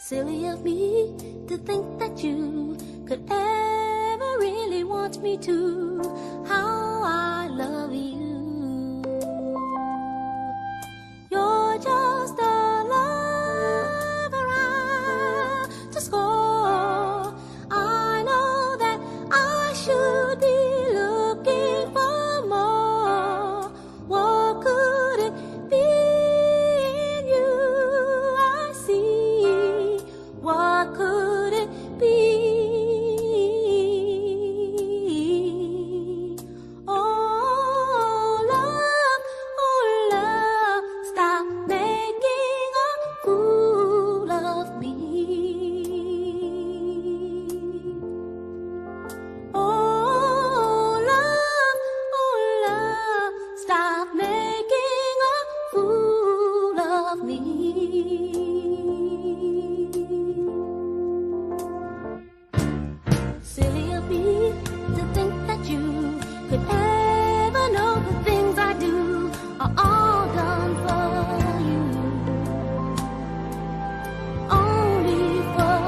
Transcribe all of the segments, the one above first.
Silly of me to think that you could ever really want me to. How I love you. You're just a lover I just score. I know that I should be looking for more. What could it be in you I see? What could it be? Oh love, stop making a fool of me. Oh love, stop making a fool of me. Silly of me to think that you could ever know the things I do are all done for you, only for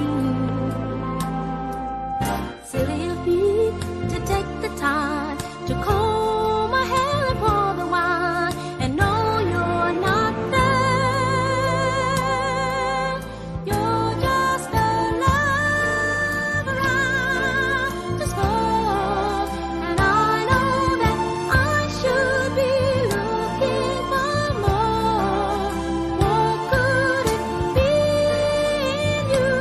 you. Silly of me to take the time to comb my hair and pour the wine and know you're not there. You're just a lover I just for, and I know that I should be looking for more. What could it be in you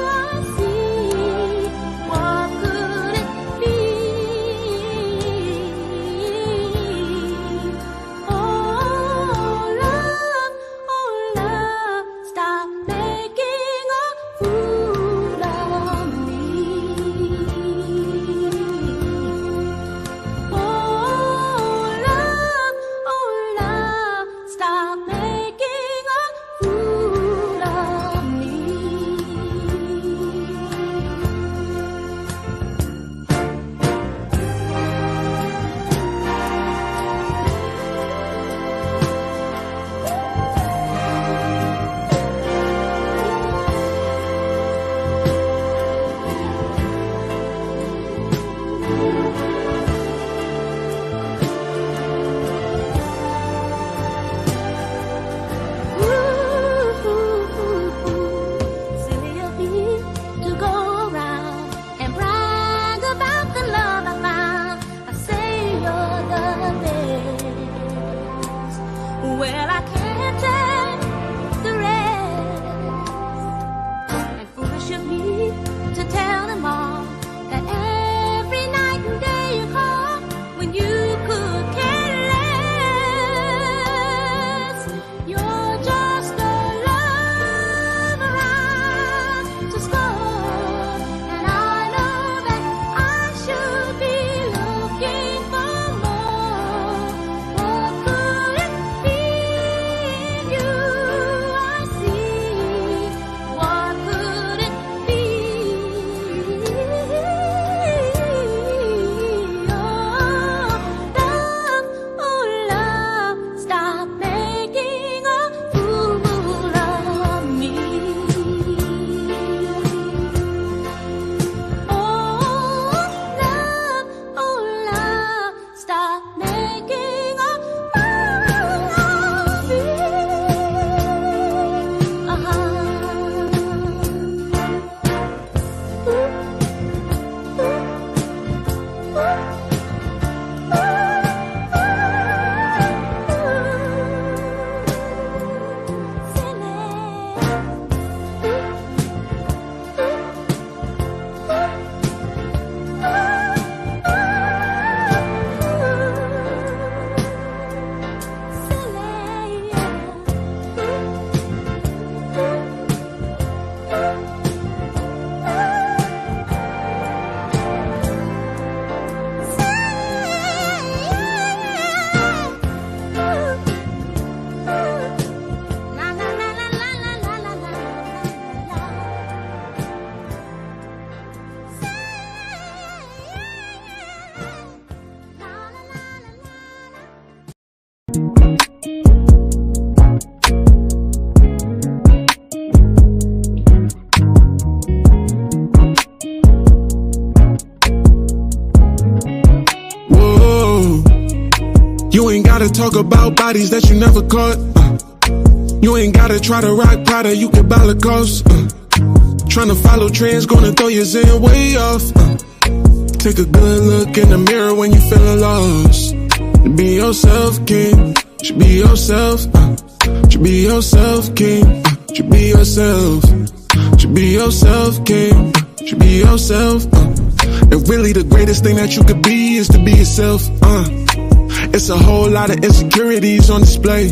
I see? What could it be? Oh love, stop making a fool of me. Oh love, stop making a fool of me. Silly of me to go around and brag about the love I found. I say you're the best. Well, I can't tell the rest. And foolish of me to tell them all that every night and day you call when you could care less. You're just a lover I just score, and I know that I should be looking for more. What could it be in you I see? What could it be? Oh love, stop making a fool of me. Oh love, stop making a fool of me. talk about bodies that you never caught. You ain't gotta try to rock Prada, you can buy Lacoste. Tryna follow trends, gonna throw your zen way off. Take a good look in the mirror when you feeling lost. Be yourself, king. Should be yourself. Should be yourself, king. Should be yourself. Should be yourself, king. Should be yourself. And really the greatest thing that you could be is to be yourself. It's a whole lot of insecurities on display.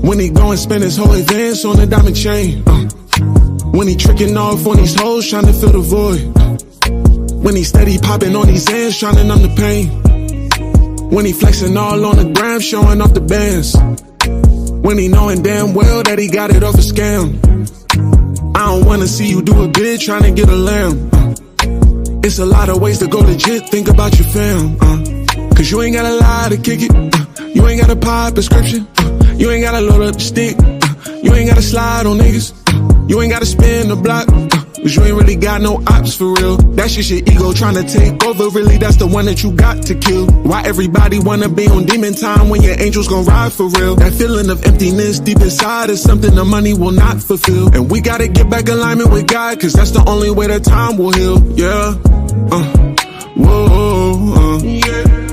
When he go and spend his whole advance on a diamond chain. When he tricking off on these hoes trying to fill the void. When he steady popping on these ends trying to numb the pain. When he flexing all on the gram showing off the bands. When he knowing damn well that he got it off a scam. I don't wanna see you do a bid trying to get a lamb. It's a lot of ways to go legit, think about your fam. Cause you ain't gotta lie to kick it. You ain't gotta pop prescription. You ain't gotta load up the stick. You ain't gotta slide on niggas. You ain't gotta spin the block. Cause you ain't really got no ops for real. That's just your ego trying to take over. Really, that's the one that you got to kill. Why everybody wanna be on demon time when your angels gon' ride for real? That feeling of emptiness deep inside is something the money will not fulfill. And we gotta get back alignment with God, cause that's the only way that time will heal. Yeah.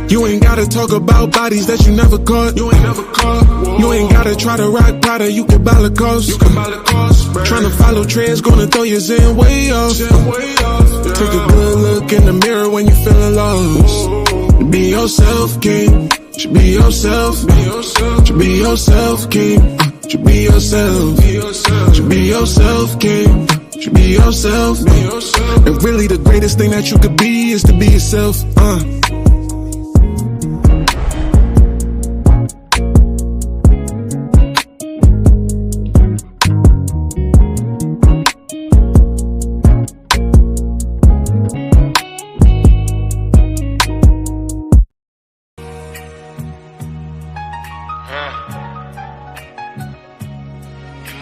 You ain't gotta talk about bodies that you never caught. You ain't never caught. You ain't gotta try to rock Prada, you can buy Lacoste. Tryna follow trends, gonna throw your zen way off. Take a good look in the mirror when you feeling lost. Be yourself, king. Should be yourself. Should be yourself, king. Should be yourself. Should be yourself, king. Should be yourself. And really the greatest thing that you could be is to be yourself.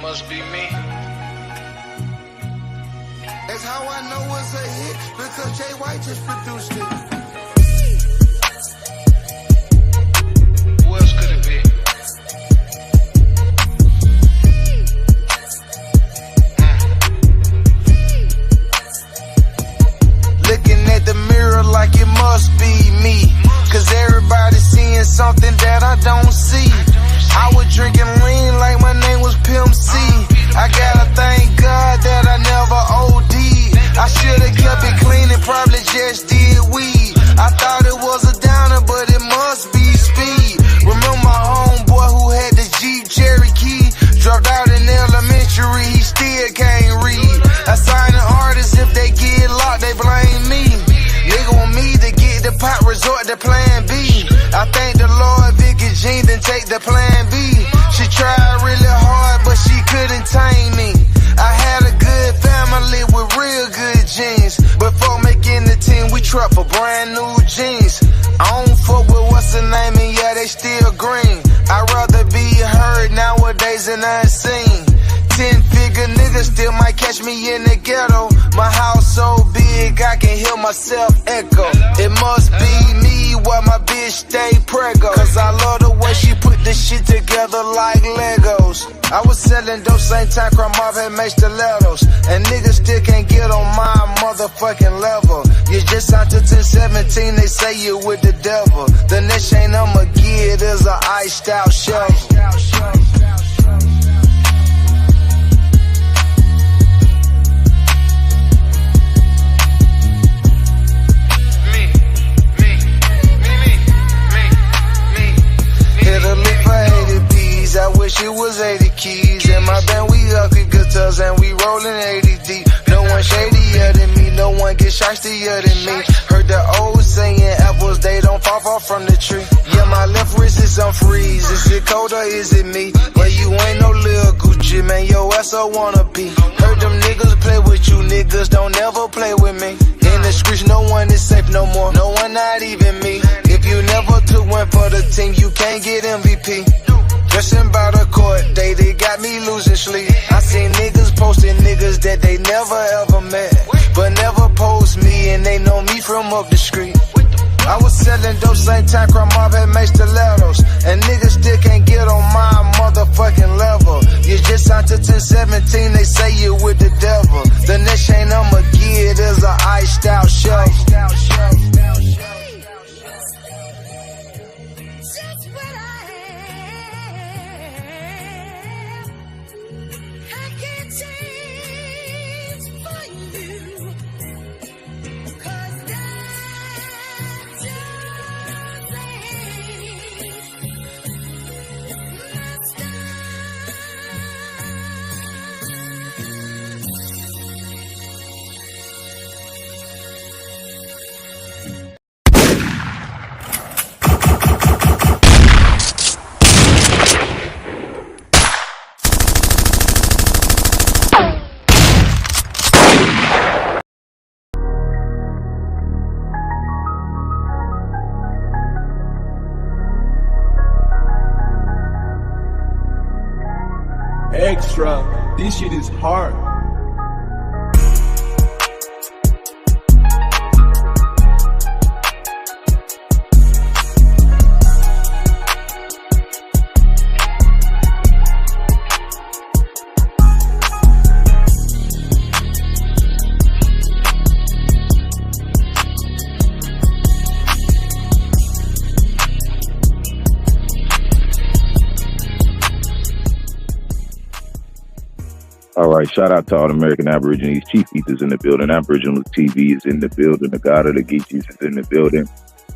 Must be me. That's how I know it's a hit, because Jay White just produced it. Who else could it be? Looking at the mirror like it must be me, cause everybody's seeing something that I don't see. I was drinking lean like my name was Pimp C. I gotta thank God that I never OD'd. I should've kept it clean and probably just did weed. I thought it was a downer, but it must be speed. Remember my homeboy who had the Jeep Cherokee? Dropped out in elementary, he still can't read. Assigning artists, if they get locked, they blame me. Nigga want me to get the pot, resort to plan B. I thank the Lord Vicky Jean didn't take the plan B. She tried really hard, but she couldn't tame me. I had a good family with real good genes. Before making the team, we trap for brand new jeans. I don't fuck with what's the name, and yeah, they still green. I'd rather be heard nowadays than unseen. 10-figure niggas still might catch me in the ghetto. My house so big, I can hear myself echo. It must be me why my bitch stay preggo. Cause I love the way she put this shit together like Legos. I was selling dope same time Crime Mob had made stilettos. And niggas still can't get on my motherfucking level. You just signed to 1017, they say you with the devil. The next chain I'ma get is a iced out shovel. I wish it was 80 keys. In my band we ugly guitars and we rollin' 80 deep. No one shadier than me, no one get shiestier than me. Heard the old saying, apples they don't fall far from the tree. Yeah, my left wrist is on freeze. Is it cold or is it me? Well, you ain't no little Gucci, man, yo ass I wanna be. Heard them niggas play with you, niggas don't ever play with me. In the streets no one is safe no more, no one not even me. If you never took one for the team, you can't get MVP. Dressing by the court, they got me losing sleep. I seen niggas posting niggas that they never ever met, but never post me and they know me from up the street. I was selling dope same time Crumb Mob had made stilettos. And niggas still can't get on my motherfucking level. You just signed to 1017, they say you with the devil. The next chain I'ma get is a iced out shovel. Just what I am. I can't change for you. 'Cause that's your thing. Extra, this shit is hard. All right, shout out to all the American Aborigines. Chief Ether's in the building. Aboriginal TV is in the building. The God of the Geechies is in the building.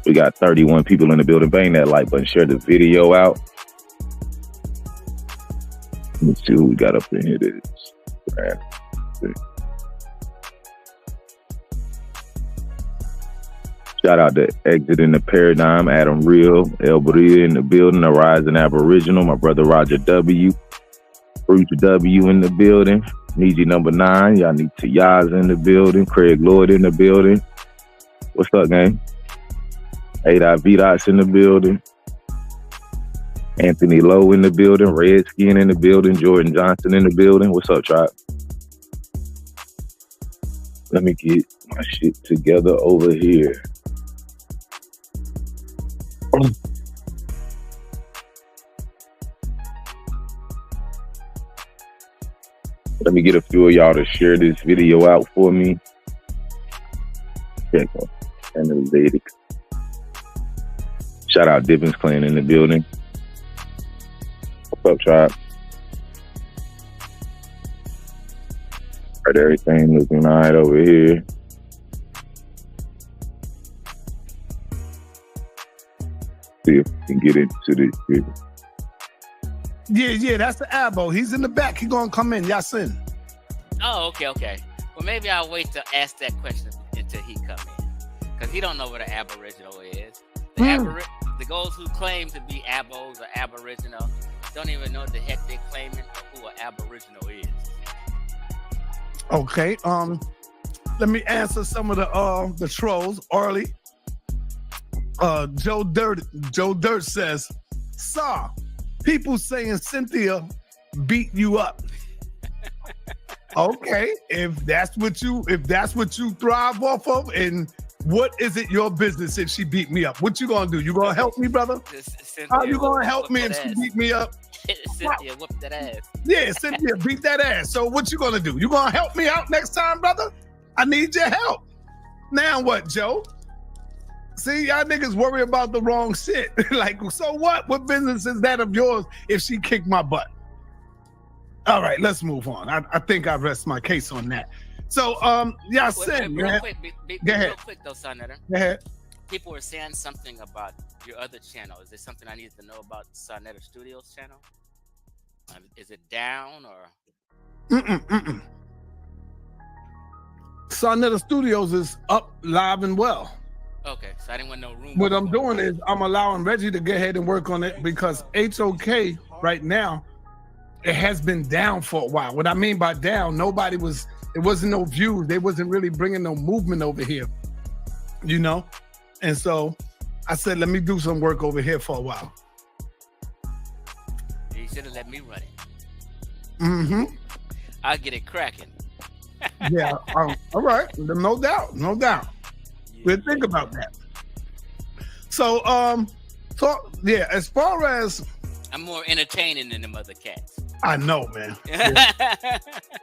We got 31 people in the building. Bang that like button. Share the video out. Let's see who we got up in here. Shout out to Exit in the Paradigm. Adam Real. El Berea in the building. The Rising Aboriginal. My brother Roger W. Bruce W in the building. Niji number 9. Y'all need to Yaz in the building. Craig Lloyd in the building. What's up, gang? A.V.Dots in the building. Anthony Lowe in the building. Redskin in the building. Jordan Johnson in the building. What's up, tribe? Let me get my shit together over here. Let me get a few of y'all to share this video out for me. Check on analytics. Shout out Dibbins Clan in the building. What's up, tribe? Right, everything looking all right over here. See if we can get into this video. Yeah, that's the Abo. He's in the back. He gonna come in. Yasin. Oh, okay. Well, maybe I'll wait to ask that question until he come in, because he don't know what an Aboriginal is. The those who claim to be Abos or Aboriginal don't even know what the heck they're claiming or who an Aboriginal is. Okay. Let me answer some of the trolls. Early. Joe Dirt says, "Sir, people saying Cynthia beat you up." Okay, if that's what you thrive off of, and what is it your business if she beat me up? What you gonna do? You gonna help me, brother? How you gonna help me if she beat me up? Cynthia whooped that ass. Yeah, Cynthia beat that ass. So what you gonna do? You gonna help me out next time, brother? I need your help. Now what, Joe? See, y'all niggas worry about the wrong shit. Like, so what? What business is that of yours if she kicked my butt? All right, let's move on. I think I rest my case on that. So, Yasin, real quick, go ahead. Real quick though, Senator. Go ahead. People were saying something about your other channel. Is there something I need to know about Sarnetta Studios channel? Is it down or? Sarnetta Studios is up, live and well. Okay, so I didn't want no room. What I'm doing is I'm allowing Reggie to go ahead and work on it because HOK right now, it has been down for a while. What I mean by down, it wasn't no views. They wasn't really bringing no movement over here, you know? And so I said, let me do some work over here for a while. You should have let me run it. Mm-hmm. I'll get it cracking. Yeah, all right. No doubt. We'll think about that. So as far as I'm more entertaining than them other cats. I know, man.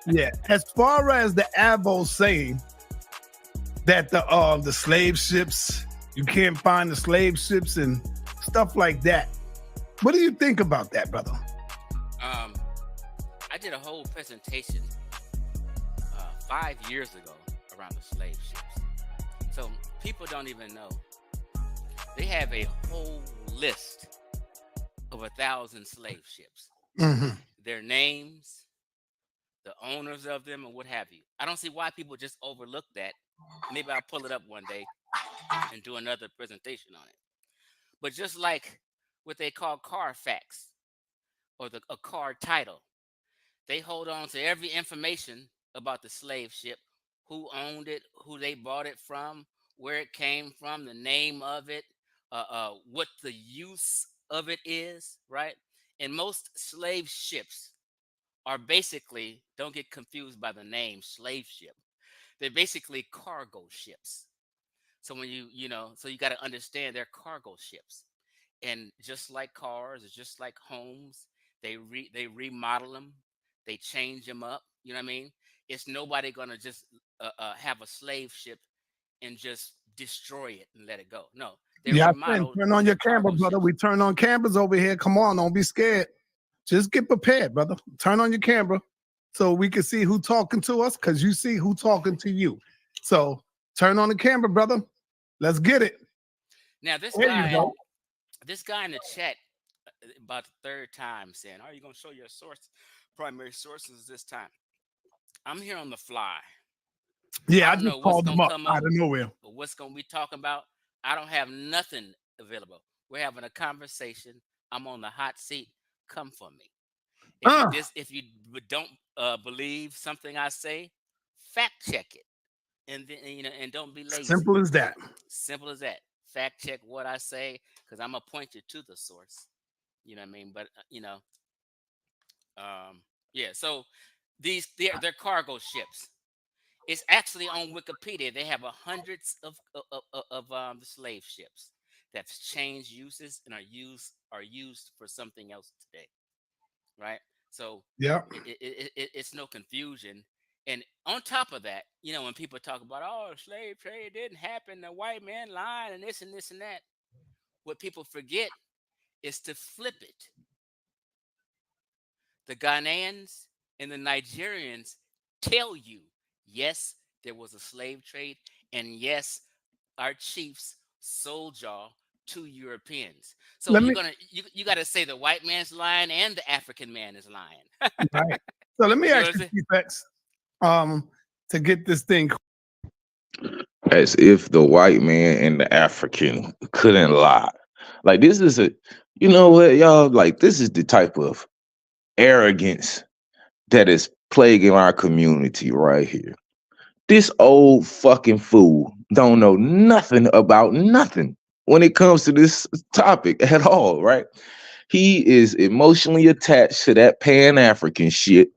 Yeah. As far as the Avo saying that the slave ships, you can't find the slave ships and stuff like that. What do you think about that, brother? I did a whole presentation 5 years ago around the slave ships. So people don't even know. They have a whole list of 1,000 slave ships. Mm-hmm. Their names, the owners of them, and what have you. I don't see why people just overlook that. Maybe I'll pull it up one day and do another presentation on it. But just like what they call Carfax or a car title, they hold on to every information about the slave ship, who owned it, who they bought it from, where it came from, the name of it, what the use of it is, right? And most slave ships are basically, don't get confused by the name slave ship. They're basically cargo ships. So when so you got to understand they're cargo ships. And just like cars, just like homes, they remodel them, they change them up. You know what I mean? It's nobody gonna just have a slave ship and just destroy it and let it go. No, Yeah, turn on your camera, brother. Ships. We turn on cameras over here. Come on, don't be scared. Just get prepared, brother. Turn on your camera so we can see who talking to us, because you see who talking to you. So turn on the camera, brother. Let's get it. Now this guy in the chat about the third time saying, "Are you gonna show your primary sources this time?" I'm here on the fly. Yeah, I just called them up out of nowhere. But what's gonna be talking about? I don't have nothing available. We're having a conversation. I'm on the hot seat. Come for me. If you don't believe something I say, fact check it, and then and don't be lazy. Simple as that. Simple as that. Fact check what I say, because I'm gonna point you to the source. You know what I mean? But yeah. So they're cargo ships. It's actually on Wikipedia. They have hundreds of the slave ships that's changed uses and are used for something else today, right? So yeah, it's no confusion. And on top of that, when people talk about, oh, slave trade didn't happen, the white man lying and this and this and that, what people forget is to flip it. The Ghanaians and the Nigerians tell you, yes, there was a slave trade, and yes, our chiefs sold y'all to Europeans. So you got to say the white man's lying and the African man is lying. Right. So let me ask you, T-Pex, to get this thing. As if the white man and the African couldn't lie. Like, this is y'all, like, this is the type of arrogance that is plaguing our community right here. This old fucking fool don't know nothing about nothing when it comes to this topic at all, right? He is emotionally attached to that Pan-African shit.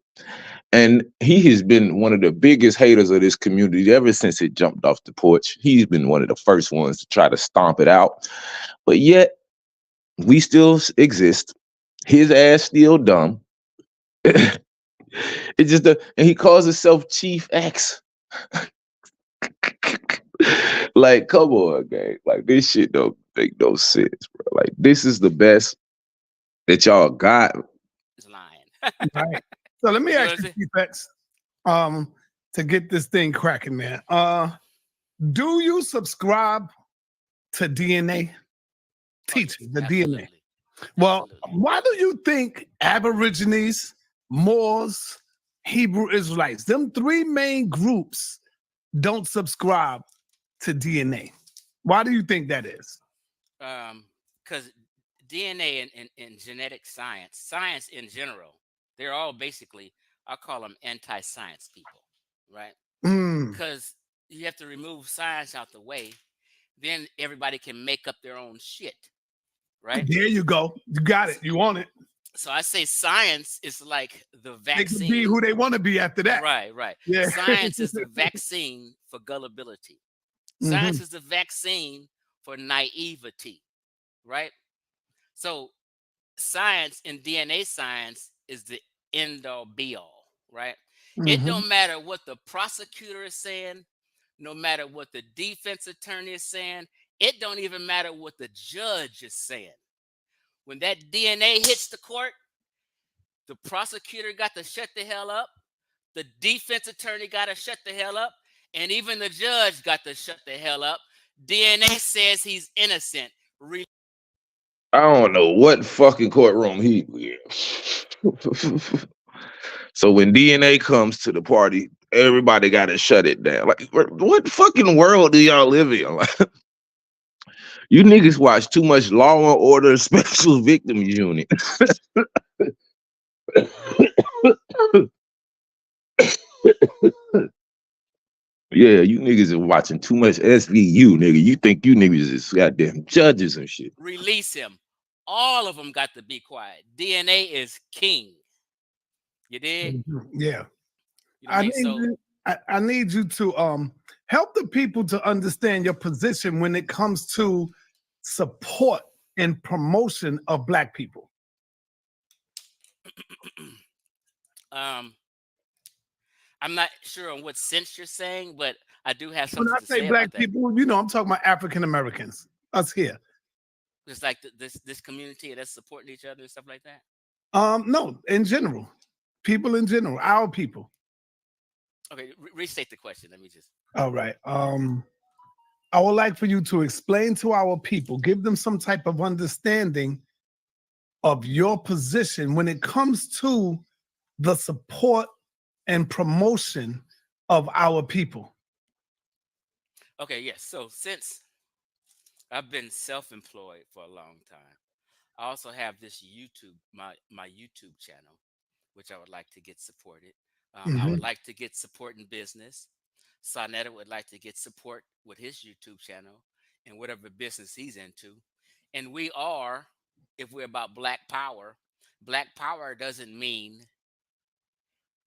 And he has been one of the biggest haters of this community ever since it jumped off the porch. He's been one of the first ones to try to stomp it out. But yet, we still exist. His ass still dumb. It's just and he calls himself Chief X. Like, come on, gang. Like, this shit don't make no sense, bro. Like, this is the best that y'all got. It's lying. Right. So let me ask you, T-Pex, to get this thing cracking, man. Do you subscribe to DNA? Teaching the Absolutely. DNA. Well, why do you think Aborigines, Moors, Hebrew Israelites, them three main groups, don't subscribe to DNA? Why do you think that is? Because DNA and genetic science in general, they're all basically, I call them anti-science people, right? Because you have to remove science out the way, then everybody can make up their own shit, right? There you go. You got it. You want it. So I say science is like the vaccine. They can be who they want to be after that. Right. Yeah. Science is the vaccine for gullibility. Science is the vaccine for naivety, right? So science and DNA science is the end all be all, right? It don't matter what the prosecutor is saying, no matter what the defense attorney is saying, it don't even matter what the judge is saying. When that DNA hits the court, the prosecutor got to shut the hell up, the defense attorney got to shut the hell up, and even the judge got to shut the hell up. DNA says he's innocent. I don't know what fucking courtroom he So when DNA comes to the party, everybody got to shut it down. Like, what fucking world do y'all live in? Like, you niggas watch too much Law and Order Special Victims Unit. Yeah, you niggas are watching too much SVU, nigga. You think you niggas is goddamn judges and shit. Release him. All of them got to be quiet. DNA is king. You did? Yeah. You know I need you to help the people to understand your position when it comes to support and promotion of Black people. I'm not sure on what sense you're saying, but I do have something When I to say say Black about people, you know, I'm talking about African Americans, us here. Just like this community that's supporting each other and stuff like that. No, in general, people in general, our people. Okay, restate the question. Let me just. All right. I would like for you to explain to our people, give them some type of understanding of your position when it comes to the support and promotion of our people. Okay, yes. So since I've been self-employed for a long time, I also have this YouTube, my YouTube channel, which I would like to get supported. I would like to get support in business. Sonetta would like to get support with his YouTube channel and whatever business he's into. And we are, if we're about Black power doesn't mean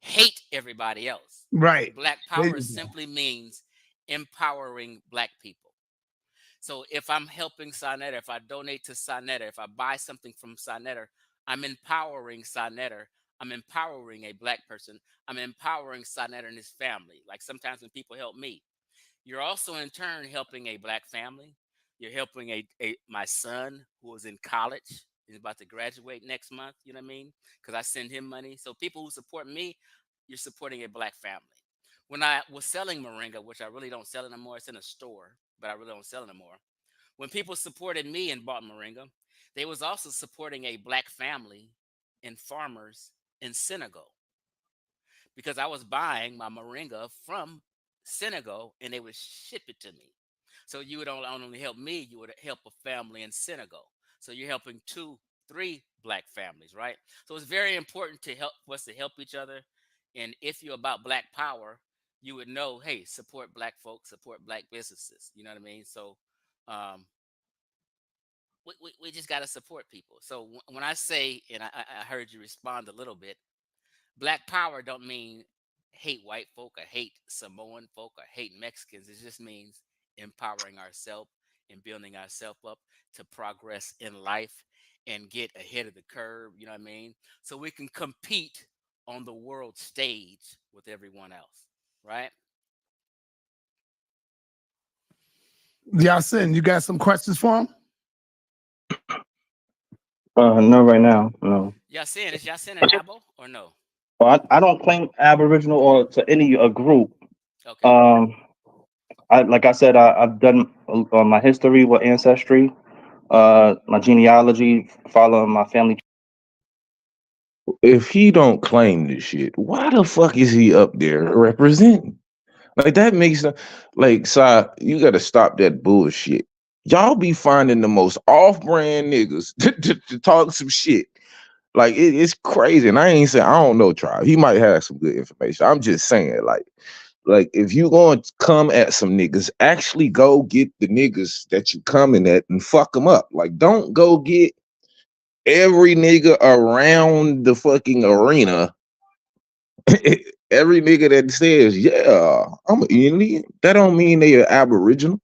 hate everybody else. Right. Black power simply means empowering Black people. So if I'm helping Sonetta, if I donate to Sonetta, if I buy something from Sonetta, I'm empowering Sonetta. I'm empowering a Black person. I'm empowering Sonetta and his family. Like sometimes when people help me, you're also in turn helping a Black family. You're helping my son who is in college. He's about to graduate next month. You know what I mean? Because I send him money. So people who support me, you're supporting a Black family. When I was selling Moringa, which I really don't sell anymore, it's in a store, but I really don't sell anymore. When people supported me and bought Moringa, they was also supporting a Black family and farmers in Senegal, because I was buying my Moringa from Senegal and they would ship it to me. So you would only help me, you would help a family in Senegal. So you're helping 2-3 Black families, right? So it's very important for us to help each other. And if you're about Black power, you would know, hey, support Black folks, support Black businesses. You know what I mean? So we just got to support people. So when I say, and I heard you respond a little bit, Black power don't mean hate white folk or hate Samoan folk or hate Mexicans. It just means empowering ourselves and building ourselves up to progress in life and get ahead of the curve. You know what I mean? So we can compete on the world stage with everyone else, right? Yasin, you got some questions for him? No, right now, no. Yasin, is Yasin an Abo or no? I don't claim Aboriginal or to any group. Okay. Like I said, I've done my history with Ancestry, my genealogy, following my family. If he don't claim this shit, why the fuck is he up there representing? Like that makes like, Si, you gotta stop that bullshit. Y'all be finding the most off-brand niggas to talk some shit. Like it's crazy. And I ain't saying I don't know Tribe. He might have some good information. I'm just saying, like if you going to come at some niggas, actually go get the niggas that you coming at and fuck them up. Like don't go get every nigga around the fucking arena. Every nigga that says, yeah, I'm an Indian, that don't mean they are Aboriginal.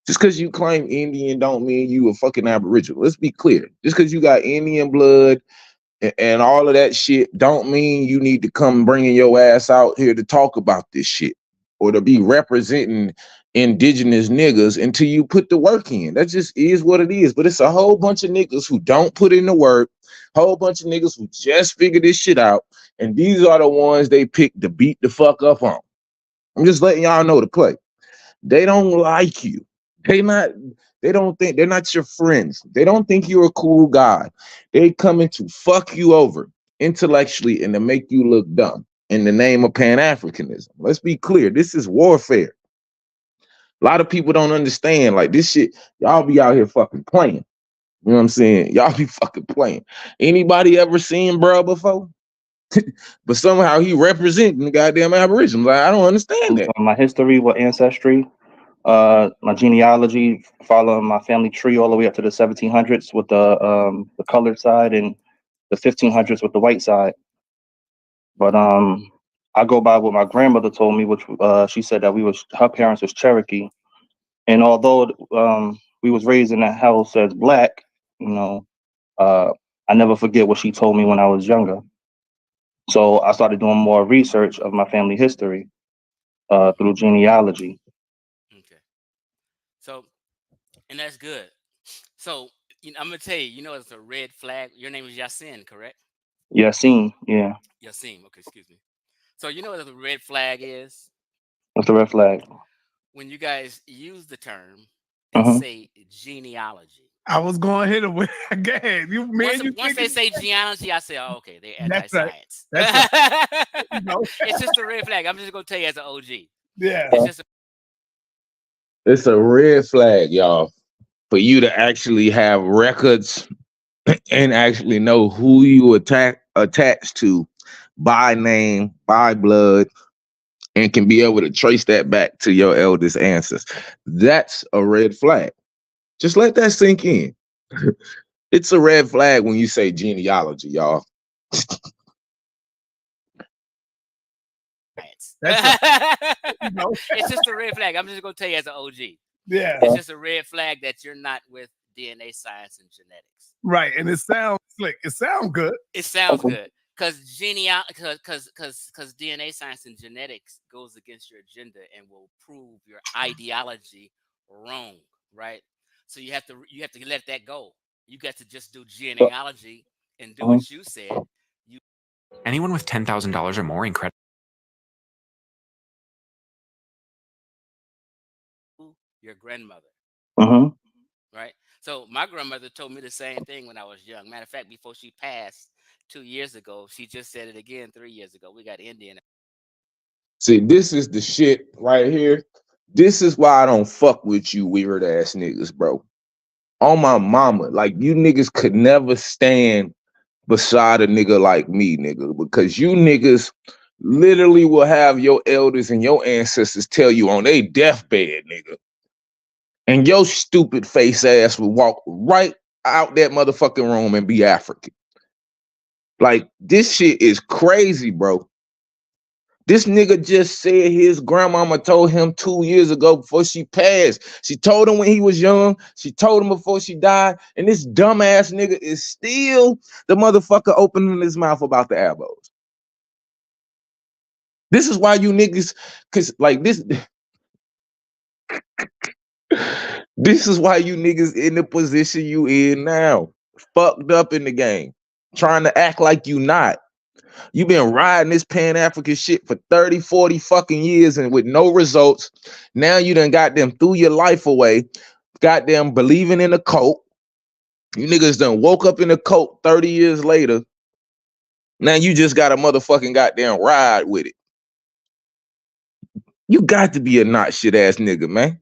Just because you claim Indian don't mean you a fucking Aboriginal. Let's be clear. Just because you got Indian blood and all of that shit don't mean you need to come bringing your ass out here to talk about this shit or to be representing indigenous niggas until you put the work in. That just is what it is. But it's a whole bunch of niggas who don't put in the work, whole bunch of niggas who just figure this shit out, and these are the ones they pick to beat the fuck up on. I'm just letting y'all know the play. They don't like you. They don't think they're not your friends. They don't think you're a cool guy. They coming to fuck you over intellectually and to make you look dumb in the name of Pan-Africanism. Let's be clear. This is warfare. A lot of people don't understand. Like this shit, y'all be out here fucking playing. You know what I'm saying? Y'all be fucking playing. Anybody ever seen bruh before? But somehow he representing the goddamn Aboriginals. Like, I don't understand that. My history with Ancestry, my genealogy, following my family tree all the way up to the 1700s with the colored side and the 1500s with the white side. But I go by what my grandmother told me, which she said that her parents was Cherokee, and although we was raised in a house as black, you know, I never forget what she told me when I was younger. So I started doing more research of my family history through genealogy. Okay. So, and that's good. So I'm gonna tell you, it's a red flag. Your name is Yasin, correct? Yasin, yeah. Yasin. Okay, excuse me. So what the red flag is? What's the red flag? When you guys use the term and say genealogy. I was going to hit it with again. Once they say genealogy, I say, oh, okay, they're anti-science. That's right. It's just a red flag. I'm just gonna tell you as an OG. Yeah. It's a red flag, y'all, for you to actually have records and actually know who you attached to by name, by blood, and can be able to trace that back to your eldest ancestors. That's a red flag. Just let that sink in. It's a red flag when you say genealogy, y'all. It's just a red flag. I'm just gonna tell you as an OG. Yeah. It's just a red flag that you're not with DNA science and genetics. Right. And it sounds slick. It sounds good. It sounds good. Because DNA science and genetics goes against your agenda and will prove your ideology wrong, right? So you have to let that go. You got to just do genealogy and do what you said. Anyone with $10,000 or more in credit. Your grandmother. Mm-hmm. Right? So my grandmother told me the same thing when I was young. Matter of fact, before she passed 2 years ago, she just said it again 3 years ago. We got Indian. See, this is the shit right here. This is why I don't fuck with you weird ass niggas, bro. On my mama, like you niggas could never stand beside a nigga like me, nigga, because you niggas literally will have your elders and your ancestors tell you on their deathbed, nigga. And your stupid face ass will walk right out that motherfucking room and be African. Like, this shit is crazy, bro. This nigga just said his grandmama told him 2 years ago before she passed. She told him when he was young. She told him before she died. And this dumbass nigga is still the motherfucker opening his mouth about the Abos. This is why you niggas, cause like this, this is why you niggas in the position you in now. Fucked up in the game. Trying to act like you not. You been riding this Pan-African shit for 30, 40 fucking years and with no results. Now you done goddamn threw your life away. Goddamn believing in a cult. You niggas done woke up in a cult 30 years later. Now you just got a motherfucking goddamn ride with it. You got to be a not shit ass nigga, man.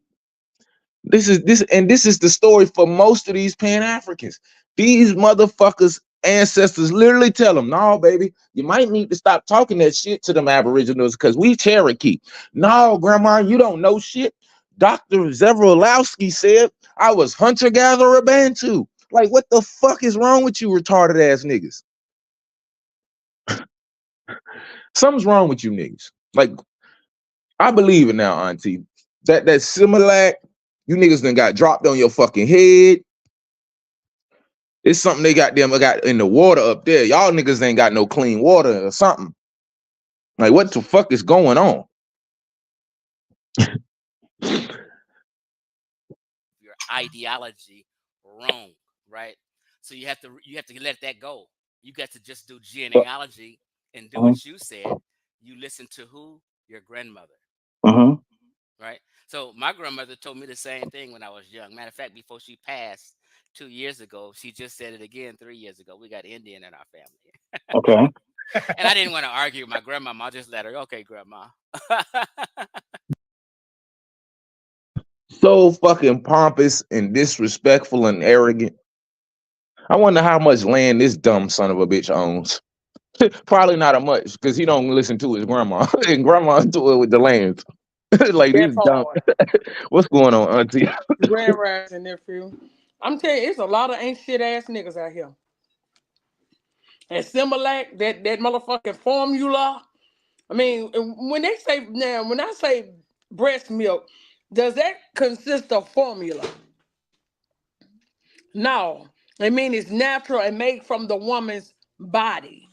This is the story for most of these Pan-Africans. These motherfuckers ancestors literally tell them, no, baby, you might need to stop talking that shit to them Aboriginals because we Cherokee. No, grandma, you don't know shit. Dr. Zevrolowski said I was hunter-gatherer Bantu. Like, what the fuck is wrong with you retarded ass niggas? Something's wrong with you niggas. Like, I believe it now, auntie. That Similac You niggas done got dropped on your fucking head. It's something they got in the water up there. Y'all niggas ain't got no clean water or something. Like, what the fuck is going on? Your ideology wrong, right? So you have to let that go. You got to just do genealogy and do what you said. You listen to who? Your grandmother. Right? So my grandmother told me the same thing when I was young. Matter of fact, before she passed 2 years ago, she just said it again 3 years ago. We got Indian in our family. Okay. And I didn't want to argue with my grandmama. I just let her, okay, grandma. So fucking pompous and disrespectful and arrogant. I wonder how much land this dumb son of a bitch owns. Probably not a much, because he don't listen to his grandma. And grandma do it with the land. Like this dumb. What's going on, auntie? Grand rising, nephew. I'm telling you, it's a lot of ain't shit ass niggas out here. And Similac, that motherfucking formula. I mean, when I say breast milk, does that consist of formula? No. I mean, it's natural and made from the woman's body.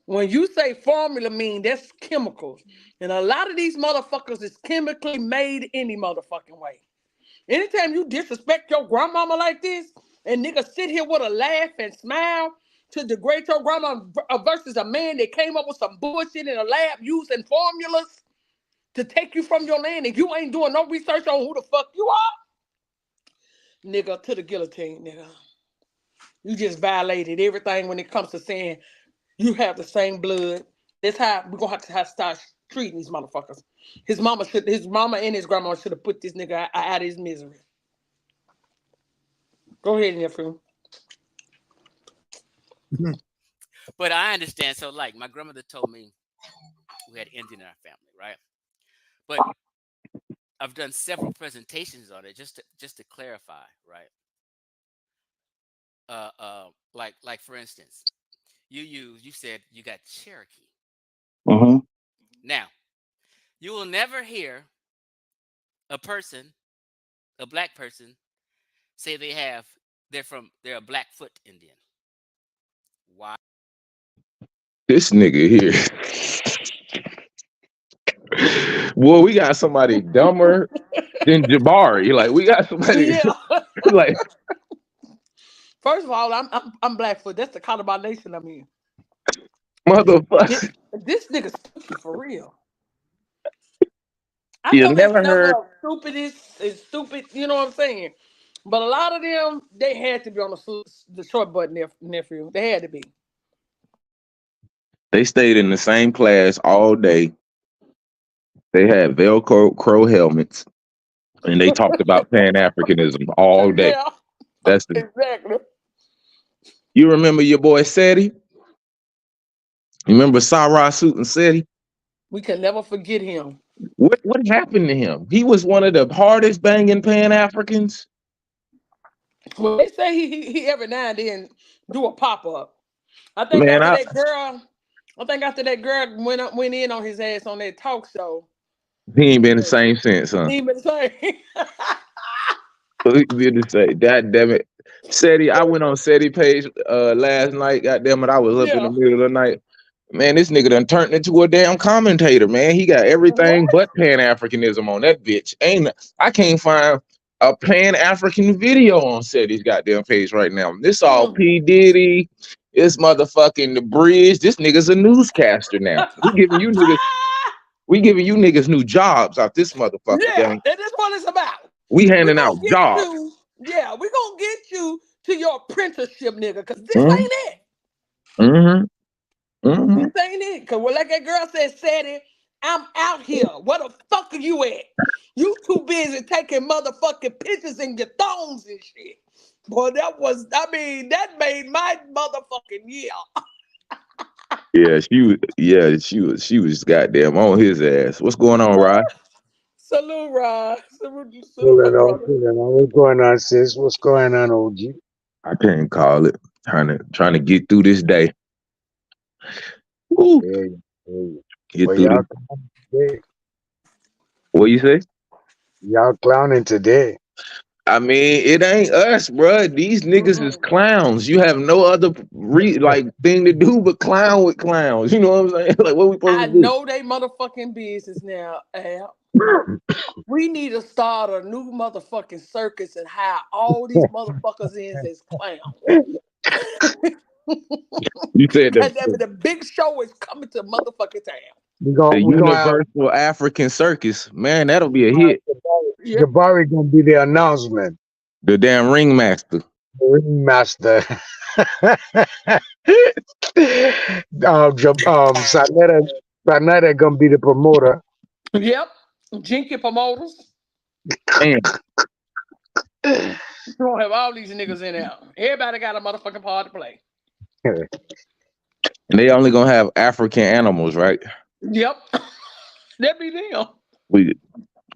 When you say formula, mean that's chemicals. And a lot of these motherfuckers is chemically made any motherfucking way. Anytime you disrespect your grandmama like this, and niggas sit here with a laugh and smile to degrade your grandma versus a man that came up with some bullshit in a lab using formulas to take you from your land, and you ain't doing no research on who the fuck you are, nigga, to the guillotine, nigga. You just violated everything when it comes to saying you have the same blood. That's how we're gonna have to start treating these motherfuckers. His mama and his grandma should have put this nigga out of his misery. Go ahead, nephew. But I understand. So, like, my grandmother told me we had Indian in our family, right? But I've done several presentations on it just to clarify, right? Like for instance, you said you got Cherokee. Now, you will never hear a black person, say they're a Blackfoot Indian. Why? This nigga here. Well, we got somebody dumber than Jabari. Like, we got somebody like. First of all, I'm Blackfoot. That's the Calabar Nation I'm in. Motherfucker. This nigga's stupid for real. You never heard stupidest is stupid, you know what I'm saying? But a lot of them, they had to be on the short button, nephew. They had to be. They stayed in the same class all day. They had Velcro helmets, and they talked about Pan-Africanism all day. Yeah, that's exactly. You remember your boy Seti? You remember Sarah Suit and Seti? We can never forget him. What happened to him? He was one of the hardest banging Pan-Africans. Well, they say he every now and then do a pop-up. I think after that girl went in on his ass on that talk show. He ain't been the same since, huh? He ain't been the same. He been the same. God damn it. Seti, I went on Seti page last night. God damn it, I was up in the middle of the night. Man, this nigga done turned into a damn commentator, man. He got everything but Pan-Africanism on that bitch. I can't find a Pan-African video on Seti's goddamn page right now. This all P. Diddy. It's motherfucking The Bridge. This nigga's a newscaster now. We giving you niggas new jobs out this motherfucker. Yeah, and that's what it's about. We handing out jobs. We gonna get you to your apprenticeship, nigga, because this ain't it. This ain't it. Because like that girl said, Seti, I'm out here. Where the fuck are you at? You too busy taking motherfucking pictures in your thongs and shit. Boy, that made my motherfucking year. She was goddamn on his ass. What's going on, Rod? Salute, Rod. What's going on, sis? What's going on, OG? I can't call it. Trying to get through this day. Woo. Get through this. What you say? Y'all clowning today. I mean, it ain't us, bruh. These niggas is clowns. You have no other thing to do but clown with clowns. You know what I'm saying? Like, what we supposed I to do? know they motherfucking business now, Al. We need to start a new motherfucking circus and hire all these motherfuckers in as clowns. You said The big show is coming to motherfucking town. the Universal African Circus, man, that'll be a hit. Jabari gonna be the announcement. The damn ringmaster. Ringmaster. Sanetta gonna be the promoter. Yep. Jinky promoters. Damn. We're gonna have all these niggas in there. Everybody got a motherfucking part to play. And they only gonna have African animals, right? Yep. That be them.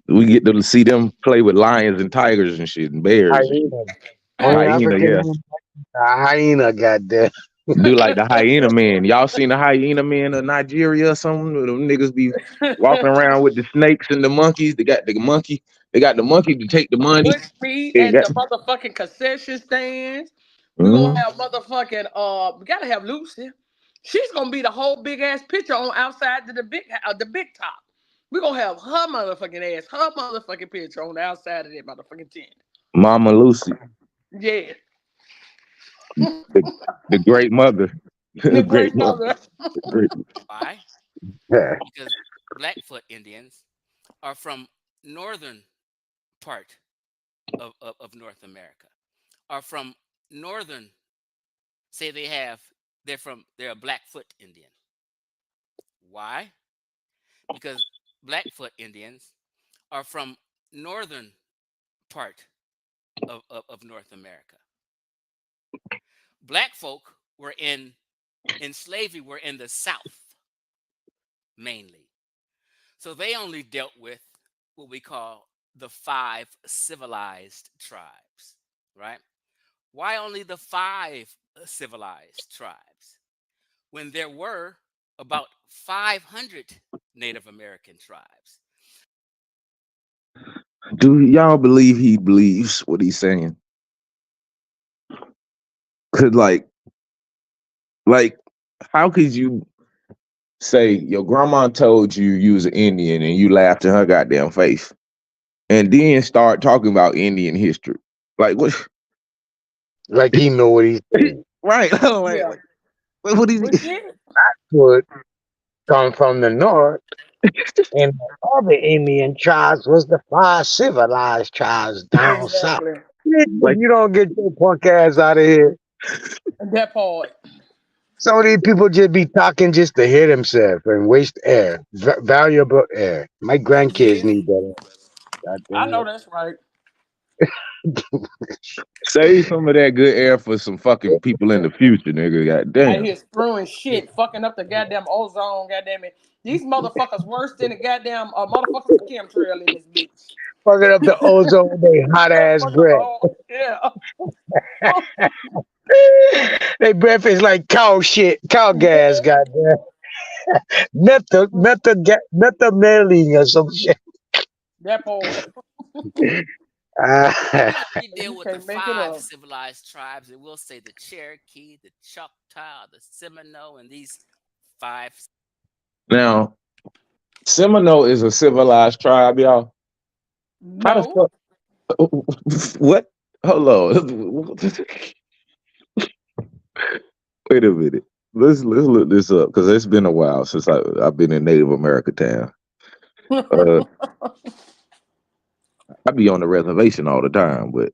We get to see them play with lions and tigers and shit and bears. Hyena, yeah. Hyena got that. Do like the hyena man. Y'all seen the hyena man of Nigeria or something? Them niggas be walking around with the snakes and the monkeys. They got the monkey to take the money. Bush meat at the motherfucking concession stands. We're gonna have motherfucking we gotta have Lucy. She's gonna be the whole big ass picture on outside to the big top. We're gonna have her motherfucking ass, her motherfucking picture on the outside of that motherfucking tent. Mama Lucy. Yeah. The great mother. The great mother. Why? Because Blackfoot Indians are from northern part of North America. Are from northern, they're a Blackfoot Indian. Why? Because Blackfoot Indians are from northern part of North America. Black folk were in slavery were in the South mainly. So they only dealt with what we call the 5 civilized tribes, right? Why only the 5 civilized tribes when there were about 500 Native American tribes? Do y'all believe he believes what he's saying? Cause like, how could you say your grandma told you was an Indian and you laughed in her goddamn face, and then start talking about Indian history? Like what? Like he know what he's saying. Right? What is he? Blackfoot come from the north, and the other Indian tribes was the 5 civilized tribes down south. You don't get your punk ass out of here. That part. Some of these people just be talking just to hear themselves and waste air, valuable air. My grandkids need that. I know that's right. Save some of that good air for some fucking people in the future, nigga. Goddamn. I hear screwing shit, fucking up the goddamn ozone, goddamn it. These motherfuckers worse than the goddamn motherfuckers chemtrail in this bitch. Fucking up the ozone with their hot ass breath. Yeah. They breath is like cow shit, cow gas, goddamn. Methylene or some shit. That part. We deal with the 5 civilized tribes, and we'll say the Cherokee, the Choctaw, the Seminole, and these 5. Now, Seminole is a civilized tribe, y'all. No. How the fuck? What? Hold on. Wait a minute. Let's look this up because it's been a while since I've been in Native America town. I be on the reservation all the time, but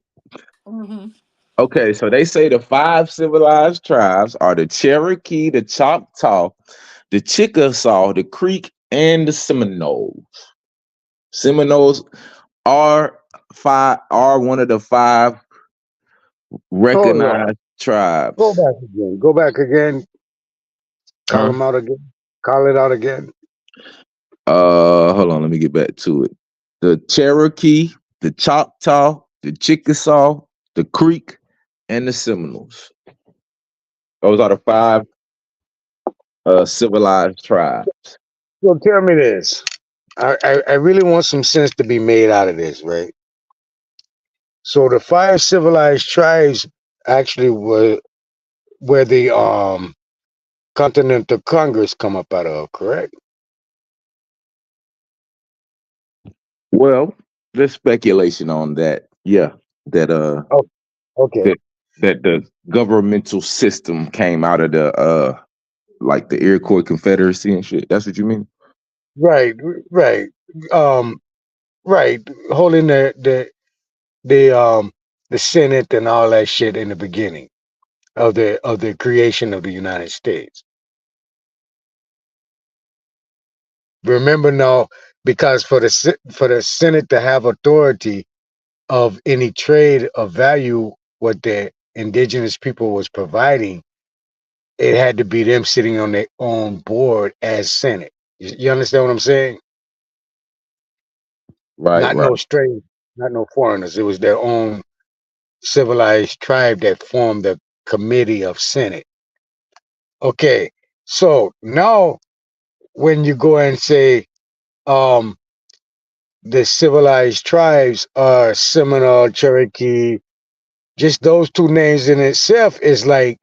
okay. So they say the 5 civilized tribes are the Cherokee, the Choctaw, the Chickasaw, the Creek, and the Seminoles. Seminoles are one of the 5 recognized tribes. Go back again. Call them out again. Call it out again. Hold on, let me get back to it. The Cherokee, the Choctaw, the Chickasaw, the Creek, and the Seminoles. Those are the 5 civilized tribes. So tell me this. I really want some sense to be made out of this, right? So the 5 civilized tribes actually were where the Continental Congress come up out of, correct? Well, there's speculation on that. Yeah, that Oh, okay. that the governmental system came out of the like the Iroquois Confederacy and shit. That's what you mean? Right, right. Um, right. Holding the Senate and all that shit in the beginning of the creation of the United States. Remember now, because for the Senate to have authority of any trade of value, what the indigenous people was providing, it had to be them sitting on their own board as Senate. You understand what I'm saying? Right, Not right. no strangers, not no foreigners. It was their own civilized tribe that formed the committee of Senate. Okay, so now when you go and say um the civilized tribes are Seminole, Cherokee, just those two names in itself is like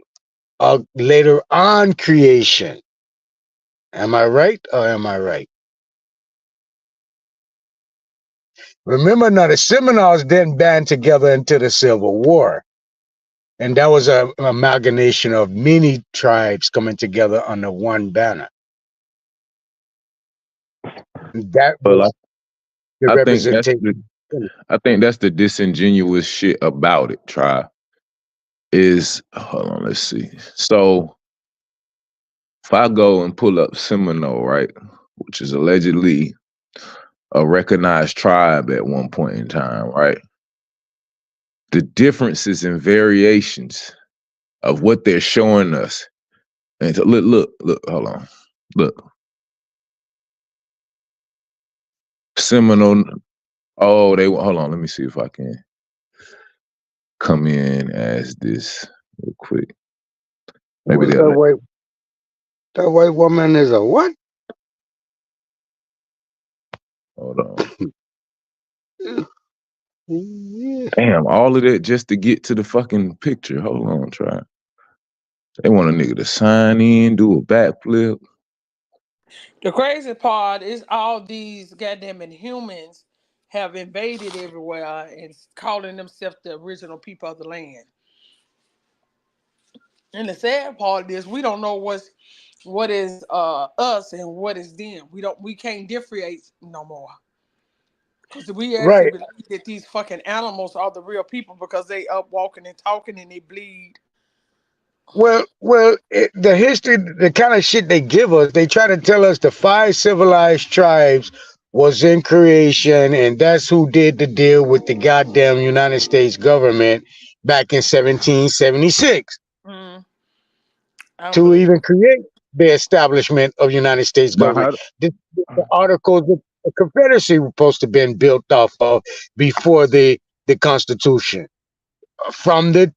a later on creation. Am I right or am I right? Remember now, the Seminoles then band together into the Civil War. And that was an amalgamation of many tribes coming together under one banner. That Well, was the I think that's representation. I think that's the disingenuous shit about it, Try. Is hold on, let's see. So if I go and pull up Seminole, right, which is allegedly a recognized tribe at one point in time, right? The differences and variations of what they're showing us. And so look, hold on. Look. Seminole. Oh, hold on. Let me see if I can come in as this real quick. Maybe that white woman is a what? Hold on. Damn, all of that just to get to the fucking picture. Hold on, try. They want a nigga to sign in, do a backflip. The crazy part is all these goddamn humans have invaded everywhere and calling themselves the original people of the land. And the sad part is we don't know what is us and what is them. We can't differentiate no more. Because we actually believe that these fucking animals are the real people because they up walking and talking and they bleed. Well, the history, the kind of shit they give us, they try to tell us the 5 civilized tribes was in creation, and that's who did the deal with the goddamn United States government back in 1776 to even create the establishment of United States government. The articles that the Confederacy was supposed to have been built off of before the Constitution. From the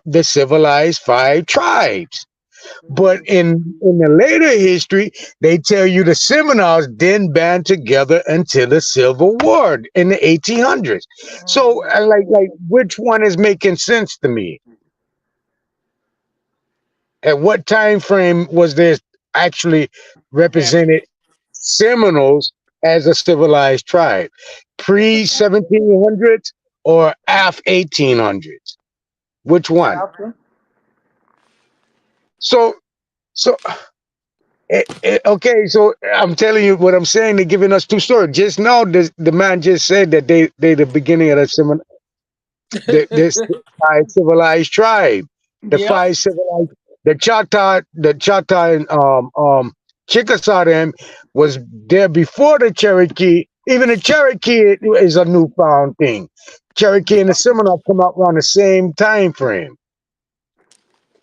the civilized 5 tribes. But in the later history, they tell you the Seminoles didn't band together until the Civil War in the 1800s. So like which one is making sense to me? At what time frame was there actually represented Seminoles as a civilized tribe? Pre-1700s or after 1800s? Which one? So okay, so I'm telling you what I'm saying. They're giving us 2 stories. Just now, the man just said that they the beginning of this 5 civilized tribe. The 5 civilized, the Choctaw and Chickasaw them was there before the Cherokee. Even the Cherokee is a newfound thing. Cherokee and the Seminole come out around the same time frame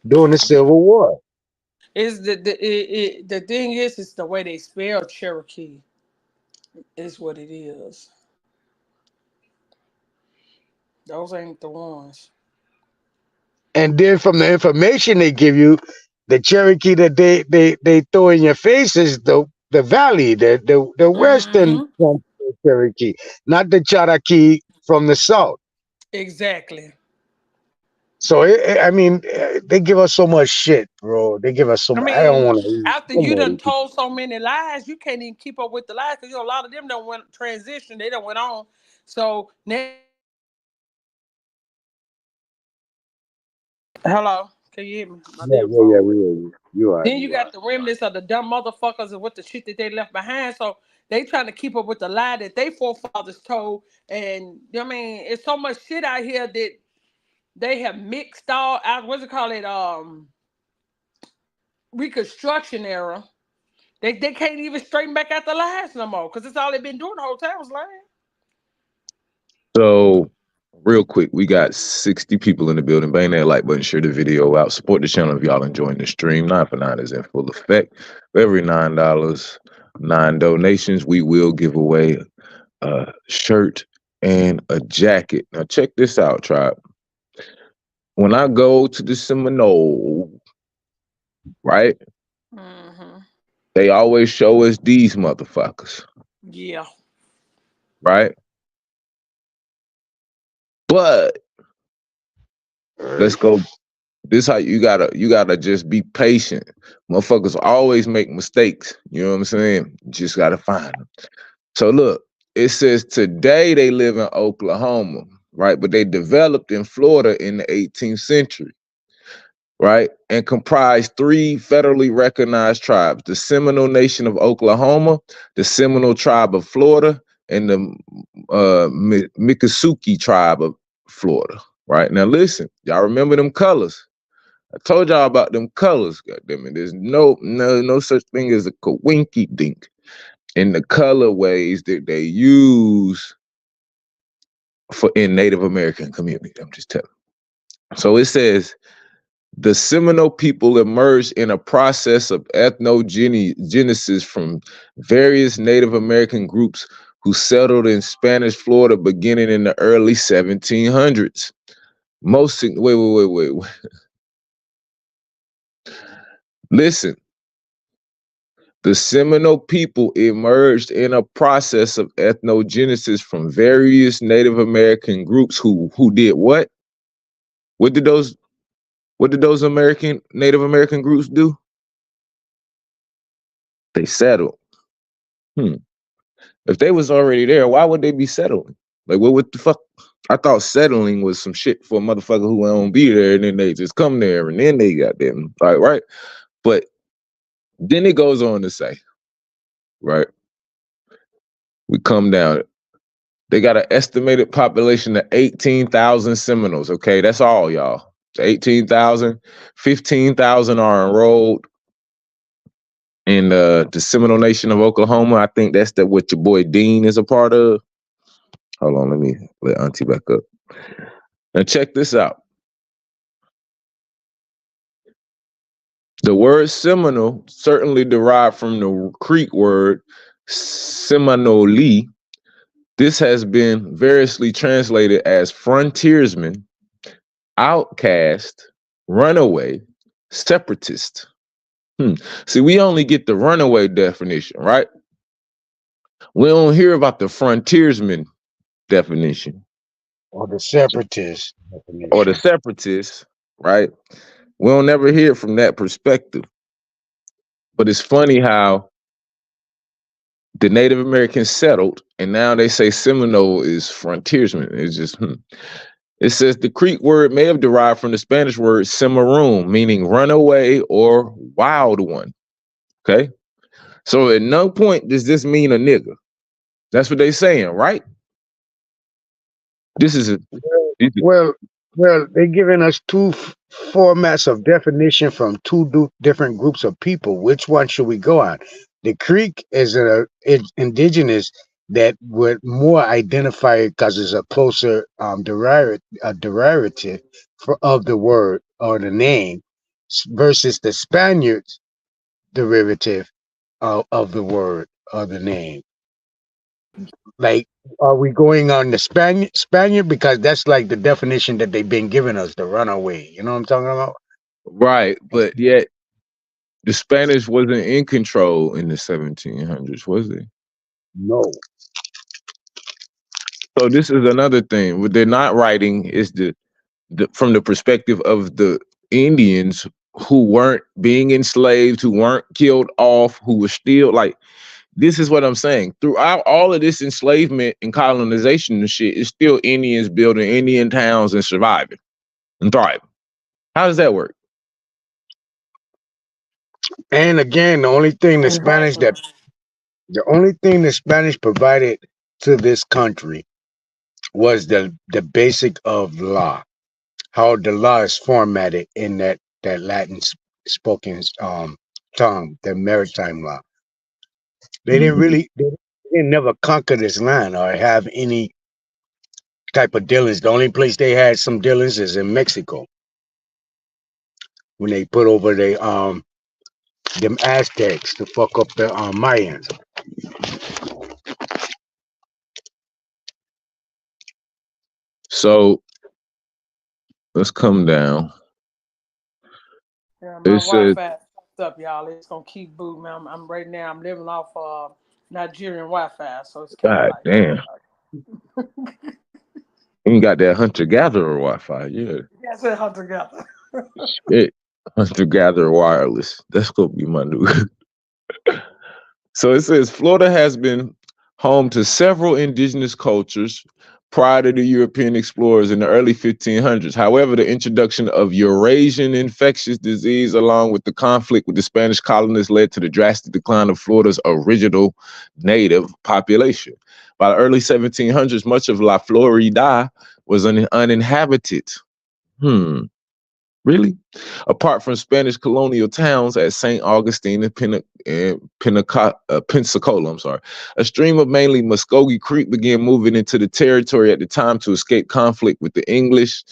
during the Civil War. Is the thing is the way they spell Cherokee is what it is. Those ain't the ones. And then from the information they give you, the Cherokee that they throw in your face is the the valley, the western Cherokee, not the Cherokee from the south. Exactly. So I mean, they give us so much shit, bro. They give us so much. I don't want to. After you done told so many lies, you can't even keep up with the lies because a lot of them don't went transition. They don't went on. So now, hello, can you hear me? You are. Then you got the remnants of the dumb motherfuckers and what the shit that they left behind. So they trying to keep up with the lie that they forefathers told. And I mean, it's so much shit out here that they have mixed all out. What's it called? Reconstruction era. They can't even straighten back out the lies no more because that's all they've been doing the whole time was lying. So, real quick, we got 60 people in the building. Bang that like button, share the video out, support the channel if y'all enjoying the stream. 9 for 9 is in full effect. For every $9, 9 donations, we will give away a shirt and a jacket. Now, check this out, tribe. When I go to the Seminole, right? They always show us these motherfuckers. Yeah. Right? But let's go. This how you gotta just be patient. Motherfuckers always make mistakes. You know what I'm saying? You just gotta find them. So look, it says today they live in Oklahoma, right? But they developed in Florida in the 18th century, right? And comprised 3 federally recognized tribes: the Seminole Nation of Oklahoma, the Seminole Tribe of Florida, and the Miccosukee Tribe of Florida. Right now, listen, y'all remember them colors? I told y'all about them colors. Goddamn it, there's no such thing as a coinky dink in the colorways that they use in Native American community. I'm just telling you. So it says the Seminole people emerged in a process of ethnogenesis from various Native American groups who settled in Spanish Florida beginning in the early 1700s. Wait. Listen, the Seminole people emerged in a process of ethnogenesis from various Native American groups who did what? What did those Native American groups do? They settled. If they was already there, why would they be settling? Like, what the fuck? I thought settling was some shit for a motherfucker who won't be there, and then they just come there, and then they got them, like, right? But then it goes on to say, right? We come down. They got an estimated population of 18,000 Seminoles. Okay, that's all, y'all. 18,000, 15,000 are enrolled in the Seminole Nation of Oklahoma. I think that's what your boy Dean is a part of. Hold on, let me let Auntie back up. Now check this out. The word Seminole certainly derived from the Creek word Seminole. This has been variously translated as frontiersman, outcast, runaway, separatist. See, we only get the runaway definition, right? We don't hear about the frontiersman definition. Or the separatist definition. Or the separatists, right? We don't never hear it from that perspective. But it's funny how the Native Americans settled, and now they say Seminole is frontiersman. It's just, It says the Creek word may have derived from the Spanish word cimarron, meaning runaway or wild one. Okay? So at no point does this mean a nigga. That's what they're saying, right? This is well, they're giving us 2 formats of definition from 2 different groups of people. Which one should we go on? The Creek is an indigenous that would more identify because it's a closer derivative of the word or the name versus the Spaniards derivative of the word or the name. Like, are we going on the Spaniard because that's like the definition that they've been giving us, the runaway? You know what I'm talking about? Right, but yet the Spanish wasn't in control in the 1700s, was it? No. So this is another thing. What they're not writing is the from the perspective of the Indians who weren't being enslaved, who weren't killed off, who were still like. This is what I'm saying. Throughout all of this enslavement and colonization and shit, it's still Indians building Indian towns and surviving and thriving. How does that work? And again, the only thing the Spanish provided to this country was the basic of law, how the law is formatted in that Latin spoken tongue, the maritime law. They didn't never conquer this land or have any type of dealings. The only place they had some dealings is in Mexico when they put over them Aztecs to fuck up the Mayans. So let's come down. Yeah, It my said, Wi-Fi fucked up, y'all. It's gonna keep booting. I'm right now. I'm living off Nigerian Wi-Fi, so it's kind God damn. You got that hunter-gatherer Wi-Fi, yeah. That's it, hunter together. Shit. Hunter-gatherer wireless. That's gonna be my new. So it says Florida has been home to several indigenous cultures prior to the European explorers in the early 1500s. However, the introduction of Eurasian infectious disease along with the conflict with the Spanish colonists led to the drastic decline of Florida's original native population. By the early 1700s, much of La Florida was uninhabited. Really? Apart from Spanish colonial towns at St. Augustine and Pensacola, a stream of mainly Muskogee Creek began moving into the territory at the time to escape conflict with the English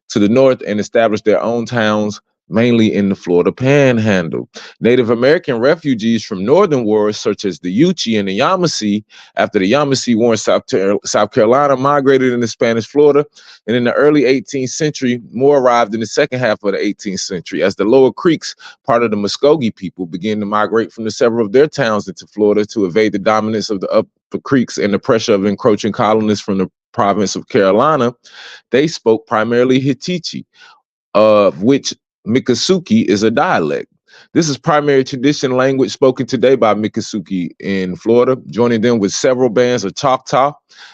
to the north and establish their own towns, mainly in the Florida Panhandle. Native American refugees from northern wars such as the Yuchi and the Yamasee, after the Yamasee War in South Carolina, migrated into Spanish Florida, and in the early 18th century, more arrived in the second half of the 18th century, as the Lower Creeks, part of the Muskogee people, began to migrate from several of their towns into Florida to evade the dominance of the Upper Creeks and the pressure of encroaching colonists from the province of Carolina. They spoke primarily Hittite, of which Miccosukee is a dialect. This is primary tradition language spoken today by Miccosukee in Florida, joining them with several bands of Choctaw,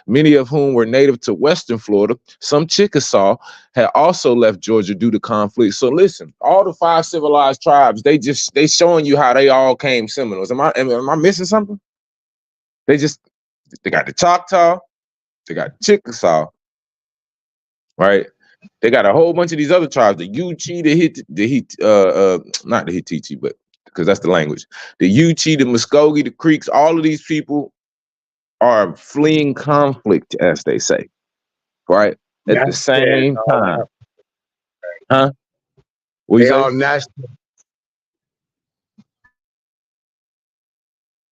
many of whom were native to Western Florida. Some Chickasaw had also left Georgia due to conflict. So listen, all the 5 civilized tribes, they showing you how they all came similar. Am I missing something? They got the Choctaw, they got Chickasaw, right? They got a whole bunch of these other tribes, the Yuchi, not the Hittite, but because that's the language. The Yuchi, the Muskogee, the Creeks, all of these people are fleeing conflict, as they say, right? At the same time. Huh? What you all national.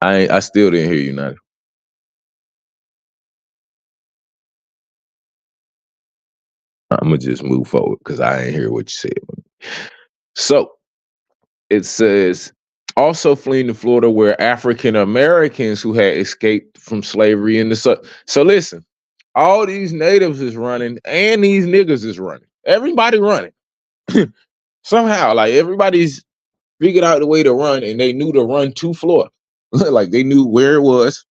I still didn't hear you, Nadi. I'm gonna just move forward because I ain't hear what you said. So it says also fleeing to Florida where African Americans who had escaped from slavery in the so listen, all these natives is running and these niggas is running. Everybody running. Somehow, like everybody's figured out the way to run and they knew to run to Florida. Like they knew where it was,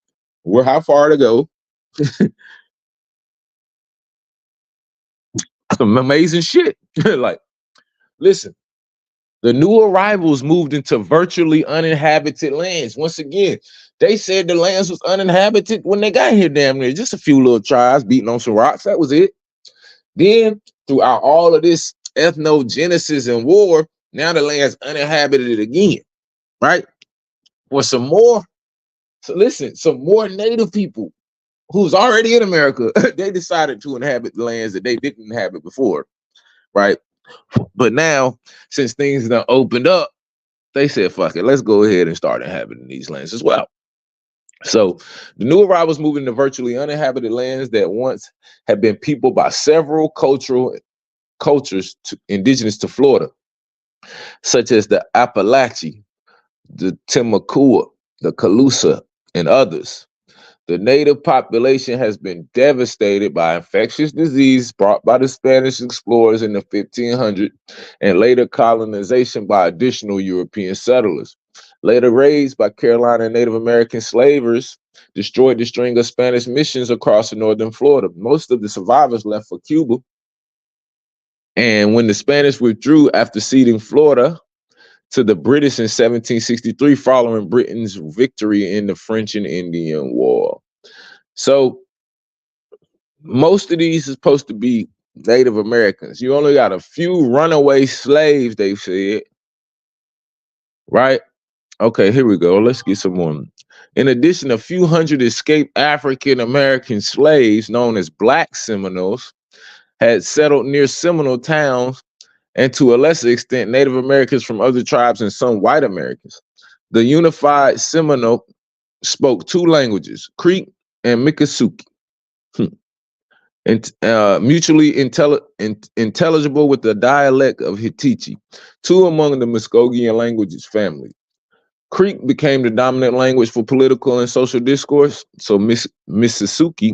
how far to go. Some amazing shit. Like, listen, the new arrivals moved into virtually uninhabited lands. Once again, they said the lands was uninhabited when they got here damn near. Just a few little tribes beating on some rocks. That was it. Then, throughout all of this ethnogenesis and war, now the land's uninhabited again, right? For some more, so listen, some more native people who's already in America, they decided to inhabit lands that they didn't inhabit before, right? But now, since things done opened up, they said, fuck it, let's go ahead and start inhabiting these lands as well. So the new arrivals moving to virtually uninhabited lands that once had been peopled by several cultures indigenous to Florida, such as the Appalachian, the Timucua, the Calusa, and others. The native population has been devastated by infectious disease brought by the Spanish explorers in the 1500s and later colonization by additional European settlers. Later raids by Carolina Native American slavers destroyed the string of Spanish missions across northern Florida. Most of the survivors left for Cuba. And when the Spanish withdrew after ceding Florida to the British in 1763, following Britain's victory in the French and Indian War. So most of these is supposed to be Native Americans. You only got a few runaway slaves, they said. Right? Okay, here we go. Let's get some more. In addition, a few hundred escaped African American slaves known as Black Seminoles had settled near Seminole towns, and to a lesser extent, Native Americans from other tribes and some white Americans. The unified Seminole spoke two languages, Creek and Miccosukee, and mutually intelligible with the dialect of Hittite, two among the Muskogean languages family. Creek became the dominant language for political and social discourse, so Miccosukee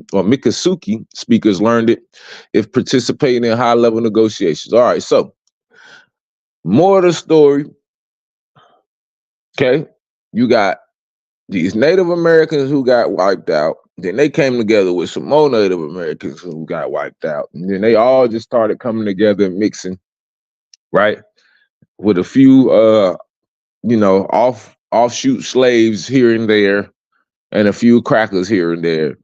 speakers learned it if participating in high-level negotiations. All right, so more of the story. Okay, you got these Native Americans who got wiped out. Then they came together with some more Native Americans who got wiped out. And then they all just started coming together and mixing, right? With a few, offshoot slaves here and there, and a few crackers here and there.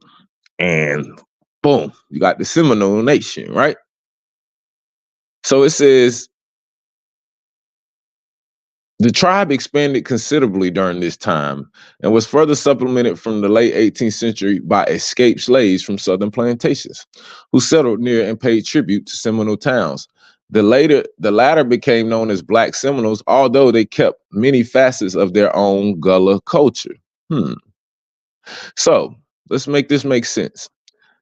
And boom, you got the Seminole Nation, right? So it says, the tribe expanded considerably during this time and was further supplemented from the late 18th century by escaped slaves from southern plantations who settled near and paid tribute to Seminole towns. The latter became known as Black Seminoles, although they kept many facets of their own Gullah culture. So let's make this make sense.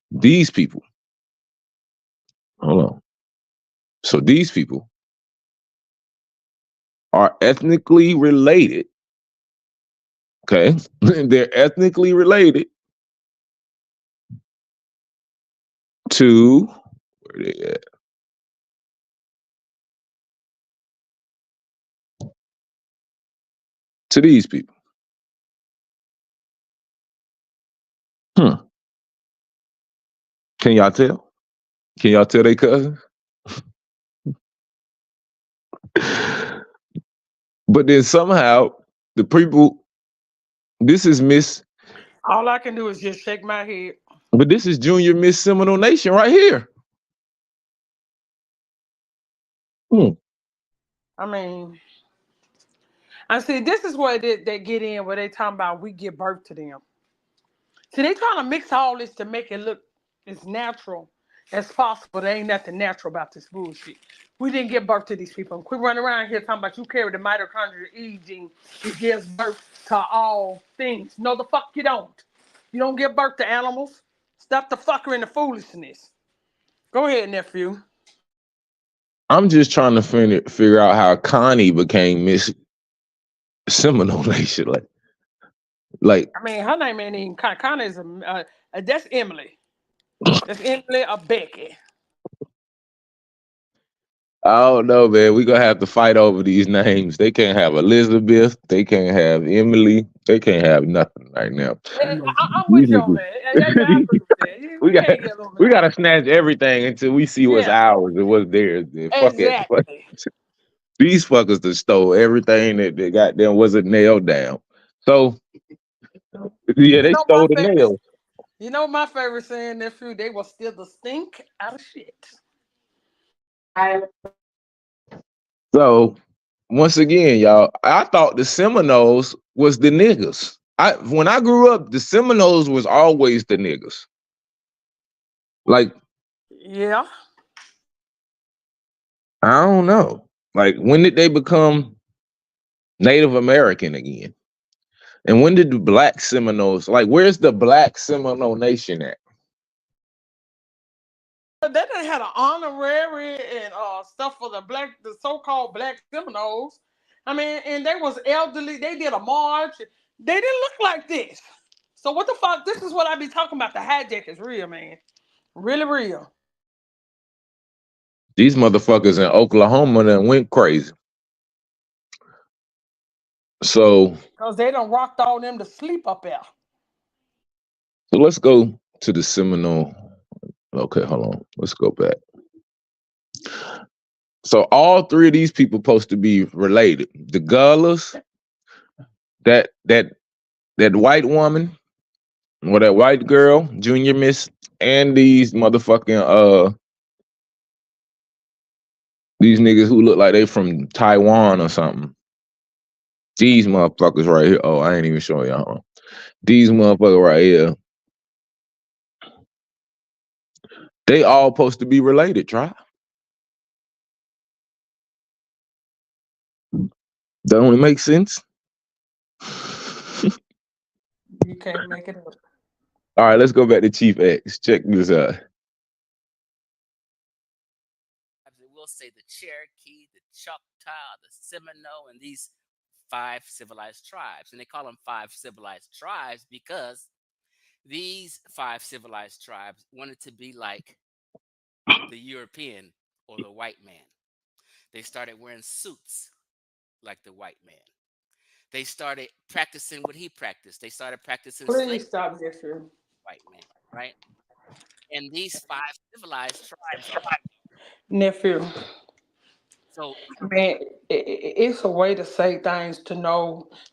These people, hold on. So these people are ethnically related. Okay, they're ethnically related to, where they at? To these people. Can y'all tell? Can y'all tell they cousins? But then somehow the people, this is Miss. All I can do is just shake my head. But this is Junior Miss Seminole Nation right here. I mean, I see this is where they get in where they talking about we give birth to them. See, they trying to mix all this to make it look as natural as possible. There ain't nothing natural about this bullshit. We didn't give birth to these people. Quit running around here talking about you carry the mitochondrial E gene. It gives birth to all things. No, the fuck you don't. You don't give birth to animals. Stop the fucker and the foolishness. Go ahead, nephew. I'm just trying to figure out how Connie became Miss Seminole Nation. Like, I mean, her name ain't even Connie. Is that's Emily. That's Emily or Becky. I don't know, man. We're gonna have to fight over these names. They can't have Elizabeth. They can't have Emily. They can't have nothing right now. I'm with you on that. We gotta snatch everything until we see what's ours and what's theirs. Exactly. These fuckers that stole everything that they goddamn wasn't nailed down. So yeah, they stole the nails. You know my favorite saying, nephew, they will steal the stink out of shit. So once again, y'all, I thought the Seminoles was the niggas. When I grew up, the Seminoles was always the niggas. Like, yeah. I don't know. Like, when did they become Native American again? And when did the Black Seminoles, like, where's the Black Seminole Nation at? They done had an honorary and stuff for the so-called Black Seminoles, I mean, and they was elderly. They did a march. They didn't look like this. So what the fuck? This is what I be talking about. The hijack is real, man. Really real. These motherfuckers in Oklahoma done went crazy. So Because they done rocked all them to sleep up there. So let's go to the Seminole. Okay, hold on. Let's go back. So all three of these people supposed to be related. The Gullas, that white woman, or that white girl, Junior Miss, and these motherfucking these niggas who look like they from Taiwan or something. These motherfuckers right here. Oh, I ain't even showing y'all. These motherfuckers right here. They all supposed to be related, try. That only makes sense. You can't make it up. All right, let's go back to Chief X. Check this out. We'll say the Cherokee, the Choctaw, the Seminole, and these 5 civilized tribes. And they call them 5 civilized tribes because these 5 civilized tribes wanted to be like the European or the white man. They started wearing suits like the white man. They started practicing what he practiced. They started practicing Please stop, Jeffrey. White man, right? And these 5 civilized tribes. Nephew. So, man, it's a way to say things to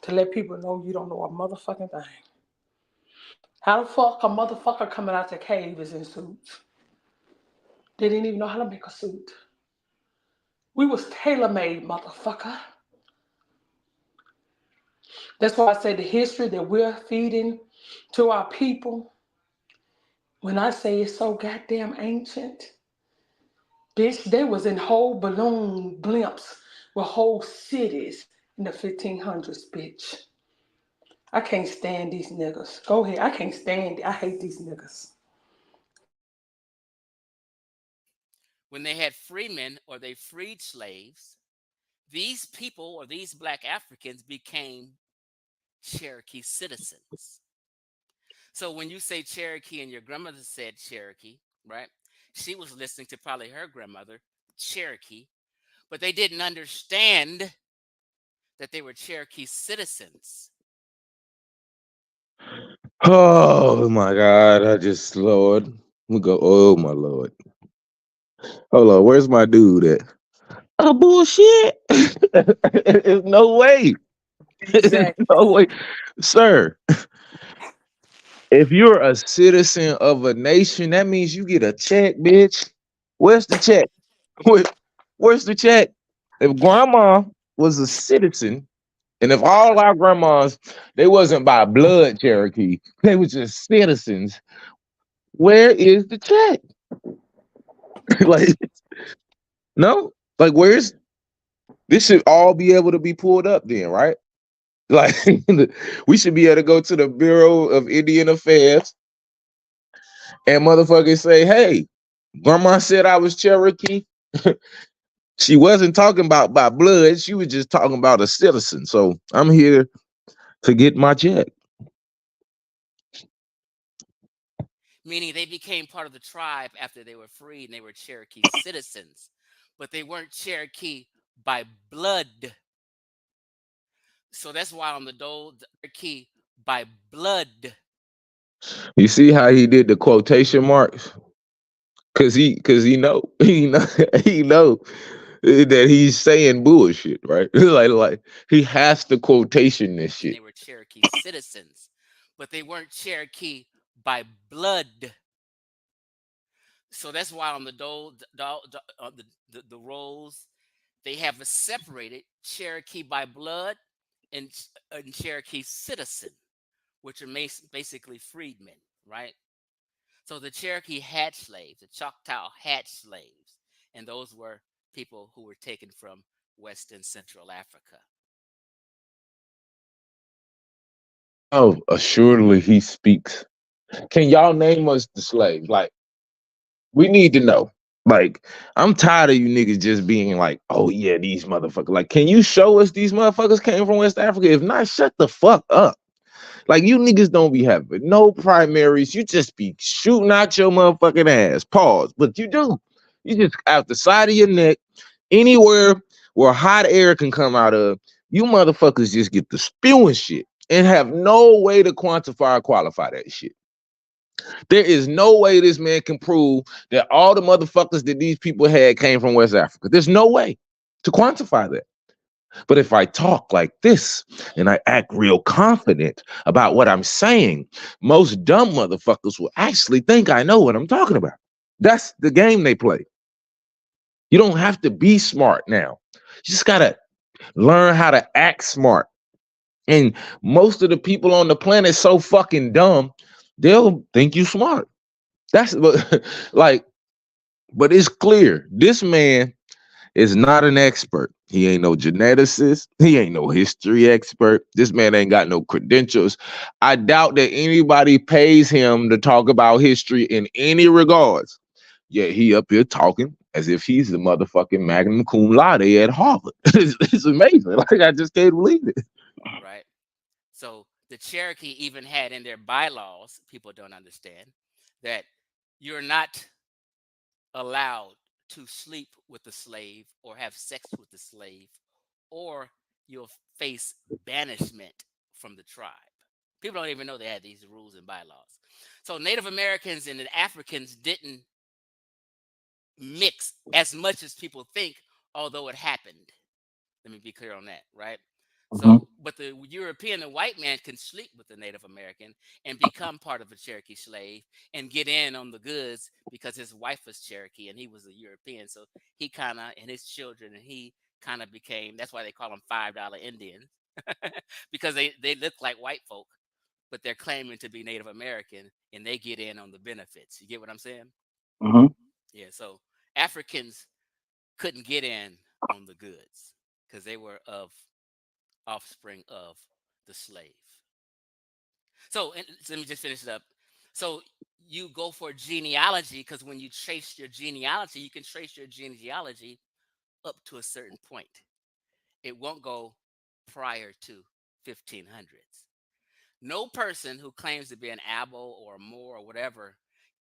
let people know you don't know a motherfucking thing. How the fuck a motherfucker coming out the cave is in suits? They didn't even know how to make a suit. We was tailor-made, motherfucker. That's why I say the history that we're feeding to our people, when I say it's so goddamn ancient, bitch, they was in whole balloon blimps with whole cities in the 1500s, bitch. I can't stand these niggas. Go ahead. I can't stand it. I hate these niggas. When they had freemen or they freed slaves, these people or these Black Africans became Cherokee citizens. So when you say Cherokee and your grandmother said Cherokee, right? She was listening to probably her grandmother, Cherokee, but they didn't understand that they were Cherokee citizens. Oh my God! Lord, we go. Oh my Lord! Hold on, where's my dude at? Oh bullshit! There's no way. Exactly. No way, sir. If you're a citizen of a nation, that means you get a check, bitch. Where's the check? Where's the check? If grandma was a citizen, and if all our grandmas, they wasn't by blood Cherokee, they was just citizens, where is the check? Like, no? Like, where's this? Should all be able to be pulled up then, right? Like, we should be able to go to the Bureau of Indian Affairs and motherfuckers say, hey, grandma said I was Cherokee. She wasn't talking about by blood. She was just talking about a citizen. So I'm here to get my check. Meaning they became part of the tribe after they were freed and they were Cherokee citizens, but they weren't Cherokee by blood. So that's why on the dole, Cherokee by blood. You see how he did the quotation marks? Cause he know that he's saying bullshit, right? like he has to quotation this shit. They were Cherokee citizens, but they weren't Cherokee by blood. So that's why on the the rolls, they have a separated Cherokee by blood and Cherokee citizen, which are basically freedmen, right? So the Cherokee had slaves, the Choctaw had slaves, and those were people who were taken from West and Central Africa. Oh, assuredly he speaks. Can y'all name us the slaves? Like, we need to know. Like, I'm tired of you niggas just being like, oh yeah, these motherfuckers. Like, can you show us these motherfuckers came from West Africa? If not, shut the fuck up. Like, you niggas don't be having no primaries. You just be shooting out your motherfucking ass. Pause. But you do. You just out the side of your neck, anywhere where hot air can come out of, you motherfuckers just get the spewing shit and have no way to quantify or qualify that shit. There is no way this man can prove that all the motherfuckers that these people had came from West Africa. There's no way to quantify that. But if I talk like this and I act real confident about what I'm saying, most dumb motherfuckers will actually think I know what I'm talking about. That's the game they play. You don't have to be smart now. You just gotta learn how to act smart. And most of the people on the planet so fucking dumb, they'll think you smart. That's like, but it's clear this man is not an expert. He ain't no geneticist. He ain't no history expert. This man ain't got no credentials. I doubt that anybody pays him to talk about history in any regards. Yet he up here talking as if he's the motherfucking magna cum laude at Harvard. It's amazing. Like, I just can't believe it. Right. So the Cherokee even had in their bylaws, people don't understand, that you're not allowed to sleep with the slave or have sex with the slave, or you'll face banishment from the tribe. People don't even know they had these rules and bylaws. So Native Americans and the Africans didn't mix as much as people think, although it happened. Let me be clear on that, right? So, but the European, the white man, can sleep with the Native American and become part of a Cherokee slave and get in on the goods because his wife was Cherokee and he was a European. So he kind of, and his children, and he kind of became, that's why they call them $5 Indians, because they look like white folk, but they're claiming to be Native American and they get in on the benefits. You get what I'm saying? Yeah, so Africans couldn't get in on the goods because they were of offspring of the slave. So let me just finish it up. So you go for genealogy because when you trace your genealogy, you can trace your genealogy up to a certain point. It won't go prior to 1500s. No person who claims to be an Abo or Moor or whatever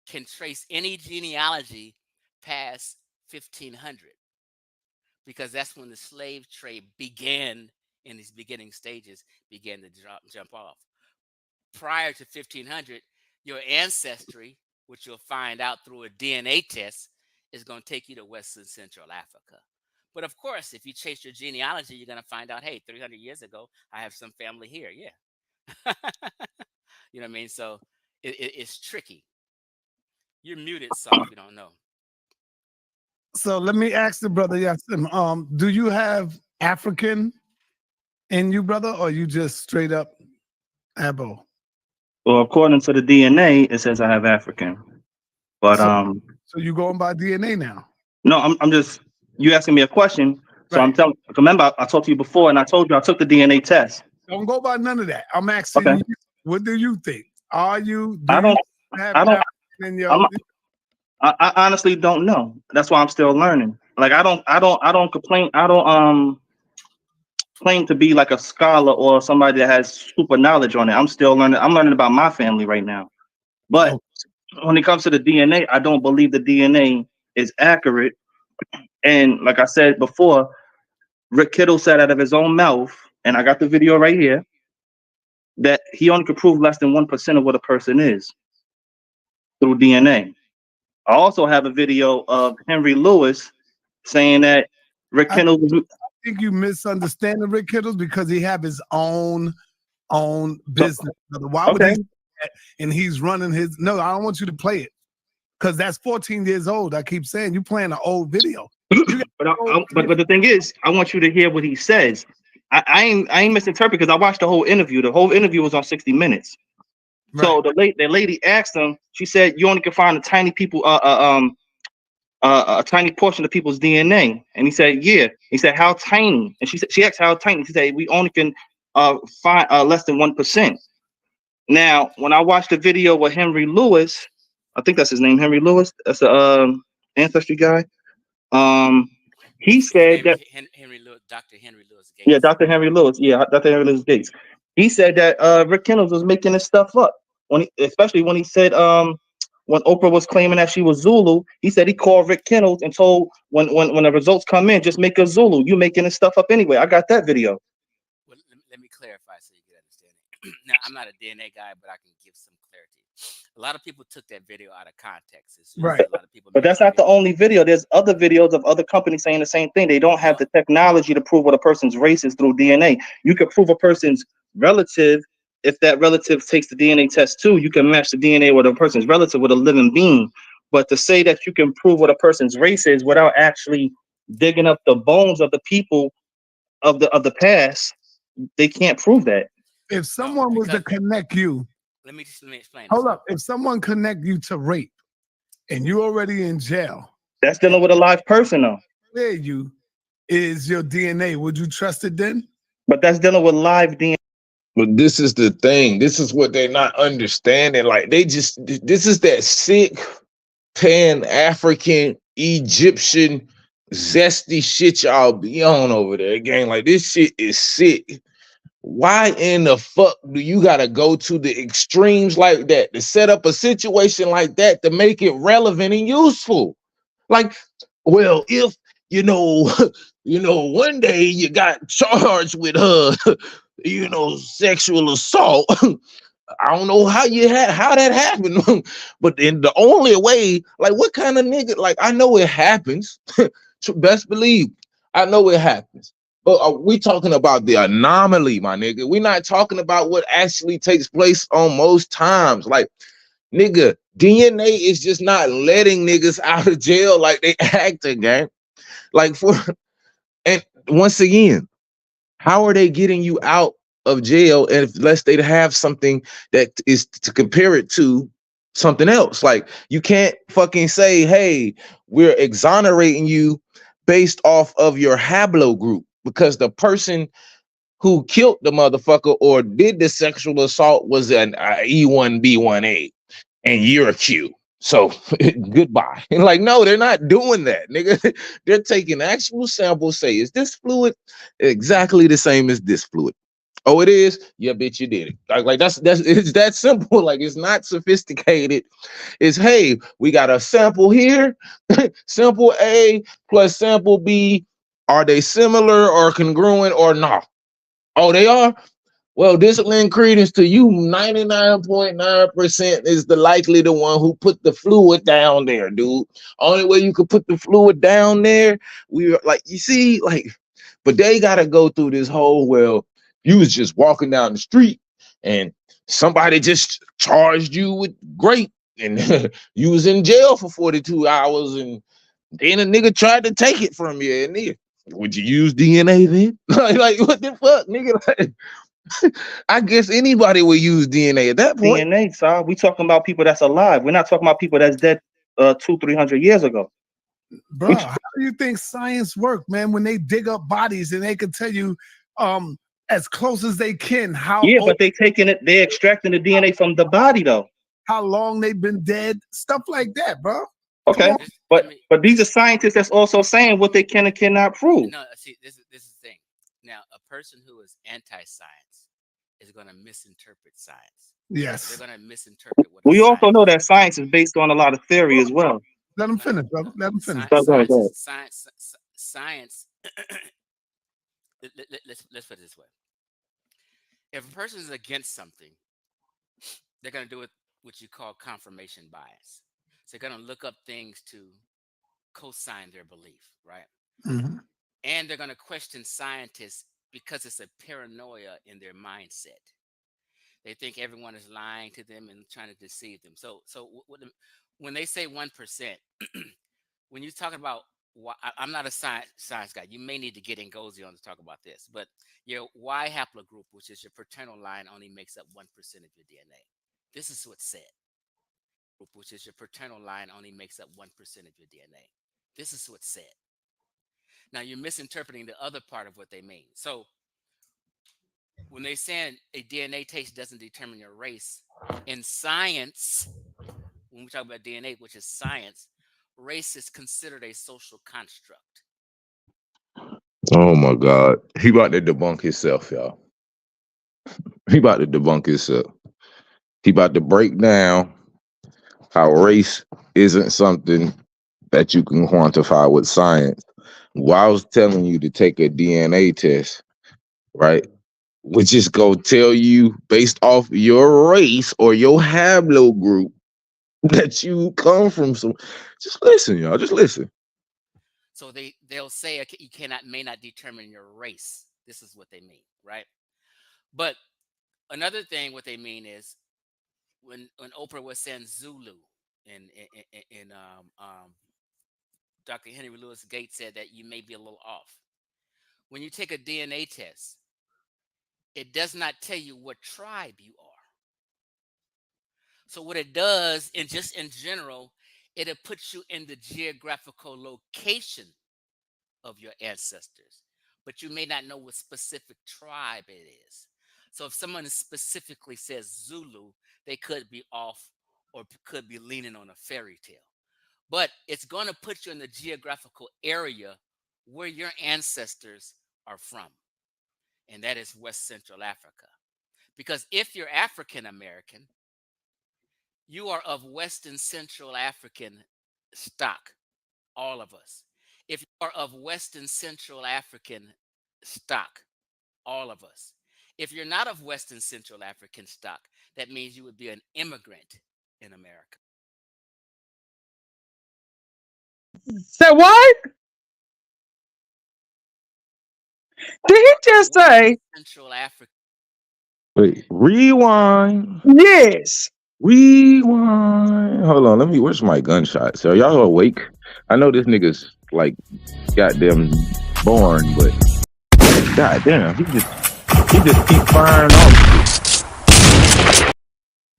can trace any genealogy past 1500, because that's when the slave trade began. In these beginning stages, began to jump off. Prior to 1500, your ancestry, which you'll find out through a DNA test, is going to take you to West and Central Africa. But of course, if you chase your genealogy, you're going to find out, hey, 300 years ago, I have some family here. Yeah. You know what I mean? So it's tricky. You're muted, so if you don't know. So let me ask the brother, Yasim, do you have African in you, brother, or you just straight up Abo? Well, according to the DNA, it says I have African. But so you going by DNA now? No, I'm just, you asking me a question. So I'm telling, remember I talked to you before and I told you I took the DNA test. Don't go by none of that. I'm asking you, what do you think? Are you I honestly don't know. That's why I'm still learning. Like I don't complain. I don't claim to be like a scholar or somebody that has super knowledge on it. I'm still learning. I'm learning about my family right now. But when it comes to the DNA, I don't believe the DNA is accurate. And like I said before, Rick Kittle said out of his own mouth, and I got the video right here, that he only could prove less than 1% of what a person is through DNA. I also have a video of Henry Lewis saying that Rick Kittle was... I think you misunderstand Rick Kittles because he have his own business. Why would he? And he's running his. No, I don't want you to play it because that's 14 years old. I keep saying you playing an old video. But the thing is, I want you to hear what he says. I ain't misinterpreting because I watched the whole interview. The whole interview was on 60 Minutes. Right. So the lady asked him. She said, "You only can find a tiny a tiny portion of people's DNA," and he said, "Yeah." He said, "How tiny?" And she asked, "How tiny?" She said, "We only can find less than 1%." Now, when I watched the video with Henry Lewis, I think that's his name, Henry Lewis. That's ancestry guy. He said that Henry Lewis, Dr. Henry Lewis Gates. yeah, Dr. Henry Lewis, Dr. Henry Lewis Gates. He said that Rick Kendall was making this stuff up especially when he said when Oprah was claiming that she was Zulu, he said he called Rick Kendall and told when the results come in, just make a Zulu. You making this stuff up anyway. I got that video. Well, let me clarify so you can understand it. Now, I'm not a DNA guy, but I can give some clarity. A lot of people took that video out of context. Right. A lot of people But that's not the only video. There's other videos of other companies saying the same thing. They don't have the technology to prove what a person's race is through DNA. You can prove a person's relative if that relative takes the DNA test too. You can match the DNA with a person's relative with a living being. But to say that you can prove what a person's race is without actually digging up the bones of the people of the past, they can't prove that. If someone was to connect you, let me explain. Hold up. If someone connect you to rape and you're already in jail, that's dealing with a live person though. There you is your DNA. Would you trust it then? But that's dealing with live DNA. But this is the thing. This is what they're not understanding. Like this is that sick Pan-African, Egyptian, zesty shit y'all be on over there, gang. Like this shit is sick. Why in the fuck do you gotta go to the extremes like that to set up a situation like that to make it relevant and useful? Like, well, if one day you got charged with sexual assault. I don't know how that happened, but in the only way, like, what kind of nigga? Like, I know it happens. Best believe, I know it happens. But we talking about the anomaly, my nigga. We're not talking about what actually takes place on most times. Like, nigga, DNA is just not letting niggas out of jail like they acting, gang. Like, and once again, how are they getting you out of jail unless they have something that is to compare it to something else? Like, you can't fucking say, hey, we're exonerating you based off of your haplogroup, because the person who killed the motherfucker or did the sexual assault was an E1B1A and you're a Q. So goodbye. And like, no, they're not doing that, nigga. They're taking actual samples, say, is this fluid exactly the same as this fluid? Oh, it is? Yeah, bitch, you did it. Like that's it's that simple. Like, it's not sophisticated. It's, hey, we got a sample here, sample A plus sample B. Are they similar or congruent or not? Oh, they are? Well, this lend credence to you. 99.9% is the likely the one who put the fluid down there, dude. Only way you could put the fluid down there, we were like, you see, like, but they gotta go through this whole, well, you was just walking down the street and somebody just charged you with grape and you was in jail for 42 hours and then a nigga tried to take it from you. And nigga, would you use DNA then? like what the fuck, nigga? Like, I guess anybody would use DNA at that point. DNA, sir. We talking about people that's alive. We're not talking about people that's dead 200-300 years ago. Bro, how do you think science work, man? When they dig up bodies and they can tell you as close as they can how but they're extracting the DNA from the body though. How long they've been dead, stuff like that, bro. Okay, but these are scientists that's also saying what they can and cannot prove. No, see, this is the thing. Now, a person who is anti-science is going to misinterpret science. Yes, they're going to misinterpret what. We also know that science is based on a lot of theory as well. Let them finish, brother. Let them finish. Science. Let's put it this way. If a person is against something, they're going to do it what you call confirmation bias. So they're going to look up things to co-sign their belief, right? Mm-hmm. And they're going to question scientists because it's a paranoia in their mindset. They think everyone is lying to them and trying to deceive them. So when they say 1%, when you're talking about, I'm not a science guy. You may need to get Ngozi on to talk about this, but your Y haplogroup, which is your paternal line, only makes up 1% of your DNA. This is what's said. Which is your paternal line only makes up 1% of your DNA. This is what's said. Now you're misinterpreting the other part of what they mean. So when they're saying a DNA test doesn't determine your race, in science, when we talk about DNA, which is science, race is considered a social construct. Oh my God. He about to debunk himself, y'all. He about to debunk himself. He about to break down how race isn't something that you can quantify with science. Well, I was telling you to take a DNA test, right? Which is go tell you based off your race or your haplogroup that you come from some. Just listen, y'all. Just listen. So they'll say okay, you may not determine your race. This is what they mean, right? But another thing, what they mean is when Oprah was saying Zulu, and Dr. Henry Louis Gates said that you may be a little off. When you take a DNA test, it does not tell you what tribe you are. So what it does, and just in general, it'll put you in the geographical location of your ancestors, but you may not know what specific tribe it is. So if someone specifically says Zulu, they could be off or could be leaning on a fairy tale. But it's going to put you in the geographical area where your ancestors are from, and that is West Central Africa. Because if you're African American, you are of Western Central African stock, all of us. If you are of Western Central African stock, all of us. If you're not of Western Central African stock, that means you would be an immigrant in America. Say what? Did he just say? Central Africa. Wait, rewind. Yes. Rewind. Hold on, where's my gunshot? So y'all awake? I know this nigga's like goddamn born, but goddamn, he just keep firing off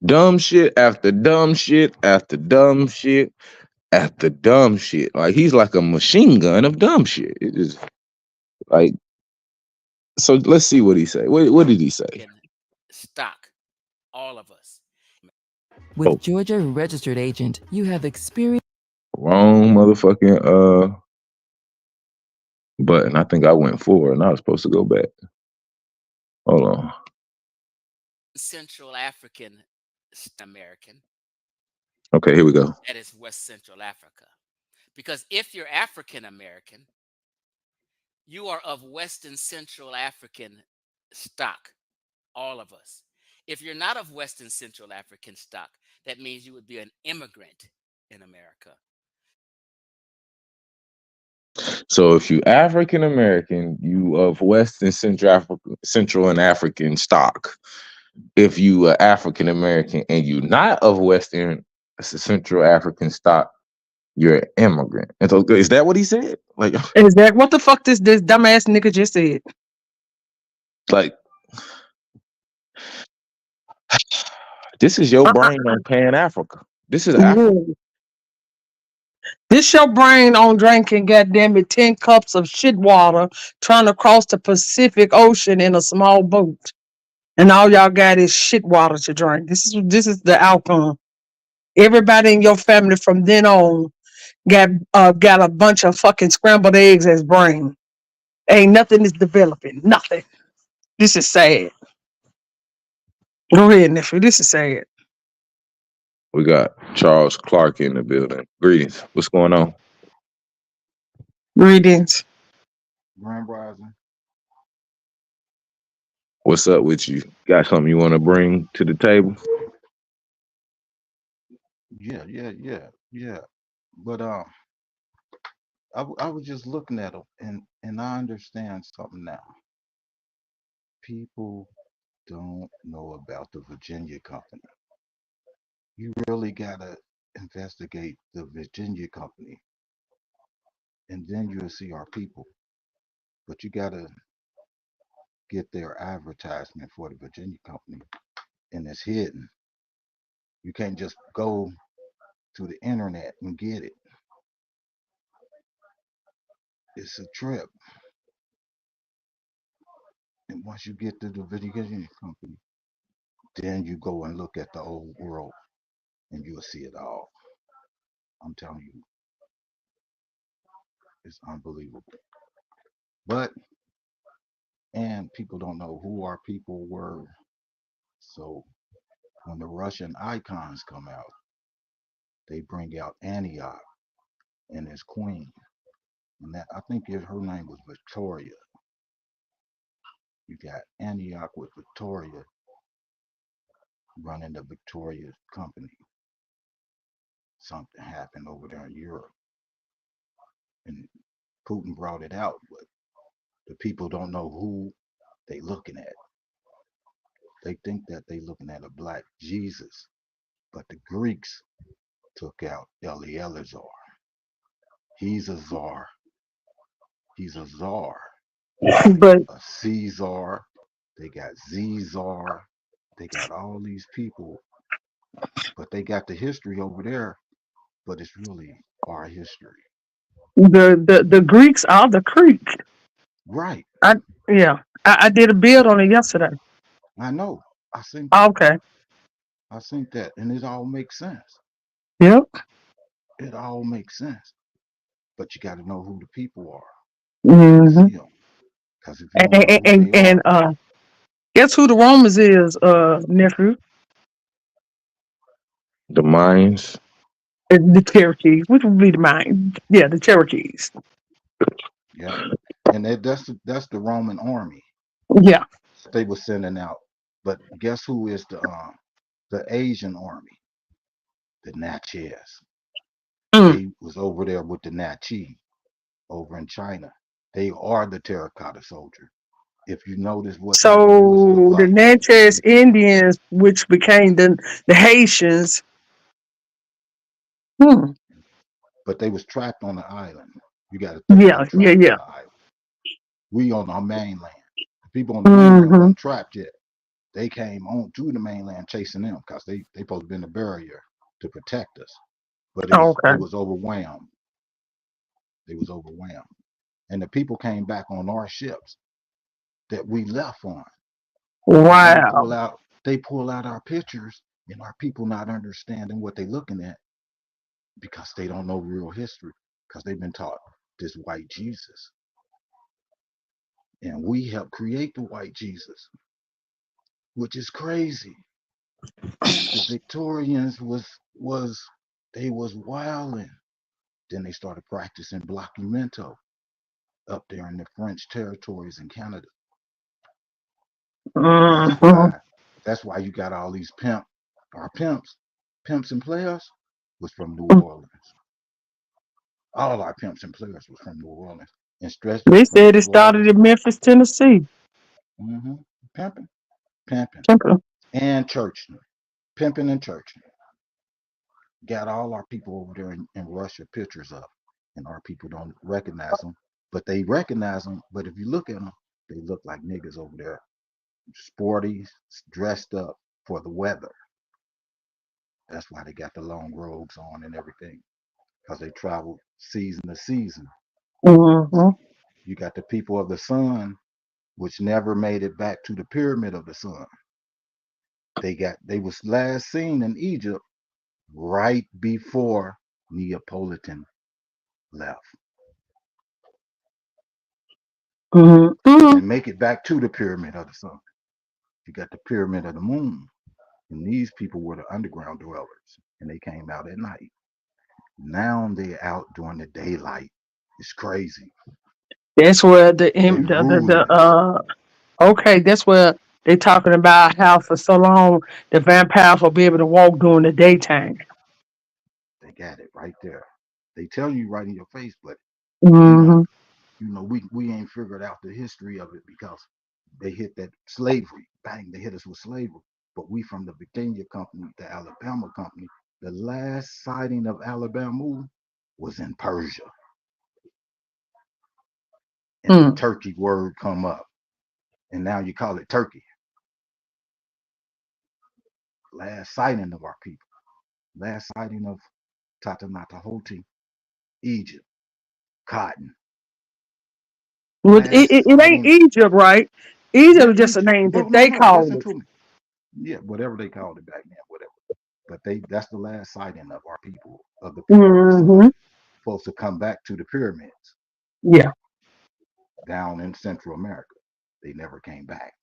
dumb shit after dumb shit after dumb shit after dumb shit. Like he's like a machine gun of dumb shit. It is like, so let's see what he say. What did he say? Stock, all of us. With Georgia Registered Agent, you have experience. Wrong motherfucking button. I think I went forward and I was supposed to go back. Hold on. Central African American. Okay, here we go. That is West Central Africa. Because if you're African American, you are of Western Central African stock, all of us. If you're not of Western Central African stock, that means you would be an immigrant in America. So if you African American, you of Western Central and African stock. If you are African American and you not of Western Central African stock, you're an immigrant. And so, is that what he said? Like, is that what the fuck this dumbass nigga just said? Like, this is your brain on Pan Africa. This is Africa. This your brain on drinking, goddamn it, 10 cups of shit water, trying to cross the Pacific Ocean in a small boat, and all y'all got is shit water to drink. This is the outcome. Everybody in your family from then on got a bunch of fucking scrambled eggs as brain. Ain't nothing is developing. Nothing. This is sad. Go ahead, nephew. This is sad. We got Charles Clark in the building. Greetings. What's going on? Greetings. Grand Rising. What's up with you? Got something you want to bring to the table? Yeah. But I was just looking at them, and I understand something now. People don't know about the Virginia Company. You really gotta investigate the Virginia Company, and then you'll see our people. But you gotta get their advertisement for the Virginia Company, and it's hidden. You can't just go to the internet and get it. It's a trip. And once you get to the Virginia Company, then you go and look at the old world, and you'll see it all. I'm telling you. It's unbelievable. But and people don't know who our people were. So when the Russian icons come out, they bring out Antioch and his queen. And that I think her name was Victoria. You got Antioch with Victoria running the Victoria company. Something happened over there in Europe. And Putin brought it out, but the people don't know who they looking at. They think that they looking at a black Jesus, but the Greeks took out Eleazar. He's a czar. He's a czar. But A Caesar. They got Caesar. They got all these people, but they got the history over there, but it's really our history. the Greeks are the Creek. Right. I did a build on it yesterday. I know. I think that. Okay. I think that, and it all makes sense. Yep. It all makes sense. But you got to know who the people are. Mm-hmm. Because if you don't know who they are, And guess who the Romans is, nephew? The Mayans. The Cherokees. Which would be the mine? Yeah, the Cherokees. yeah, and that's the Roman army. Yeah. They were sending out. But guess who is the Asian army? The Natchez. They was over there with the Nachi over in China. They are the terracotta soldier. If you notice what type of boots So look the like, Natchez Indians, which became the Haitians. but they was trapped on the island. You got to think they trapped on the island. We on our mainland. The people on the mainland weren't trapped yet. They came on to the mainland chasing them because they supposed to be in the barrier to protect us. But it was overwhelmed. They was overwhelmed. And the people came back on our ships that we left on. Wow. They pull out our pictures, and our people not understanding what they looking at because they don't know real history, because they've been taught this white Jesus. And we helped create the white Jesus, which is crazy. The Victorians was wilding. Then they started practicing blockimento up there in the French territories in Canada. That's why you got all these pimps and players was from New Orleans. All our pimps and players was from New Orleans. And They said it started in Memphis, Tennessee. Pimping. And churching. Pimping and churching. Got all our people over there in Russia pictures up. And our people don't recognize them. But they recognize them. But if you look at them, they look like niggas over there. Sporty, dressed up for the weather. That's why they got the long robes on and everything. Because they travel season to season. You got the people of the sun, which never made it back to the pyramid of the sun. They was last seen in Egypt right before Neapolitan left. And make it back to the pyramid of the sun. You got the pyramid of the moon. And these people were the underground dwellers. And they came out at night. Now they're out during the daylight. It's crazy. That's where that's where they're talking about how for so long the vampires will be able to walk during the daytime. They got it right there. They tell you right in your face, but we ain't figured out the history of it because they hit that slavery. Bang, they hit us with slavery. But we from the Virginia company, the Alabama company, the last sighting of Alabama was in Persia. And the Turkey word come up. And now you call it Turkey. Last sighting of our people. Last sighting of Tatanatahoti, Egypt, cotton. Well, it ain't Egypt, right? Egypt is just a name that they call it. Yeah, whatever they called it back then, whatever. But that's the last sighting of our people, of the people supposed to come back to the pyramids. Yeah. down in Central America. They never came back.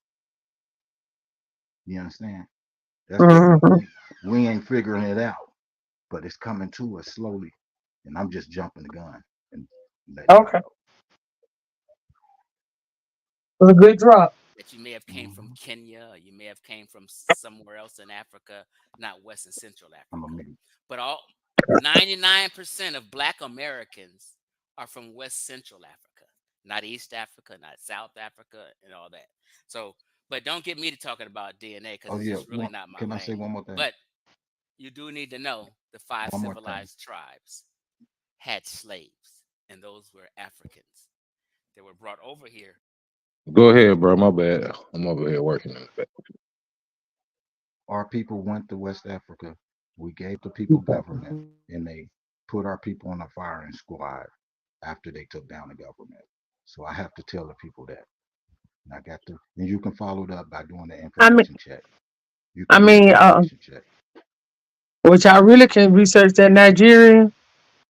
You understand? That's what Hmm. we ain't figuring it out, but it's coming to us slowly, and I'm just jumping the gun and letting y'all Okay. know. It was a good drop. That you may have came from Mm-hmm. Kenya, or you may have came from somewhere else in Africa, not West and Central I'm a Africa. mute. But all 99% of Black Americans are from West Central Africa, not East Africa, not South Africa, and all that. So, but don't get me to talking about DNA because Oh it's yeah. just really not my Can I say lane. one more thing? But you do need to know the 5 One more thing. civilized tribes had slaves, and those were Africans. They were brought over here. Go ahead, bro. My bad. I'm over here working in the back. Our people went to West Africa. We gave the people government, and they put our people on a firing squad after they took down the government. So I have to tell the people that. And I got to, and you can follow it up by doing the I mean, information check. You I can do the mean, information check. which I really can research that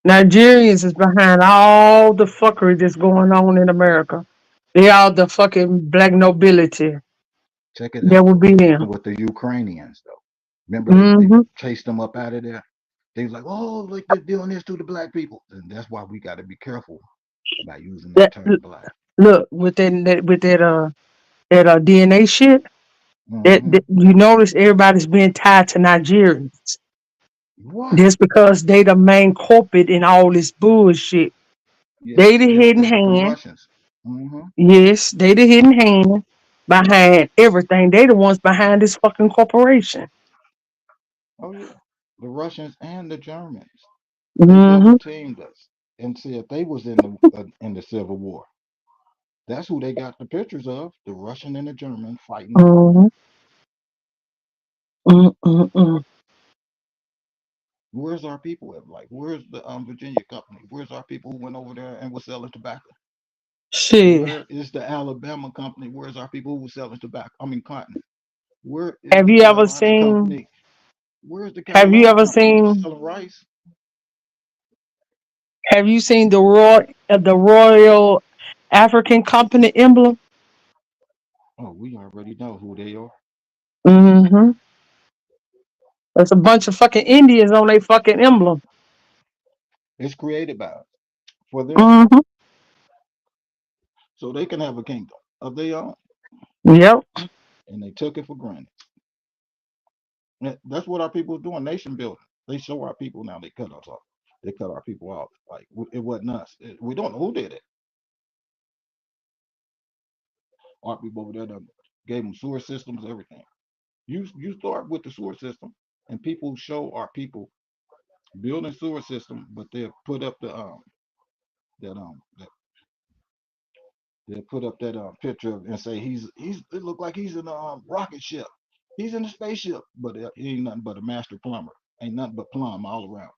Nigerians is behind all the fuckery that's going on in America. They are the fucking black nobility. Check it That out would what be they them. doing with the Ukrainians though. Remember they Hmm. chased them up out of there. They was like, oh, look, they're doing this to the black people, and that's why we got to be careful by using that That term black. look with that DNA shit. Mm-hmm. That you notice everybody's being tied to Nigerians. What? Just because they the main culprit in all this bullshit. Yeah, They the hidden just like them hand. Russians. Mm-hmm. Yes, they the hidden hand behind everything. They the ones behind this fucking corporation. Oh yeah, the Russians and the Germans. They Hmm. double teamed us and said they was in the Civil War. That's who they got the pictures of, the Russian and the German fighting the war. Hmm. Mm-mm-mm. Where's our people at? Like, where's the Virginia company? Where's our people who went over there and were selling tobacco? Shit. Where is the Alabama company? Where's our people who were selling tobacco? I mean cotton. Where is Have the you ever Carolina seen? company? Where's the Have you Carolina ever company who was seen? selling rice? Have you seen the Royal African Company emblem? Oh, we already know who they are. Hmm. There's a bunch of fucking Indians on their fucking emblem. It's created by us for them, Hmm. so they can have a kingdom of their own, Yep. and they took it for granted. That's what our people are doing. Nation building. They show our people now. They cut us off. They cut our people off. Like it wasn't us. We don't know who did it. Our people over there done gave them sewer systems, everything. You start with the sewer system, and people show our people building sewer system, but they'll put up that they'll put up that picture and say he's it look like he's in a rocket ship. He's in a spaceship, but he ain't nothing but a master plumber. Ain't nothing but plumb all around.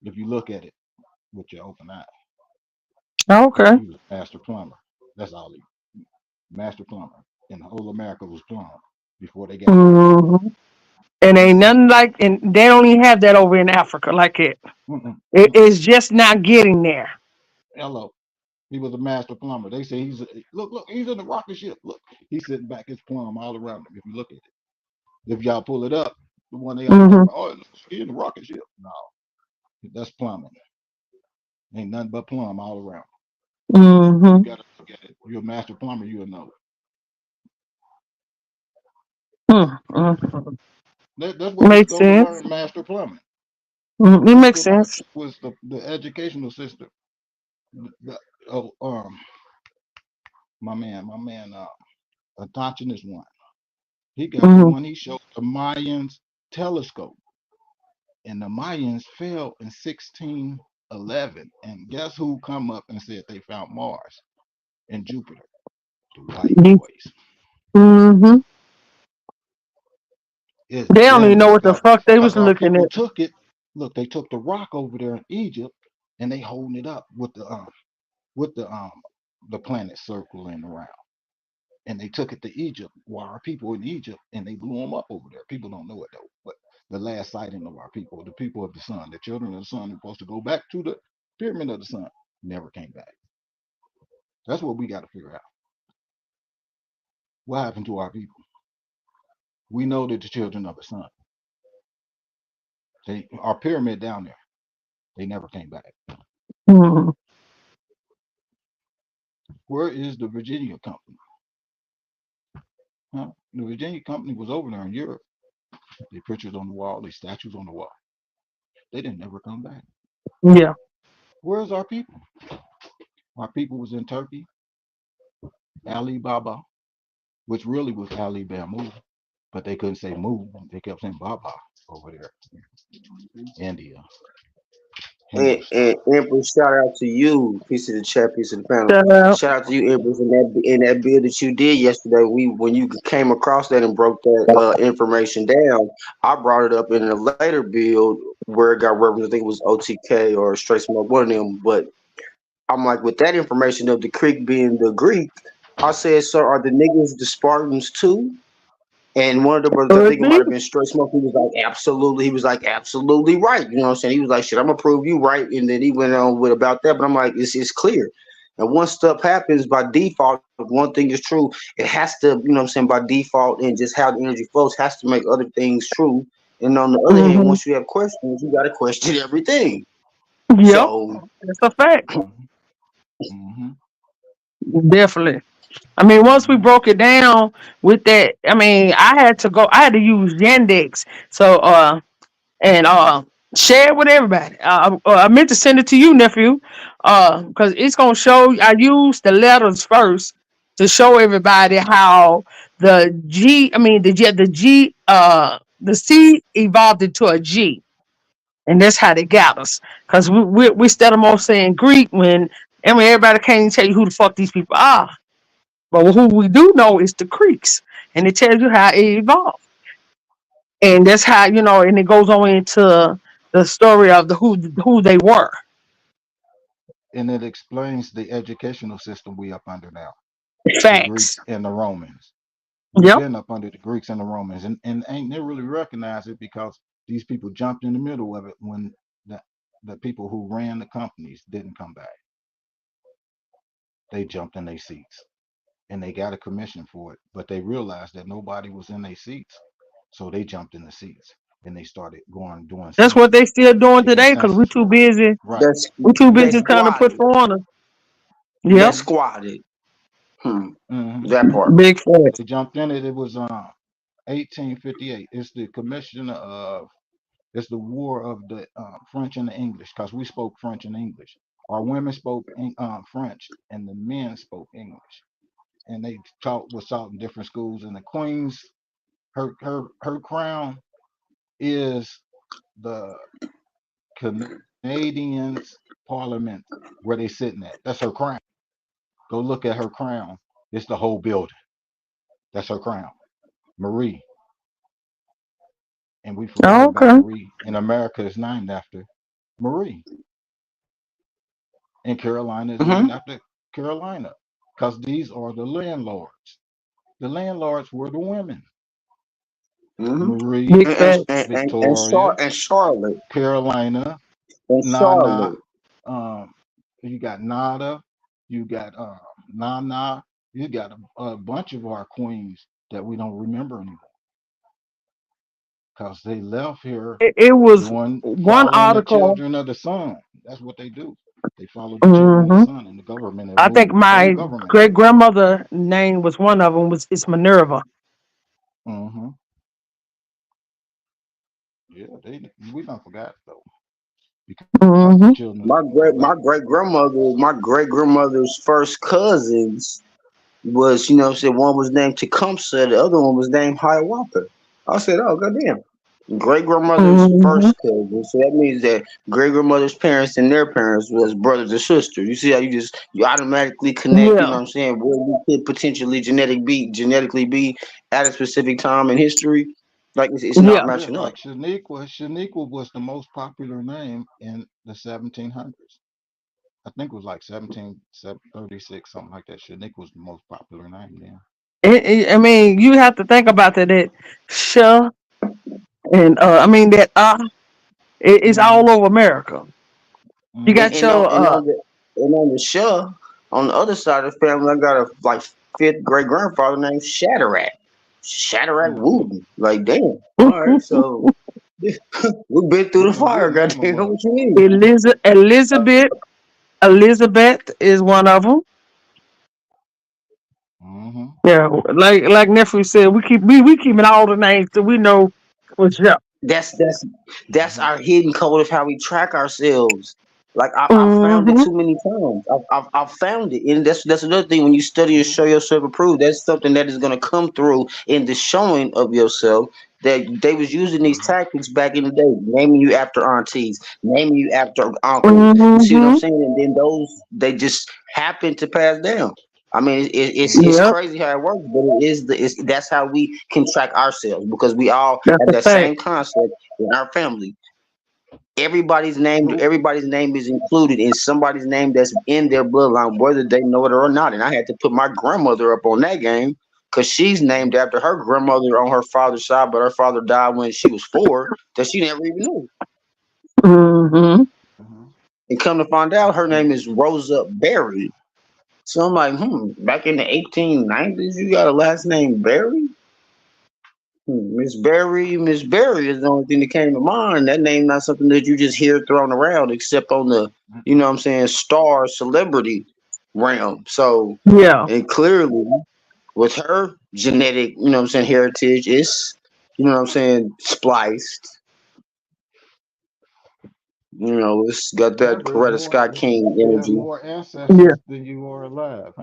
If you look at it with your open eye, Okay. he was a master plumber. That's all he master plumber. And the whole America was plumb before they got here. Hmm. And ain't nothing like, and they don't even have that over in Africa like it. Mm-mm, mm-mm. It's just not getting there. Hello. He was a master plumber. They say look, he's in the rocket ship. Look, he's sitting back, his plumb all around him. If you look at it, if y'all pull it up, the one they all talking Hmm. about, oh, he's in the rocket ship. No, that's plumbing. Ain't nothing but plumb all around. Hmm. You gotta look at it. You're a master plumber, you'll know. Mm-hmm. That's where we Makes go to sense. learn master plumbing. It makes Master Life sense. was the educational system. The, oh, my man, Atachan is one. He got the Hmm. one. He showed the Mayans telescope, and the Mayans fell in 1611. And guess who come up and said they found Mars and Jupiter? The white boys. Hmm. It's They don't even them know what the discovered fuck they because was our looking people at. took it. Look, they took the rock over there in Egypt, and they holding it up with the planet circling around. And they took it to Egypt, while our people in Egypt, and they blew them up over there. People don't know it though, but the last sighting of our people, the people of the sun, the children of the sun, are supposed to go back to the pyramid of the sun, never came back. That's what we got to figure out. What happened to our people? We know that the children of the sun. Our pyramid down there, they never came back. Mhm. Where is the Virginia Company? Huh? The Virginia Company was over there in Europe. They pictures on the wall, they statues on the wall. They didn't ever come back. Yeah. Where's our people? Our people was in Turkey, Ali Baba, which really was Ali Bamou, but they couldn't say move. They kept saying Baba over there. India. And Empress, shout out to you, piece of the chat, piece of the panel. Shout out. Shout out to you, Empress, in that build that you did yesterday. When you came across that and broke that information down, I brought it up in a later build where it got referenced. I think it was OTK or Straight Smoke, one of them. But I'm like, with that information of the Greek being the Greek, I said, so are the niggas the Spartans too? And one of the brothers, I think it might have been Straight Smoke, he was like, absolutely. He was like, absolutely right. You know what I'm saying? He was like, shit, I'm going to prove you right. And then he went on with about that. But I'm like, it's clear. And once stuff happens by default, if one thing is true, it has to, you know what I'm saying, by default and just how the energy flows has to make other things true. And on the other hand, once you have questions, you got to question everything. Yep. So That's a fact. Mm-hmm. Definitely. I mean, once we broke it down with that, I mean, I had to use Yandex. So, share it with everybody. I meant to send it to you, nephew, because it's gonna show. I used the letters first to show everybody how the C evolved into a G, and that's how they got us. Because we instead of more saying Greek everybody can't even tell you who the fuck these people are. But who we do know is the Creeks, and it tells you how it evolved, and that's how and it goes on into the story of who they were. And it explains the educational system we up under now. The Facts. Greeks and the Romans. We've Yep. been up under the Greeks and the Romans, and ain't they really recognize it because these people jumped in the middle of it when the people who ran the companies didn't come back. They jumped in their seats. And they got a commission for it, but they realized that nobody was in their seats, so they jumped in the seats and they started doing. That's what they still doing today because we're census too for it. busy. Right. We're too they busy trying to put squatted. foreigners. They Yep. squatted. Mhm. That part. Big facts. They jumped in it. It was 1858. It's the commission of. It's the war of the French and the English because we spoke French and English. Our women spoke French and the men spoke English. And they was taught in different schools. And the queen's her crown is the Canadians Parliament where they sitting at. That's her crown. Go look at her crown. It's the whole building. That's her crown, Marie. And we forgot about Marie. And America is named after Marie. And Carolina is named after Carolina. Because these are the landlords. The landlords were the women. Marie, Victoria, and Charlotte, Carolina, and Nana. Charlotte. You got Nada. You got Nana. You got a bunch of our queens that we don't remember anymore. Because they left here. It was one article. The children of the sun. That's what they do. They follow the children of the sun and the government. I think my great grandmother name was one of them. It's Minerva. Mm-hmm. Yeah, we don't forgot though. My great grandmother's first cousins was, one was named Tecumseh, the other one was named Hiawatha. I said, oh goddamn. Great grandmother's first cousin. So that means that great grandmother's parents and their parents was brothers and sisters. You see how you automatically connect, you know what I'm saying, where you could potentially genetically be at a specific time in history. Like it's not matching up. Like Shaniqua was the most popular name in the 1700s. I think it was like 1736, something like that. Shaniqua was the most popular name then. I mean, you have to think about that. Sha and it's all over America. You got and on the Sha, On the other side of the family, I got a like fifth great grandfather named Shadrach. Shadrach Wooten. Like damn. All right, so we've been through the fire, goddamn. What you mean? Elizabeth is one of them. Yeah, like nephew said, we keeping all the names so we know what's up. That's our hidden code of how we track ourselves. Like I found it Mm-hmm. too many times. I've found it, and that's another thing. When you study and show yourself approved, that's something that is going to come through in the showing of yourself. That they was using these tactics back in the day, naming you after aunties, naming you after uncles. You see what I'm Mm-hmm. saying? And then those they just happen to pass down. I mean, it's Yep, crazy how it works, but that's how we can track ourselves because we all that's have a that fact. same concept in our family. Everybody's name is included in somebody's name that's in their bloodline, whether they know it or not. And I had to put my grandmother up on that game because she's named after her grandmother on her father's side, but her father died when she was 4, that she never even knew. Mm-hmm. And come to find out, her name is Rosa Berry. So I'm like, back in the 1890s, you got a last name Berry? Miss Berry is the only thing that came to mind. That name not something that you just hear thrown around, except on the, you know what I'm saying, star celebrity realm. So, Yeah, and clearly, with her genetic, you know what I'm saying, heritage, is, you know what I'm saying, spliced. You know, it's got that Remember, it's Coretta more. Scott King You have energy. more yeah, ancestors than you are alive.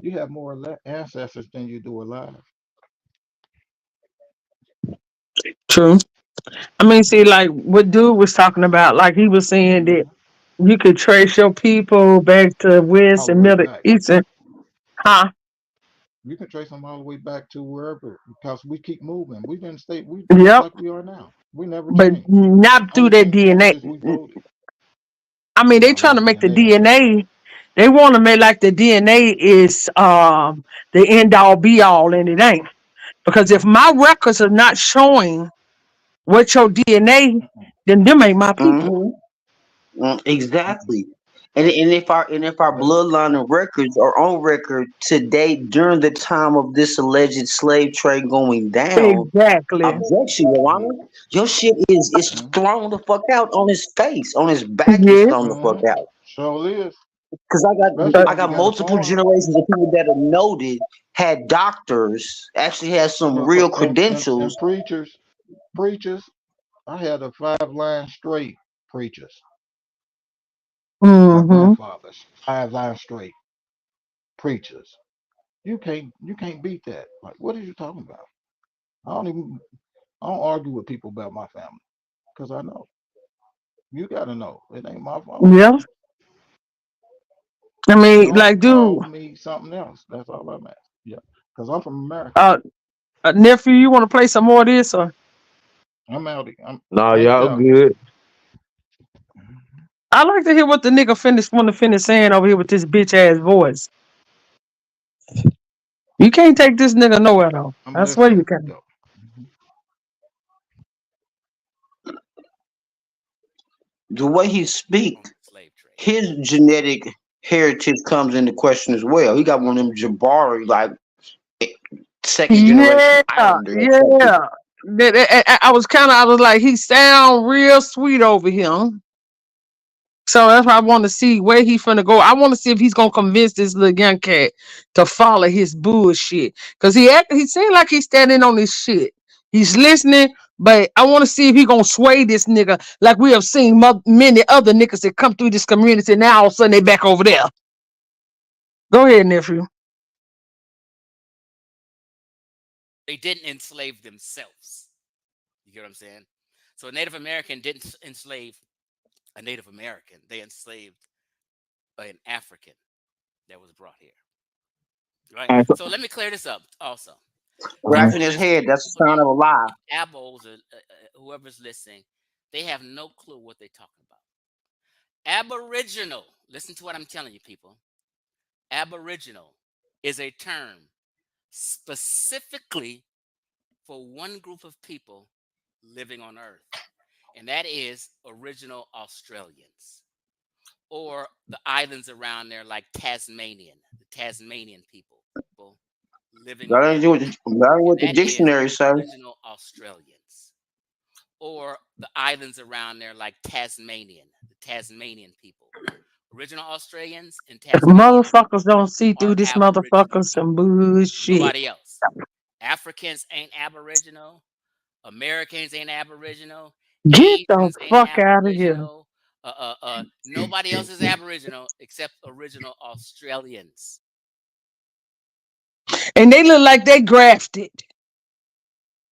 You have more ancestors than you do alive. true. I mean, see, like what dude was talking about, like he was saying that you could trace your people back to All West the and way Middle back. Eastern, huh? You can trace them all the way back to wherever because we keep moving. We've been stay we just Yep, like we are now. We never but change. not through Only that thing changed DNA. is we voted. I mean, they No, trying that to make the DNA ain't changed. DNA. They want to make like the DNA is the end all be all, and it ain't. Because if my records are not showing what your DNA, then them ain't my people. Hmm Exactly. And if our But look, bloodline and records are on record today during the time of this alleged slave trade going down, Exactly. objection, Your Honor. Your shit is thrown the fuck out on his face, on his back is Yes. thrown the fuck out. sure is. Cause I Especially got I when you got got a multiple farm. generations of people that are noted, had doctors, actually had some real And credentials. preachers. I had a 5 line straight preachers. My Mm-hmm. grandfathers, 5 line straight preachers. You can't beat that. Like, what are you talking about? I don't even I don't argue with people about my family because I know. You gotta know. It ain't my fault. Yeah. I mean, Don't like, dude, call me something else. That's all I'm at. Yeah, because I'm from America. uh, nephew, you want to play some more of this, or I'm out. No, I ain't y'all out. good. I like to hear what the nigga want to finish saying over here with this bitch ass voice. You can't take this nigga nowhere though. I'm I swear you listening can. though. The way he speak, On the slave trade. his genetic heritage comes into question as well. He got one of them Jabari, like second generation Yeah, Islander or something. yeah. I was like, he sound real sweet over here. So that's why I want to see where he finna go. I want to see if he's gonna convince this little young cat to follow his bullshit. Cause he seemed like he's standing on his shit. He's listening, but I want to see if he gonna sway this nigga like we have seen many other niggas that come through this community. Now all of a sudden they back over there. Go ahead, nephew. They didn't enslave themselves. You get what I'm saying? So a Native American didn't enslave a Native American. They enslaved an African that was brought here. Right? So let me clear this up also. People Scratching his listening, head, that's people a sign of a lie. abos or whoever's listening, they have no clue what they're talking about. Aboriginal, listen to what I'm telling you, people. Aboriginal is a term specifically for one group of people living on Earth, and that is original Australians or the islands around there like Tasmanian, the Tasmanian people living That ain't what and the that is dictionary says. original Australians, or the islands around there like Tasmanian, the Tasmanian people. Original Australians and If Tasmanian motherfuckers don't see are through this Aboriginal motherfucker some bullshit. Nobody else. Africans ain't Aboriginal. Americans ain't Aboriginal. Get the Asians ain't fuck out of here. Aboriginal. Nobody else is Aboriginal except original Australians. And they look like they grafted.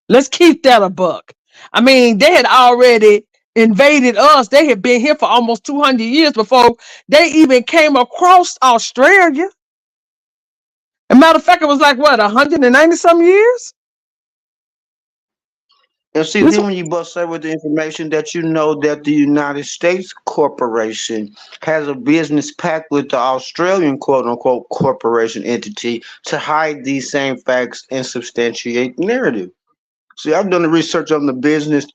Let's keep that a buck. I mean, they had already invaded us. They had been here for almost 200 years before they even came across Australia. As a matter of fact, it was like, what, 190 some years? And see, then when you bust up with the information that you know that the United States corporation has a business pact with the Australian quote unquote corporation entity to hide these same facts and substantiate the narrative. See, I've done the research on the business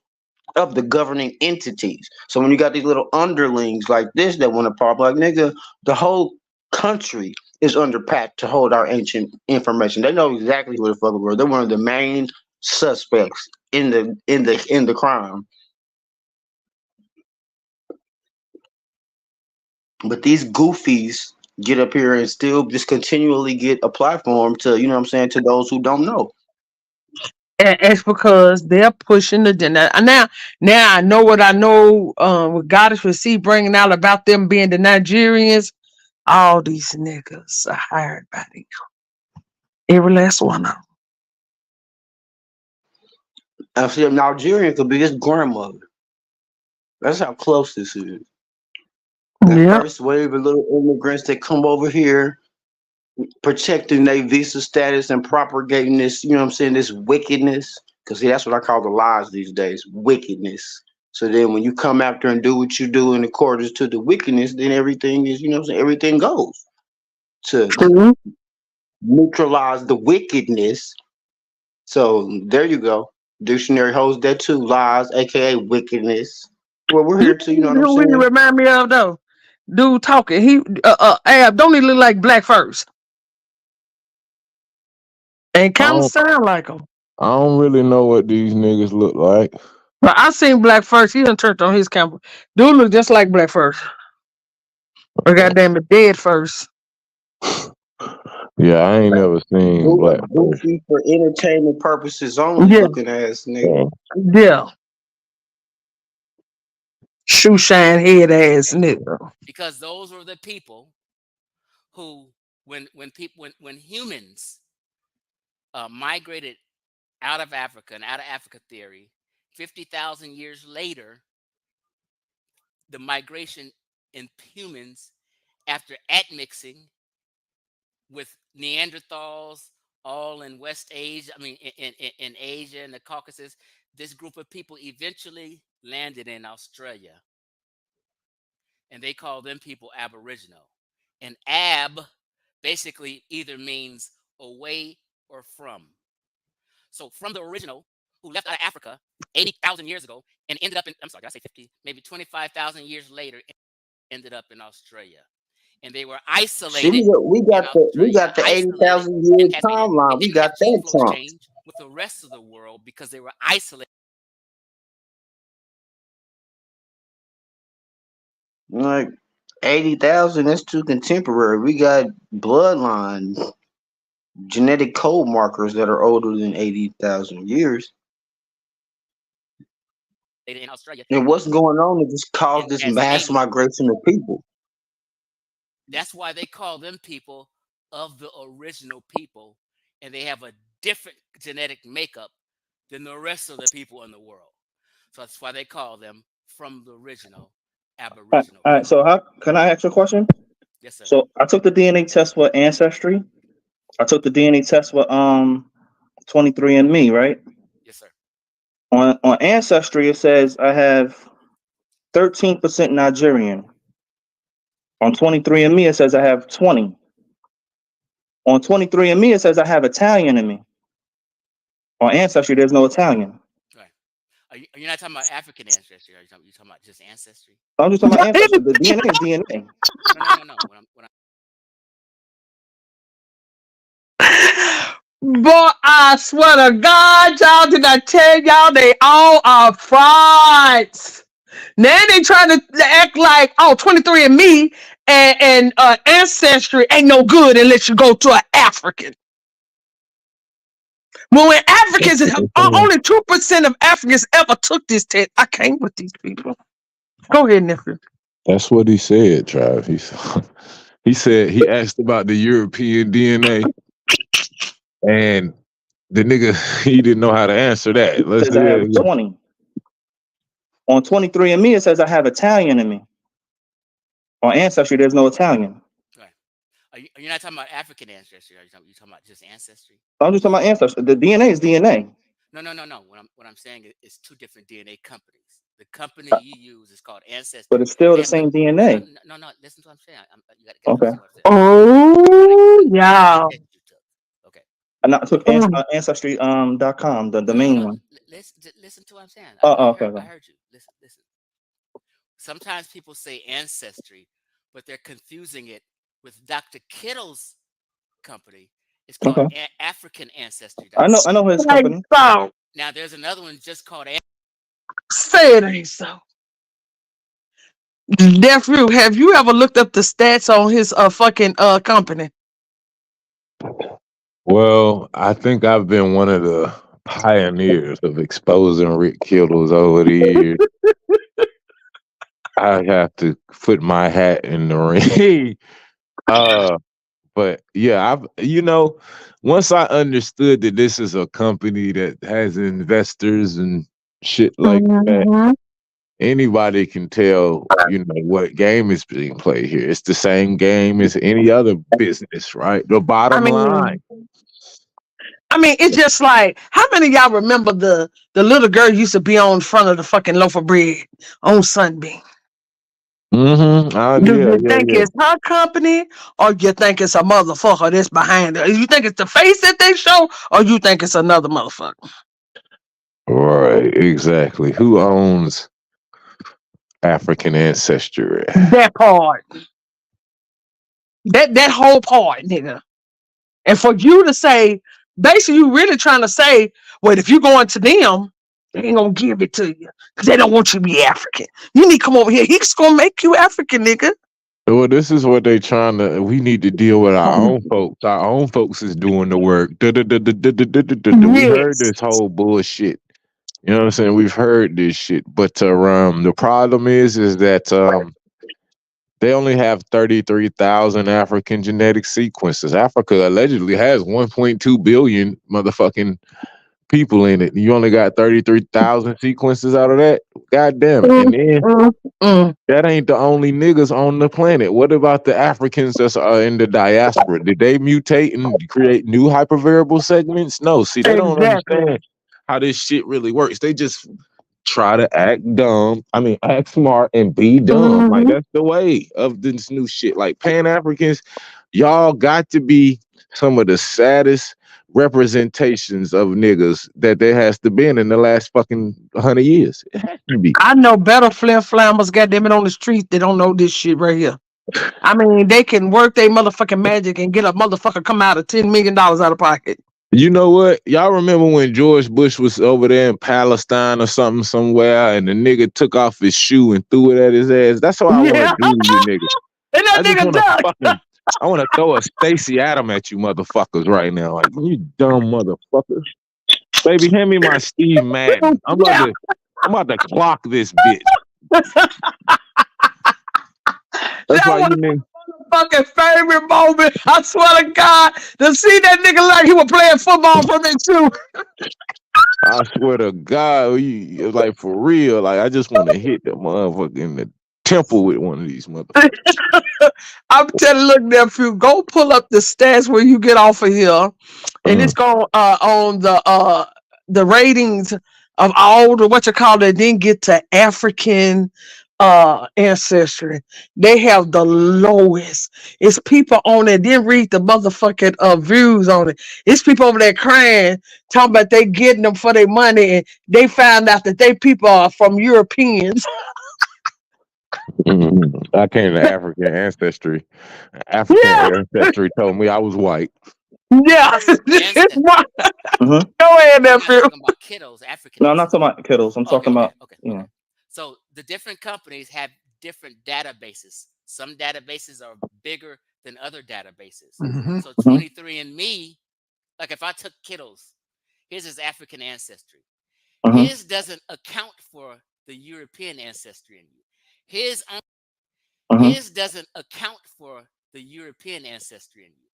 of the governing entities. So when you got these little underlings like this that want to pop, like nigga, the whole country is under pact to hold our ancient information. They know exactly who the fuck we were. They're one of the main suspects in the crime. But these goofies get up here and still just continually get a platform to, you know what I'm saying, to those who don't know. And it's because they're pushing the agenda. Now I know what I know. What Goddess Receipt bringing out about them being the Nigerians. All these niggas are hired by them. Every last one of them. I see a Nigerian could be his grandmother. That's how close this is. That first wave of little immigrants that come over here, protecting their visa status and propagating this, you know what I'm saying, this wickedness. Because see, that's what I call the lies these days, wickedness. So then when you come after and do what you do in accordance to the wickedness, then everything is, you know what I'm saying, everything goes to neutralize the wickedness. So there you go. Dictionary holds that too, lies, aka wickedness. Well, we're here to, you know what I'm Who he saying? remind me of though? Dude talking. He Ab, don't he look like Black First? And kind of sound like him. I don't really know what these niggas look like. But I seen Black First. He done turned on his camera. Dude look just like Black First. Or goddamn it, Dead First. Yeah, I ain't never seen Black First. Goofy for entertainment purposes only, looking ass nigga. Yeah. Shoe shine head ass nigga. Because those were the people who, when humans migrated out of Africa and out of Africa theory, 50,000 years later, the migration in humans after admixing with Neanderthals, all in West Asia, I mean in Asia and the Caucasus, this group of people eventually landed in Australia. And they call them people Aboriginal. And ab basically either means away or from. So from the original who left out of Africa 80,000 years ago and ended up in, I'm sorry, did I say 50? Maybe 25,000 years later, ended up in Australia. And they were isolated. See, we got the 80,000 year timeline. We got that time. With the rest of the world because they were isolated. Like 80,000, that's too contemporary. We got bloodlines, genetic code markers that are older than 80,000 years. In Australia. And what's going on that just caused this mass migration of people? That's why they call them people of the original people, and they have a different genetic makeup than the rest of the people in the world. So that's why they call them from the original Aboriginal. All right, so how can I ask you a question? Yes, sir. So I took the DNA test for Ancestry. I took the DNA test for 23andMe, right? Yes, sir. On Ancestry, it says I have 13% Nigerian. On 23andMe, it says I have 20. On 23andMe, it says I have Italian in me. On Ancestry, there's no Italian. Right. Are you not talking about African ancestry? Are you talking about just ancestry? I'm just talking about ancestry. The DNA is DNA. No. Boy, I swear to God, y'all, did I tell y'all they all are frauds? Now they trying to act like, 23andMe and Ancestry ain't no good unless you go to an African. When Africans, only 2% of Africans ever took this test. I can't with these people. Go ahead, nephew. That's what he said, Trav. He said he asked about the European DNA, and the nigga he didn't know how to answer that. It says I have 20. On 23andMe, it says I have Italian in me. On Ancestry, there's no Italian. Right. Are you not talking about African ancestry? Are you talking about just ancestry? I'm just talking about Ancestry. The DNA is DNA. No. What I'm saying is two different DNA companies. The company you use is called Ancestry. But it's still the same DNA. No. Listen to what I'm saying. You gotta get Okay. Oh, yeah. Okay. I took Ancestry.com, the main one. Listen to what I'm saying. Okay. I heard you. Listen. Sometimes people say Ancestry, but they're confusing it with Dr. Kittle's company. It's called African Ancestry. I know his company. Now there's another one just called. Say it ain't so. Nephew, have you ever looked up the stats on his fucking company? Well, I think I've been one of the pioneers of exposing Rick Kittles over the years. I have to put my hat in the ring. But yeah, once I understood that this is a company that has investors and shit like that, anybody can tell, what game is being played here. It's the same game as any other business, right? The bottom line. I mean, it's just like, how many of y'all remember the little girl used to be on front of the fucking loaf of bread on Sunbeam? Mm-hmm. Do you think it's her company, or you think it's a motherfucker that's behind her? You think it's the face that they show, or you think it's another motherfucker? Right, exactly. Who owns African ancestry? That part. That whole part, nigga. And for you to say, basically, you really trying to say, well, if you going to them, they ain't gonna give it to you because they don't want you to be African. You need to come over here. He's gonna make you African, nigga. Well, this is what they trying to. We need to deal with our own folks. Our own folks is doing the work. We heard this whole bullshit. You know what I'm saying? We've heard this shit, but the problem is that they only have 33,000 African genetic sequences. Africa allegedly has 1.2 billion motherfucking people in it. You only got 33,000 sequences out of that? God damn it. And then that ain't the only niggas on the planet. What about the Africans that's in the diaspora? Did they mutate and create new hypervariable segments? No. See, they don't understand how this shit really works. They just try to act smart and be dumb. Like, that's the way of this new shit. Like, Pan-Africans, y'all got to be some of the saddest representations of niggas that there has to been in the last fucking 100 years. It has to be. I know better flammers, goddamn it, on the street. They don't know this shit right here. I mean, they can work their motherfucking magic and get a motherfucker come out of $10 million out of pocket. You know what? Y'all remember when George Bush was over there in Palestine or something somewhere, and the nigga took off his shoe and threw it at his ass? That's what I want to do to you niggas. And that nigga I want to throw a Stacey Adam at you motherfuckers right now. Like, you dumb motherfuckers. Baby, hand me my Steve Madden. I'm about to clock this bitch. That's why you niggas. Fucking favorite moment. I swear to God, to see that nigga like he was playing football for me too. I swear to God, like for real. Like, I just want to hit the motherfucker in the temple with one of these motherfuckers. I'm telling you, look, nephew, go pull up the stats where you get off of here, and it's going on the ratings of all the then get to African ancestry. They have the lowest. It's people on it. Didn't read the motherfucking views on it. It's people over there crying, talking about they getting them for their money, and they found out that they people are from Europeans. I came to African ancestry. African ancestry told me I was white. Yeah. Mhm. Go ahead, nephew. Talking about kiddos, African. No, I'm not talking about kiddos. I'm talking about you know. So the different companies have different databases. Some databases are bigger than other databases. Mhm. So 23andMe, like if I took kiddos, his is African ancestry. His doesn't account for the European ancestry in you. His doesn't account for the European ancestry in you.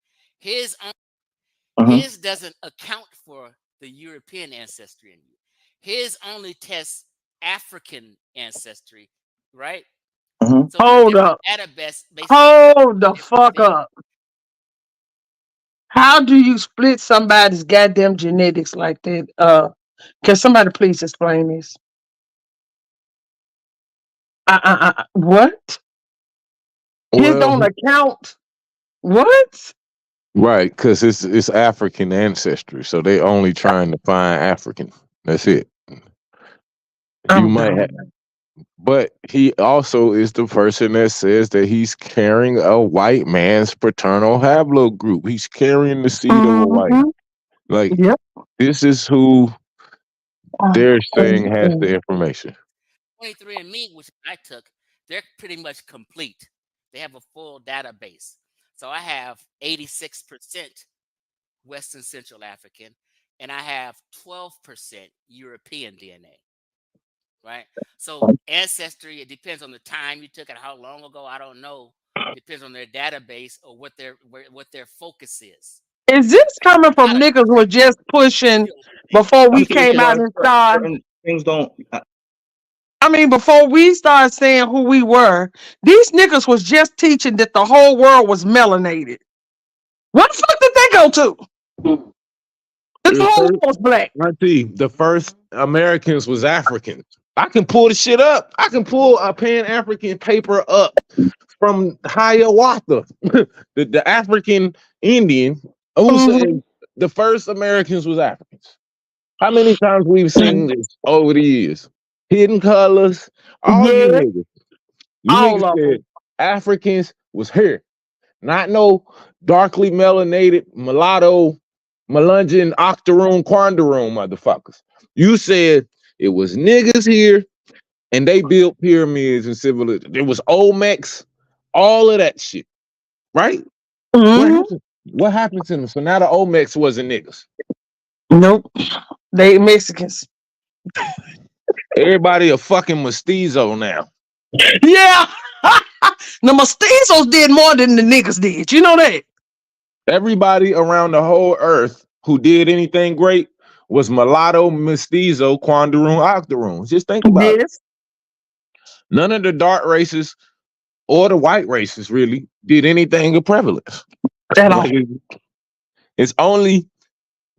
His doesn't account for the European ancestry in you. His only tests African ancestry, right? So Hold up. Database Hold the fuck up. How do you split somebody's goddamn genetics like that? Can somebody please explain this? What? His don't account. What? Right, because it's African ancestry, so they only trying to find African. That's it. You might have, but he also is the person that says that he's carrying a white man's paternal haplogroup. He's carrying the seed of a white. Like this is who they're saying has the information. 23andMe, which I took, they're pretty much complete. They have a full database. So I have 86% Western Central African, and I have 12% European DNA. Right? So ancestry, it depends on the time you took and how long ago, I don't know. It depends on their database or what their focus is. Is this coming from niggas who were just pushing before we came out and started? Things don't. I mean, before we started saying who we were, these niggas was just teaching that the whole world was melanated. What the fuck did they go to? This whole world was black. I see. The first Americans was Africans. I can pull the shit up. I can pull a Pan-African paper up from Hiawatha, the African Indian who said the first Americans was Africans. How many times we've seen this over the years? Hidden Colors, all you niggas. You niggas said Africans was here. Not no darkly melanated, mulatto, Melungeon, Octoroon, Quandaroon motherfuckers. You said it was niggas here and they built pyramids and civilization. There was Olmecs, all of that shit. Right? What happened to them? So now the Olmecs wasn't niggas. Nope. They Mexicans. Everybody a fucking mestizo now. Yeah. The mestizos did more than the niggas did. You know that? Everybody around the whole earth who did anything great was mulatto, mestizo, Quandaroon, Octoroon. Just think about it. None of the dark races or the white races really did anything of prevalence. It's only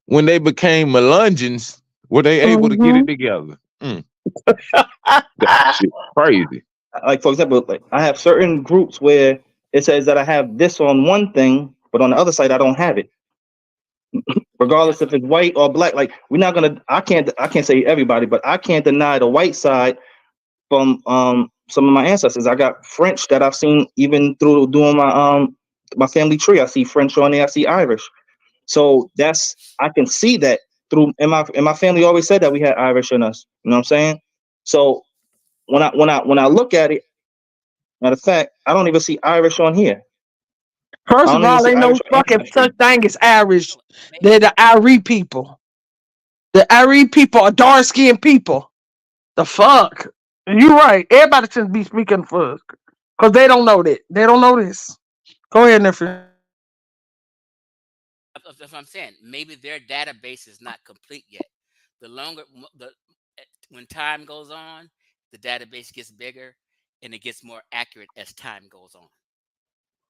when they became Melungeons were they able to get it together. That shit crazy. Like for example, like I have certain groups where it says that I have this on one thing, but on the other side I don't have it. Regardless if it's white or black, like we're not gonna. I can't say everybody, but I can't deny the white side from some of my ancestors. I got French that I've seen even through doing my family tree. I see French on there. I see Irish. So I can see that through. And my family always said that we had Irish in us. You know what I'm saying? So when I look at it, matter of fact, I don't even see Irish on here. First of all, ain't no fucking such thing as Irish. They're the Irie people. The Irie people are dark-skinned people. The fuck? You're right. Everybody should be speaking for us. Because they don't know that. They don't know this. Go ahead, nephew. That's what I'm saying. Maybe their database is not complete yet. When time goes on, the database gets bigger and it gets more accurate as time goes on.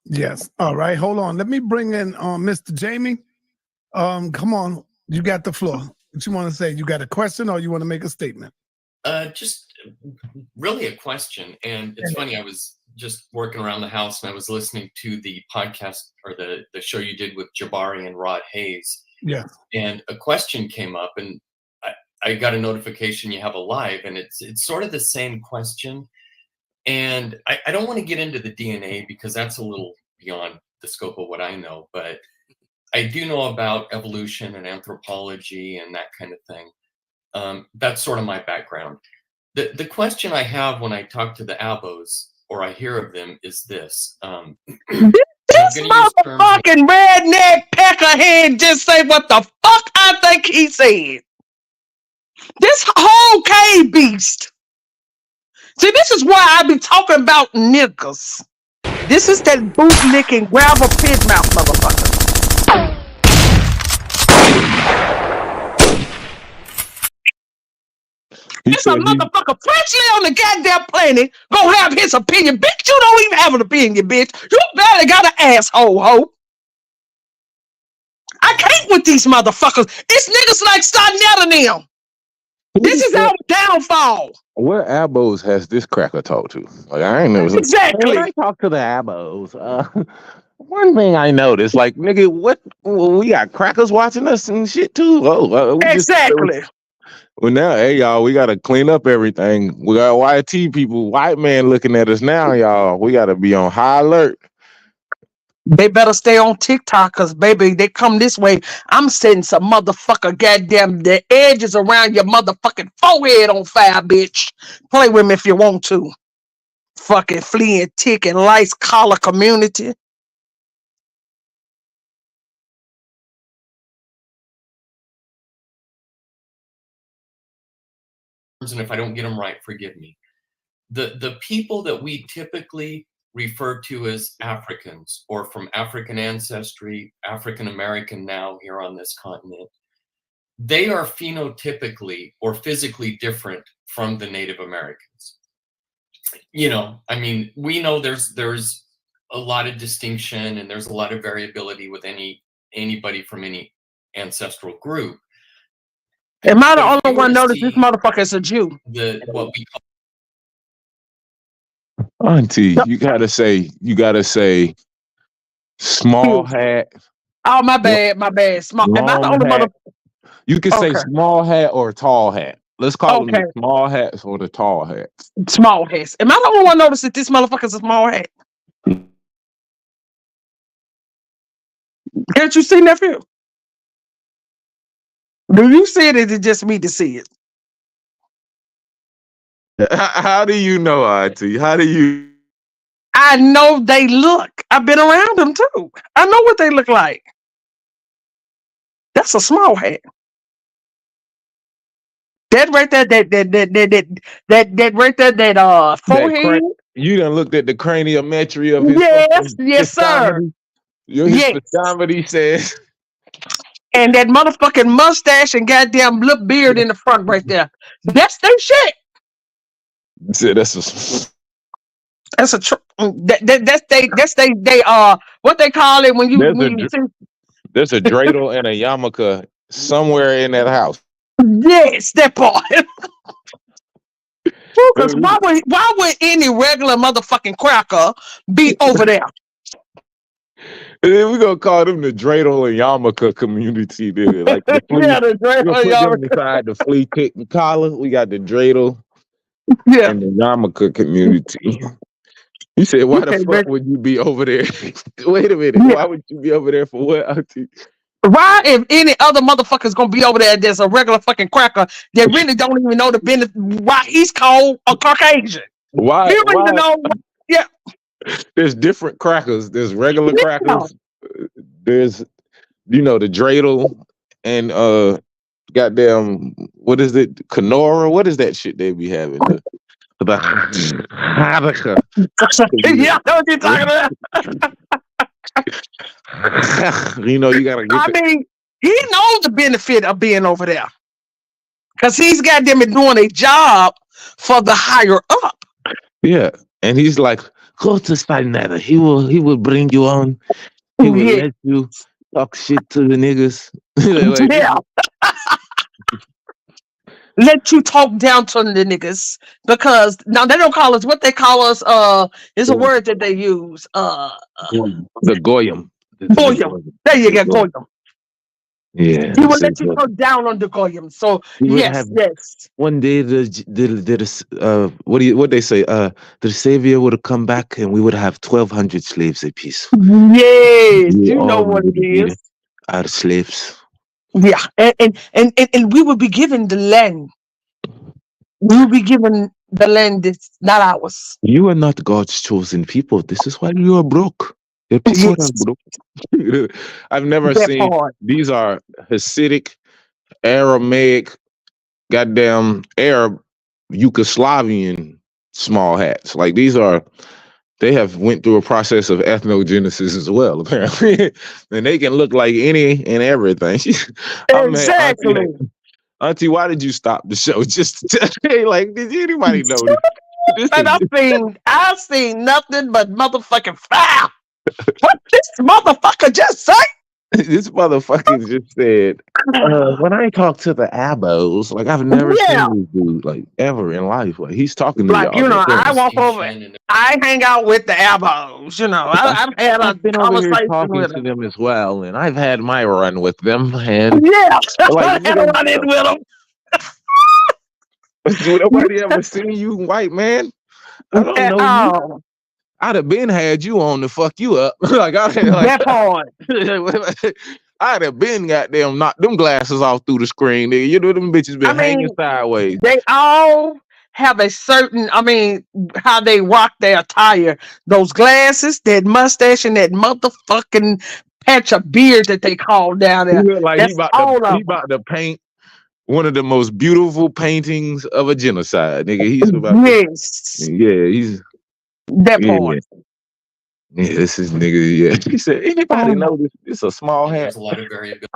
Yes. All right. Hold on. Let me bring in Mr. Jamie. Come on. You got the floor. What you want to say? You got a question or you want to make a statement? Just really a question. And it's funny, I was just working around the house and I was listening to the podcast or the show you did with Jabari and Rod Hayes. Yeah. And a question came up and I got a notification you have a live, and it's sort of the same question. And I don't want to get into the DNA because that's a little beyond the scope of what I know, but I do know about evolution and anthropology and that kind of thing. That's sort of my background. The question I have when I talk to the abos or I hear of them is this. This motherfucking redneck peckerhead just say what the fuck I think he said. This whole cave beast. See, this is why I be talking about niggas. This is that boot-licking, gravel pit mouth motherfucker. This a motherfucker freshly on the goddamn planet gonna have his opinion. Bitch, you don't even have an opinion, bitch. You barely got an asshole, ho. I can't with these motherfuckers. It's niggas like Starnett and them. This is our downfall. Where abos has this cracker talked to? Like, I ain't never Exactly. I talk to the abos. One thing I noticed, like, nigga, what? Well, we got crackers watching us and shit too. Oh, exactly. Well, now, hey, y'all, we got to clean up everything. We got YT people, white man looking at us now, y'all. We got to be on high alert. They better stay on TikTok because, baby, they come this way. I'm setting some motherfucker goddamn the edges around your motherfucking forehead on fire, bitch. Play with me if you want to. Fucking flea and tick and lice collar community. And if I don't get them right, forgive me. The people that we typically refer to as Africans or from African ancestry, African American now here on this continent, they are phenotypically or physically different from the Native Americans. You know, I mean, we know there's a lot of distinction and there's a lot of variability with anybody from any ancestral group. Am I the only one notice this motherfucker is a Jew? What we call Auntie, you gotta say small hat. Oh, my bad. Small. Am I the only mother? You can say small hat or tall hat. Let's call them the small hats or the tall hats. Small hats. Am I the only one notice that this motherfucker's a small hat? Can't you see, nephew? Do you see it? Or is it just me to see it? How do you know, Auntie? How do you? I know they look. I've been around them too. I know what they look like. That's a small hat. That right there, that right there, that forehead. You done looked at the craniometry of his. Yes, sir. His speedometer says. And that motherfucking mustache and goddamn lip beard in the front right there. That's their shit. That's a what they call it when you there's a dreidel and a yarmulke somewhere in that house. Yes, that part. Because why would any regular motherfucking cracker be over there? And then we're gonna call them the dreidel and yarmulke community. Dude. Like the flea, the dreidel and yarmulke. Beside the flea pick and collar, we got the dreidel and the yarmulke community. You said, why the fuck would you be over there? Wait a minute. Why would you be over there for what, Auntie? Why, if any other motherfucker's gonna be over there, there's a regular fucking cracker that really don't even know the benefit, why he's called a Caucasian. Why? He don't even know. Yeah. There's different crackers. There's regular crackers. There's, the dreidel and goddamn, what is it? Kenora? What is that shit they be having? The Hanukkah. Yeah, I know what you're talking about. You gotta get he knows the benefit of being over there. Because he's got them doing a job for the higher up. Yeah. And he's like, go to Starnett. He will bring you on. He will let you talk shit to the niggas. let you talk down to the niggas because now they don't call us what they call us. It's a word that they use. The goyim. Goyim. There you go, goyim. Yeah. He will let you talk down on the goyim. So We would yes, have yes. one day what they say? The savior would have come back and we would have 1,200 slaves apiece. Yes, We you know all what would it be is. our slaves. Yeah, and we will be given the land. We will be given the land that's not ours. You are not God's chosen people. This is why you are broke. Your people are broke. I've never That seen part. these are Hasidic, Aramaic, goddamn Arab, Yugoslavian small hats. Like these are, they have went through a process of ethnogenesis as well, apparently. And they can look like any and everything. I'm mad, Exactly. Auntie, why did you stop the show? Just to tell me, like, did anybody know this? And I've seen nothing but motherfucking fire. What this motherfucker just say? This motherfucker just said, when I talk to the abos, like I've never seen this dude like ever in life. Like he's talking to Like, y'all. you know, I walk over, I hang out with the abos, you know. I've had a been over here conversation talking with to them. them as well, and I've had my run with them. And Yeah, like, I had a run in with them. Nobody ever seen you, white man. I don't know you. I'd have been had you on to fuck you up. Like That part. I'd have been goddamn knocked them glasses off through the screen, nigga. You know them bitches been hanging sideways. They all have a certain, how they rock their attire. Those glasses, that mustache, and that motherfucking patch of beard that they call down there. He look like That's he all of about to paint one of the most beautiful paintings of a genocide, nigga. He's about he's that part. Yeah, this is nigga. Yeah, he said. Anybody know this? It's a small hat. There's a lot of variability.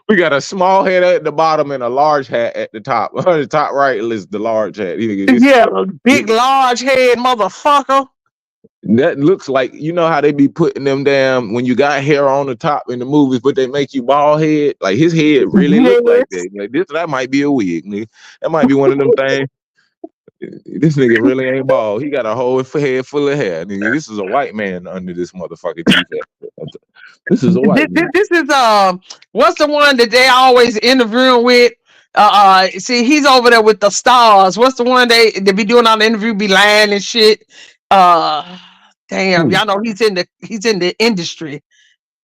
We got a small hat at the bottom and a large hat at the top. The top right is the large hat. Yeah, big large head motherfucker. That looks like, you know how they be putting them down when you got hair on the top in the movies, but they make you bald head. Like his head really look like that. Like that might be a wig, nigga. That might be one of them things. This nigga really ain't bald. He got a whole head full of hair. Nigga, this is a white man under this motherfucking t-shirt. This is a white man. This is what's the one that they always interviewing with? See, he's over there with the stars. What's the one they be doing on the interview, be lying and shit? Damn, y'all know he's in the industry.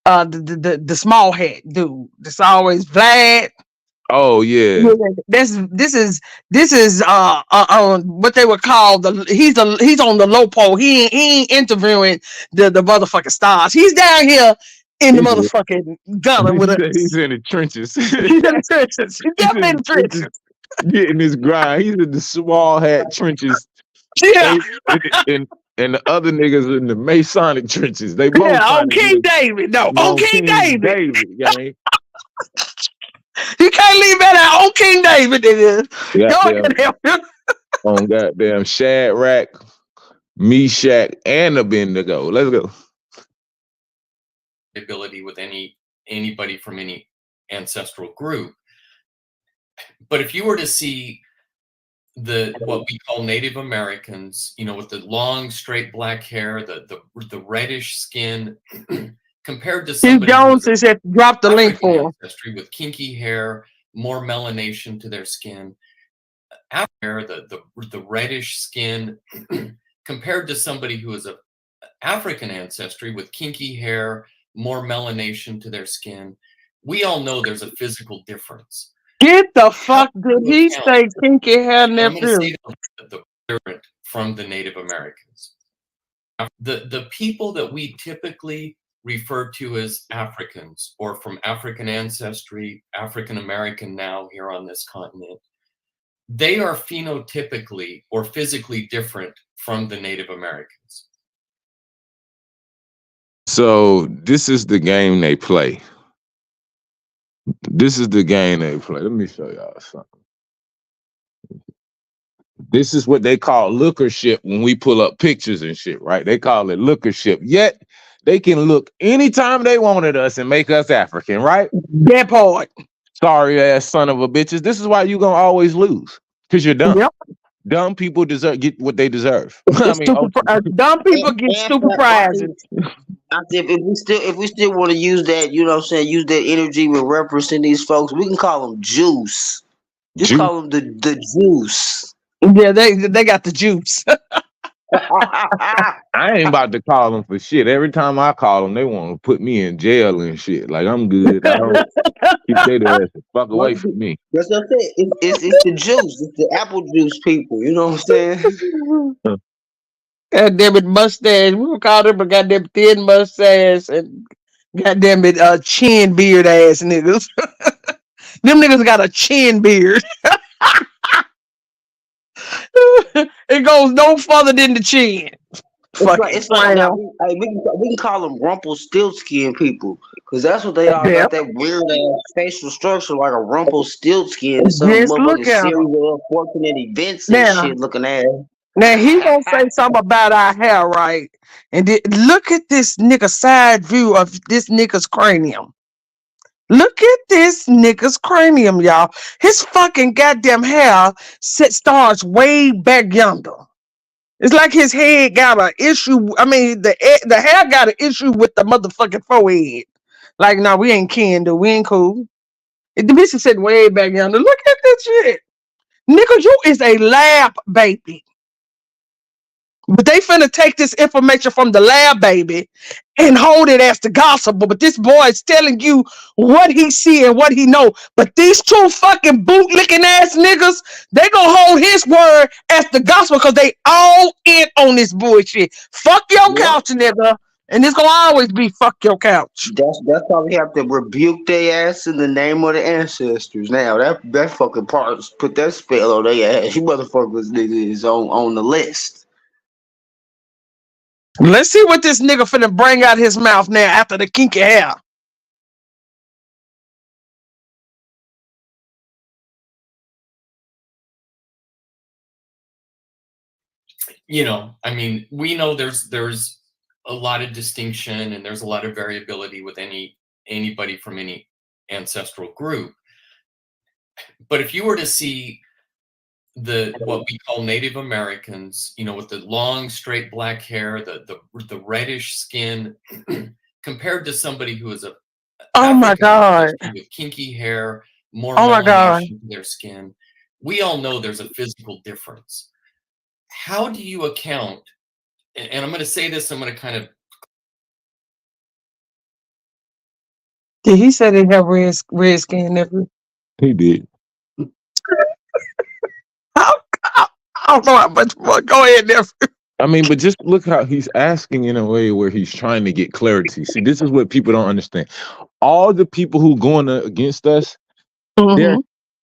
The small hat dude. That's always Vlad. Oh yeah. This is what they would call he's on the low pole. He ain't interviewing the motherfucking stars. He's down here in the motherfucking gutter with us. He's in the trenches. He's in the trenches. He's definitely in the trenches. Getting his grind. He's in the small hat trenches. Yeah. And the other niggas in the Masonic trenches. They both on King David. No, on King David. Gang. You can't leave that out on King David, nigga. On goddamn Shadrach, Meshach, and Abednego. Let's go. Ability with anybody from any ancestral group. But if you were to see what we call Native Americans, you know, with the long, straight black hair, the reddish skin, compared to Steve somebody Jones has dropped the link for ancestry with kinky hair, more melanation to their skin, hair, the reddish skin, compared to somebody who is of African ancestry with kinky hair, more melanation to their skin, we all know there's a physical difference. Get the fuck did he say kinky hair nephew? The different from the Native Americans. The people that we typically refer to as Africans or from African ancestry, African American now here on this continent, they are phenotypically or physically different from the Native Americans. So this is the game they play. This is the game they play. Let me show y'all something. This is what they call lookership when we pull up pictures and shit, right? They call it lookership. Yet they can look anytime they wanted us and make us African, right? That part. Sorry ass son of a bitches. This is why you gonna always lose. Because you're dumb. Yep. Dumb people get what they deserve. I mean, Dumb people get stupid prizes. If we still want to use that, you know what I'm saying, use that energy with referencing these folks, we can call them juice. Just call them the juice. Yeah, they got the juice. I ain't about to call them for shit. Every time I call them, they want to put me in jail and shit. Like, I'm good. I don't keep their ass the fuck away from me. That's what I said. It's the juice. It's the apple juice people. You know what I'm saying? God damn it, mustache. We would call them a goddamn thin mustache and goddamn it, chin beard ass niggas. Them niggas got a chin beard. It goes no further than the chin. It's like now, we can call them Rumpelstiltskin people, because that's what they are. Yeah. Got that weird ass facial structure like a Rumpelstiltskin, some Just look motherfucking at 'em. series of unfortunate events and Now- shit looking ass. Now he gonna say something about our hair, right? And look at this nigga side view of this nigga's cranium. Look at this nigga's cranium, y'all. His fucking goddamn hair starts way back yonder. It's like his head got an issue. I mean, the hair got an issue with the motherfucking forehead. Like, no, we ain't kin, dude. We ain't cool. The bitch is sitting way back yonder. Look at this shit. Nigga, you is a lab baby. But they finna take this information from the lab baby and hold it as the gospel. But this boy is telling you what he see and what he know. But these two fucking bootlicking ass niggas, they gonna hold his word as the gospel because they all in on this bullshit. Fuck your couch, nigga. And it's gonna always be fuck your couch. That's why we have to rebuke their ass in the name of the ancestors. Now that fucking part, put that spell on their ass. You motherfuckers nigga is on the list. Let's see what this nigga finna bring out his mouth now after the kinky hair. You know, I mean, we know there's a lot of distinction and there's a lot of variability with anybody from any ancestral group. But if you were to see what we call Native Americans, you know, with the long straight black hair, the reddish skin, compared to somebody who is Oh my God. with kinky hair, more Oh my God. melanation to their skin, we all know there's a physical difference. How do you account? And I'm going to say this, I'm going to kind of. Did he say they have red skin, nigga? He did. I don't know how much more. Go ahead, Nephew. I mean, but just look how he's asking in a way where he's trying to get clarity. See, this is what people don't understand. All the people who going against us,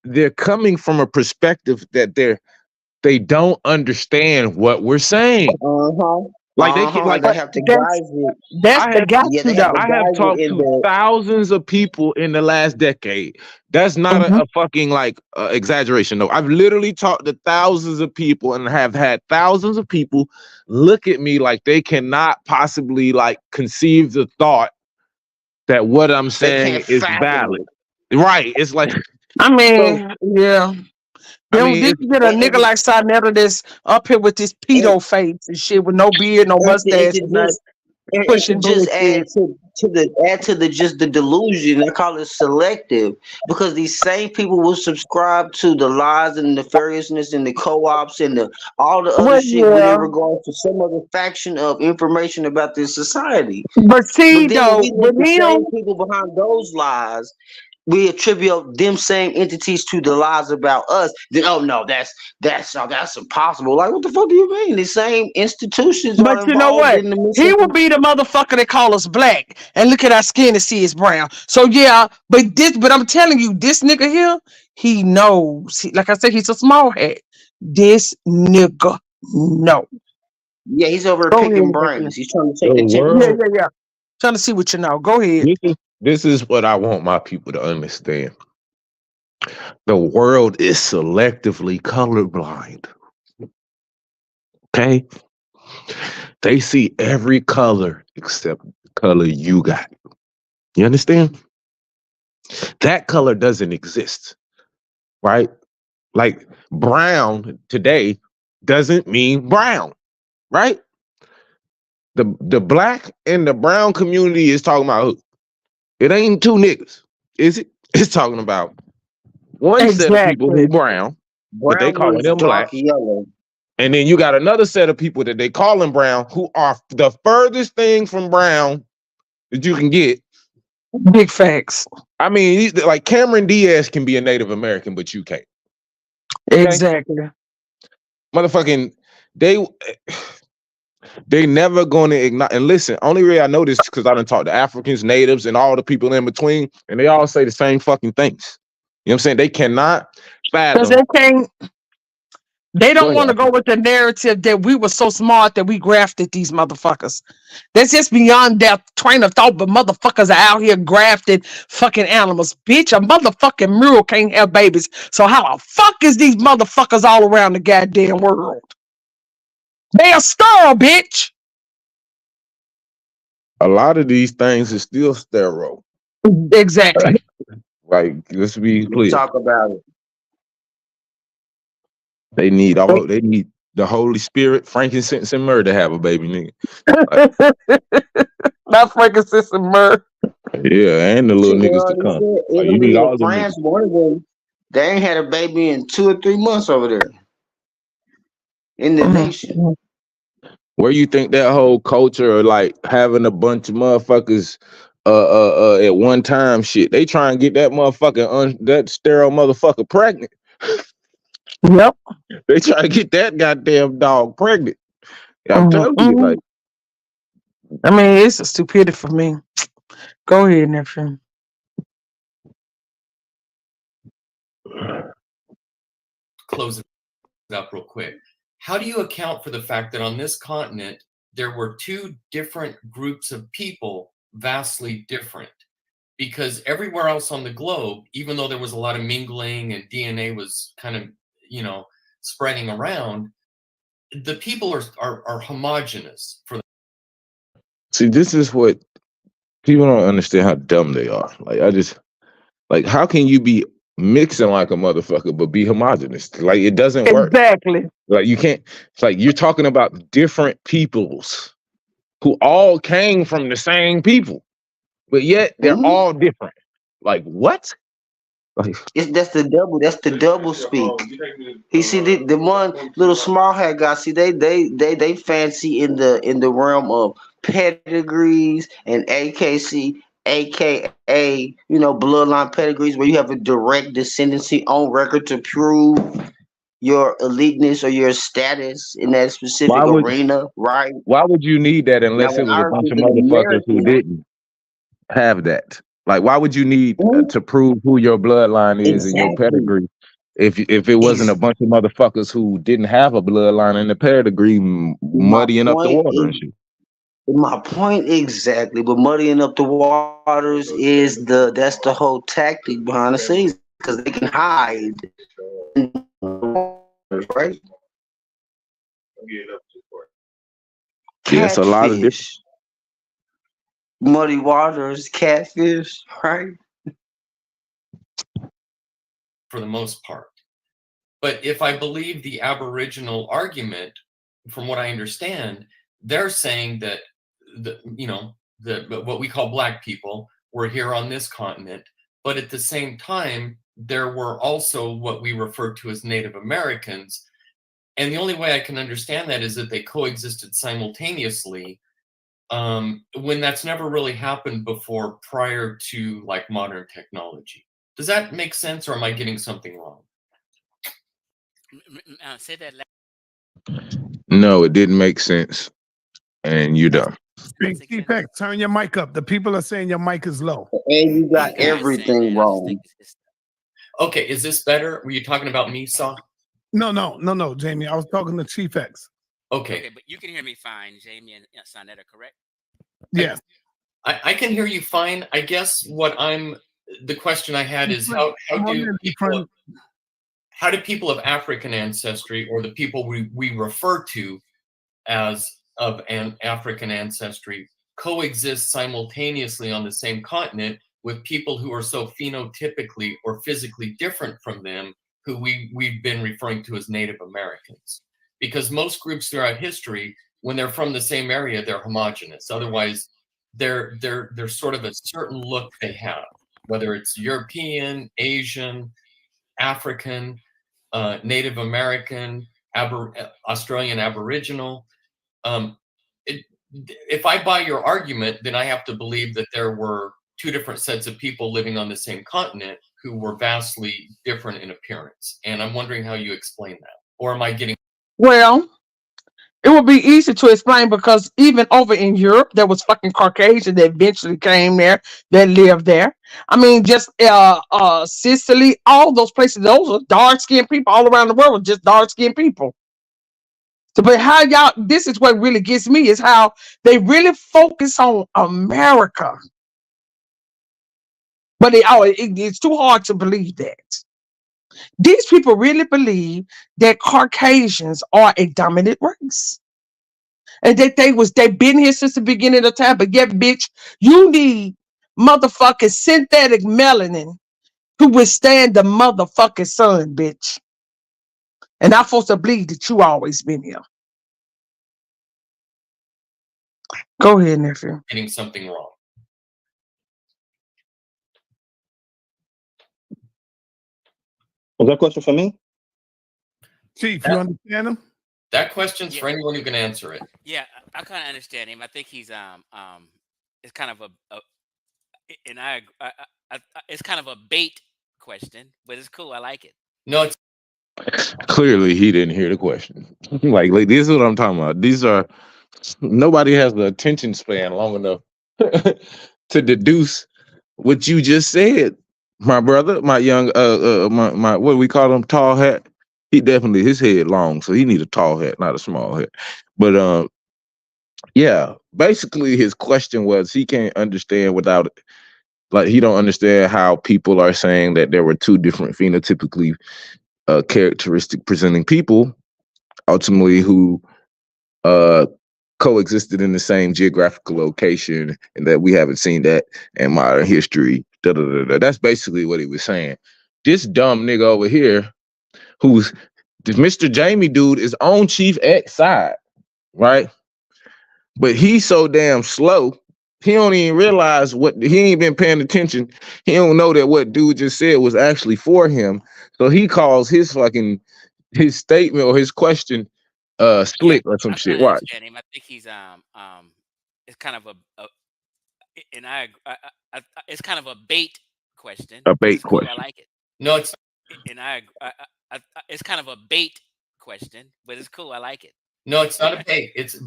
they're coming from a perspective that they don't understand what we're saying. Like they can, like they have to guide you. That's the got you though. I have talked to thousands of people in the last decade. That's not a fucking like exaggeration. No, I've literally talked to thousands of people and have had thousands of people look at me like they cannot possibly like conceive the thought that what I'm saying is valid. Right? It's like, I mean, yeah. I mean, Did you get a nigga like Sarnetta that's up here with this pedo face and shit with no beard, no mustache, pushing just bullshit. add to the delusion. I call it selective, because these same people will subscribe to the lies and the nefariousness and the co-ops and all the other shit in regards to some other faction of information about this society. But see, though, the same people behind those lies, we attribute them same entities to the lies about us. Then, oh no, that's impossible. Like, what the fuck do you mean? The same institutions. But you know what? He will be the motherfucker that call us black and look at our skin and see it's brown. So yeah, but I'm telling you, this nigga here, he knows. Like I said, he's a small head. This nigga know. Yeah, he's over here picking brains. He's trying to take the temperature. Yeah. Trying to see what you know. Go ahead. This is what I want my people to understand. The world is selectively colorblind. Okay? They see every color except the color you got. You understand? That color doesn't exist, right? Like brown today doesn't mean brown, right? The black and the brown community is talking about who? It ain't two niggas, is it? It's talking about one set of people who brown, but they Brown calling means them dark black. yellow. And then you got another set of people that they calling brown who are the furthest thing from brown that you can get. Big facts. I mean, like Cameron Diaz can be a Native American, but you can't. Okay? Exactly. Motherfucking, they never going to ignite. And listen, only way I know this because I done talked to Africans, natives, and all the people in between, and they all say the same fucking things. You know what I'm saying? They cannot Because fathom. they don't Go want to ahead. go with the narrative that we were so smart that we grafted these motherfuckers. That's just beyond their train of thought, but motherfuckers are out here grafted fucking animals. Bitch, a motherfucking mule can't have babies. So how the fuck is these motherfuckers all around the goddamn world? They are sterile, bitch. A lot of these things is still sterile. Exactly. Like, let's be clear. Talk about it. They need the Holy Spirit, frankincense, and myrrh to have a baby, nigga. Not frankincense and myrrh. Yeah, and the little niggas to come. Like, you need all of them France, niggas. one of them, they ain't had a baby in 2 or 3 months over there in the nation. Where you think that whole culture of like having a bunch of motherfuckers at one time shit? They try and get that motherfucker that sterile motherfucker pregnant. Yep. They try to get that goddamn dog pregnant. I'm telling you, like, I mean, it's a stupidity for me. Go ahead, nephew. Close it up real quick. How do you account for the fact that on this continent there were 2 different groups of people vastly different? Because everywhere else on the globe, even though there was a lot of mingling and DNA was kind of, spreading around, the people are homogenous for see, this is what people don't understand how dumb they are. Like, how can you be mixing like a motherfucker but be homogenous? Like, it doesn't work. Exactly. Like, you can't. It's like you're talking about different peoples who all came from the same people, but yet they're all different. Like, what? Like, That's the double speak. He see the one little small hat guy. See they fancy in the realm of pedigrees and AKA bloodline pedigrees where you have a direct descendancy on record to prove your eliteness or your status in that specific arena, right? Why would you need that unless Now, it was a bunch of ours is an motherfuckers who American. didn't have that? Like, why would you need to prove who your bloodline is and your pedigree if it wasn't a bunch of motherfuckers who didn't have a bloodline and the pedigree muddying up the water and shit? My point exactly, but muddying up the waters is that's the whole tactic behind the scenes because they can hide, right? Yes, a lot of different. Muddy waters, catfish, right? for the most part. But if I believe the Aboriginal argument, from what I understand, they're saying that what we call black people were here on this continent, but at the same time, there were also what we refer to as Native Americans. And the only way I can understand that is that they coexisted simultaneously, when that's never really happened before prior to like modern technology. Does that make sense, or am I getting something wrong? Say that. No, it didn't make sense. And you're done. T-Pex, turn your mic up. The people are saying your mic is low. And you got everything wrong. Okay, is this better? Were you talking about me, Saw? No, Jamie. I was talking to Chief X. Okay, but you can hear me fine, Jamie and Sonetta, correct? Yes. I can hear you fine. I guess the question I had is how do people of African ancestry, or the people we refer to as of an African ancestry, coexist simultaneously on the same continent with people who are so phenotypically or physically different from them, who we've been referring to as Native Americans. Because most groups throughout history, when they're from the same area, they're homogenous. Otherwise, they're sort of a certain look they have, whether it's European, Asian, African, Native American, Australian Aboriginal. If I buy your argument, then I have to believe that there were two different sets of people living on the same continent who were vastly different in appearance. And I'm wondering how you explain that. Or am I getting... Well, it would be easy to explain because even over in Europe, there was fucking Caucasian that eventually came there, that lived there. I mean, just Sicily, all those places, those are dark-skinned people all around the world, just dark-skinned people. So, but how y'all, this is what really gets me, is how they really focus on America. But it's too hard to believe that. These people really believe that Caucasians are a dominant race. And that they've been here since the beginning of time. But yet, bitch, you need motherfucking synthetic melanin to withstand the motherfucking sun, bitch. And I'm supposed to believe that you always been here. Go ahead, nephew. Getting something wrong. Was that a question for me? Chief, you understand him? That question's for anyone who can answer it. Yeah, I kind of understand him. I think he's it's kind of it's kind of a bait question, but it's cool. I like it. No, it's Clearly, he didn't hear the question. like this is what I'm talking about. These are nobody has the attention span long enough to deduce what you just said, my brother, my young my what do we call him, tall hat. He definitely, his head long, so he need a tall hat, not a small hat. But yeah, basically his question was he can't understand without it. Like he don't understand how people are saying that there were two different phenotypically characteristic presenting people ultimately who coexisted in the same geographical location, and that we haven't seen that in modern history. That's basically what he was saying. This dumb nigga over here, who's this Mr. Jamie dude, is on Chief X side, right? But he's so damn slow, he don't even realize he ain't been paying attention. He don't know that what dude just said was actually for him. So he calls his statement or his question slick or some shit. Why? I think he's it's kind of it's kind of a bait question. A bait cool. question. I like it. No, it's it's kind of a bait question, but it's cool. I like it. No, it's not a bait. It's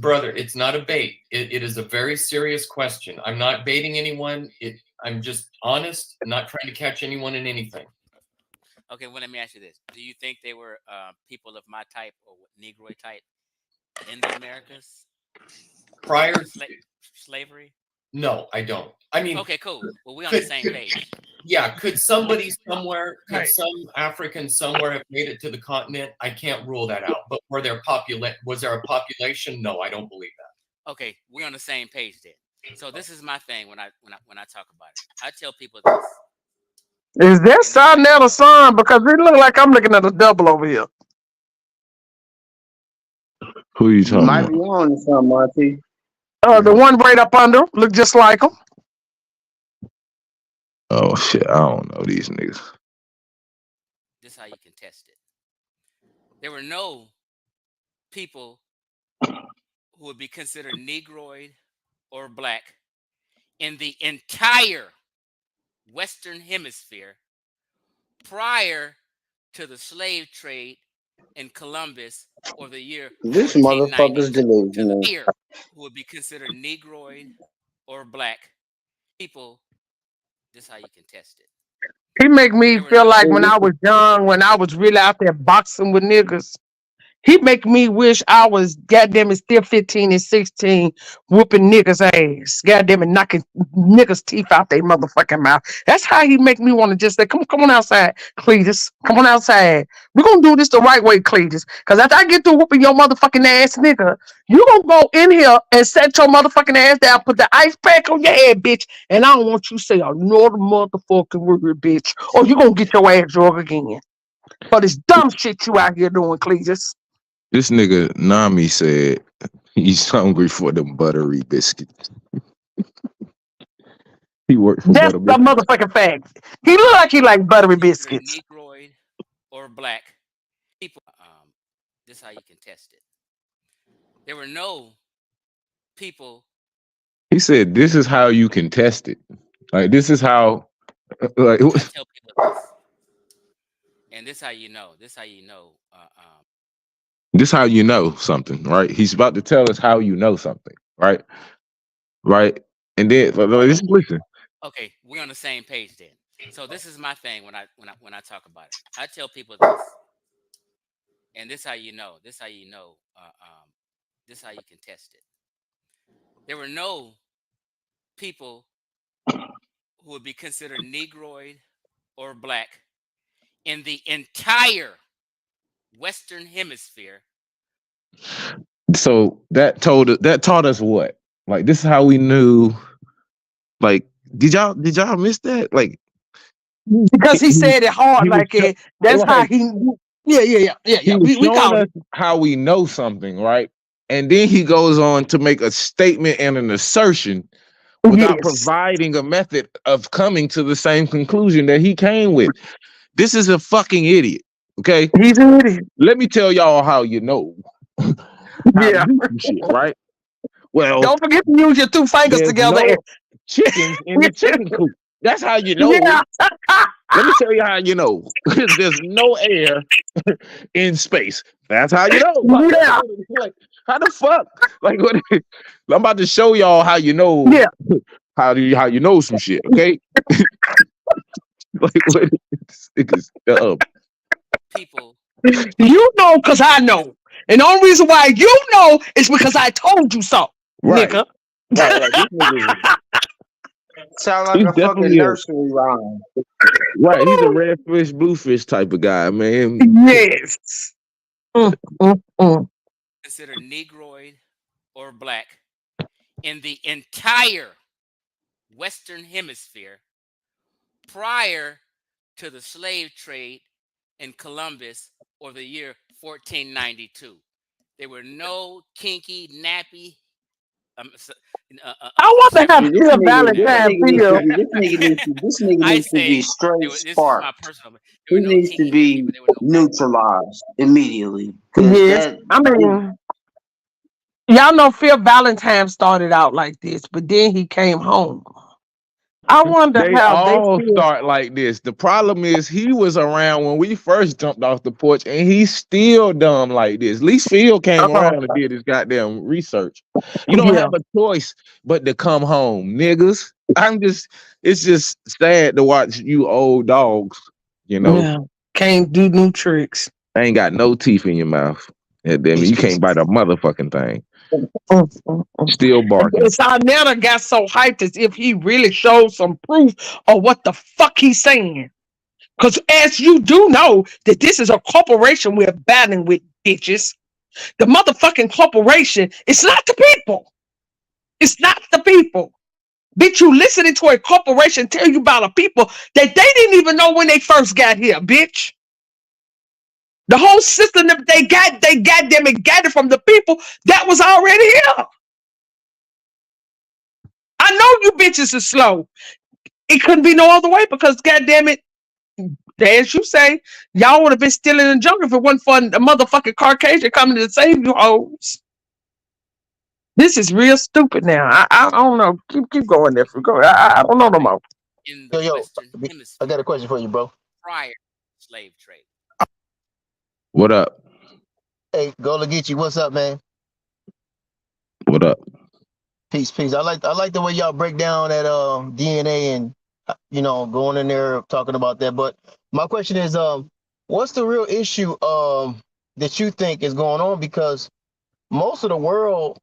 not a bait. It is a very serious question. I'm not baiting anyone. I'm just honest, not trying to catch anyone in anything. Okay, well, let me ask you this. Do you think they were people of my type or Negroid type in the Americas? Prior to slavery? No, I don't. I mean... Okay, cool. Well, we're on the same page. Yeah, could somebody somewhere, some African somewhere have made it to the continent? I can't rule that out. But was there a population? No, I don't believe that. Okay, we're on the same page then. So this is my thing when I talk about it. I tell people this. Is that sign there the sun? Because it look like I'm looking at a double over here. Who are you talking Might about? be on to something, Monty. The one right up under look just like him. Oh shit, I don't know these niggas. This is how you can test it. There were no people who would be considered Negroid or black in the entire Western Hemisphere prior to the slave trade in Columbus or the year This motherfucker's delusional. here who would be considered Negroid or black people. This is how you can test it. He make me feel like when I was young, when I was really out there boxing with niggas, He make me wish I was goddamn it still 15 and 16 whooping niggas ass. Goddamn it, knocking niggas teeth out their motherfucking mouth. That's how he make me want to just say, come on outside, Cletus. Come on outside. We're gonna do this the right way, Cletus. Cause after I get through whooping your motherfucking ass, nigga, you gonna go in here and set your motherfucking ass down, put the ice pack on your head, bitch. And I don't want you to say another motherfucking word, bitch. Or you gonna get your ass drug again. For this dumb shit you out here doing, Cletus. This nigga Nami said he's hungry for them buttery biscuits. He worked for That's Butter the Biscuits. motherfucking fact. He look like he like buttery biscuits. Negroid or black people. This is how you can test it. There were no people. He said, "This is how you can test it. Like this is how, like." I tell people this, and this is how you know. This is how you know. This how you know something, right? He's about to tell us how you know something, right? Right, and then just listen. Okay, we're on the same page then. So this is my thing when I talk about it. I tell people this, and this is how you know. This is how you know. This is how you can test it. There were no people who would be considered Negroid or black in the entire Western Hemisphere. So that taught us what? Like this is how we knew. Like, did y'all miss that? Like, because he said it hard like it. That's how he. Yeah. He was showing us how we know something, right? And then he goes on to make a statement and an assertion without providing a method of coming to the same conclusion that he came with. This is a fucking idiot. Okay, he's an idiot. Let me tell y'all how you know. Yeah, shit, right. Well, don't forget to use your two fingers together. No chickens in the chicken coop. That's how you know. Yeah. Let me tell you how you know. There's no air in space. That's how you know. Yeah. Like, how the fuck? Like, what? I'm about to show y'all how you know. Yeah. How you know some shit? Okay. Like, what? This nigga's dumb. People. You know, because I know. And the only reason why you know is because I told you so, nigga. Right. Sound like a fucking nursery rhyme. Right, he's a red fish, blue fish type of guy, man. Yes. Considered Negroid or black in the entire Western Hemisphere prior to the slave trade in Columbus or the year 1492. There were no kinky, nappy. I wonder how Phil Valentine feels. This nigga needs to be straight sparked. He needs to be neutralized immediately. Yes, I mean, y'all know Phil Valentine started out like this, but then he came home. I wonder they how all they feel. start like this. The problem is he was around when we first jumped off the porch, and he's still dumb like this. At least Phil came around and did his goddamn research. You don't have a choice but to come home, niggas. It's just sad to watch you old dogs, you know. Yeah. Can't do new tricks. Ain't got no teeth in your mouth. Yeah, damn it, you can't bite a motherfucking thing. Still barking. Sarnetta got so hyped as if he really showed some proof of what the fuck he's saying. Because as you do know that this is a corporation we're battling with, bitches. The motherfucking corporation, it's not the people. It's not the people. Bitch, you listening to a corporation tell you about a people that they didn't even know when they first got here, bitch. The whole system that they got them and got it from the people that was already here. I know you bitches are slow. It couldn't be no other way because goddamn it, as you say, y'all would have been still in the jungle if it wasn't for a motherfucking Caucasian coming to save you hoes. This is real stupid now. I don't know. Keep going there. Go. I don't know no more. Yo, I got a question for you, bro. Prior slave trade. What up? Hey, Gola Geechee, what's up, man? What up? Peace. I like the way y'all break down that DNA and going in there talking about that. But my question is, what's the real issue that you think is going on? Because most of the world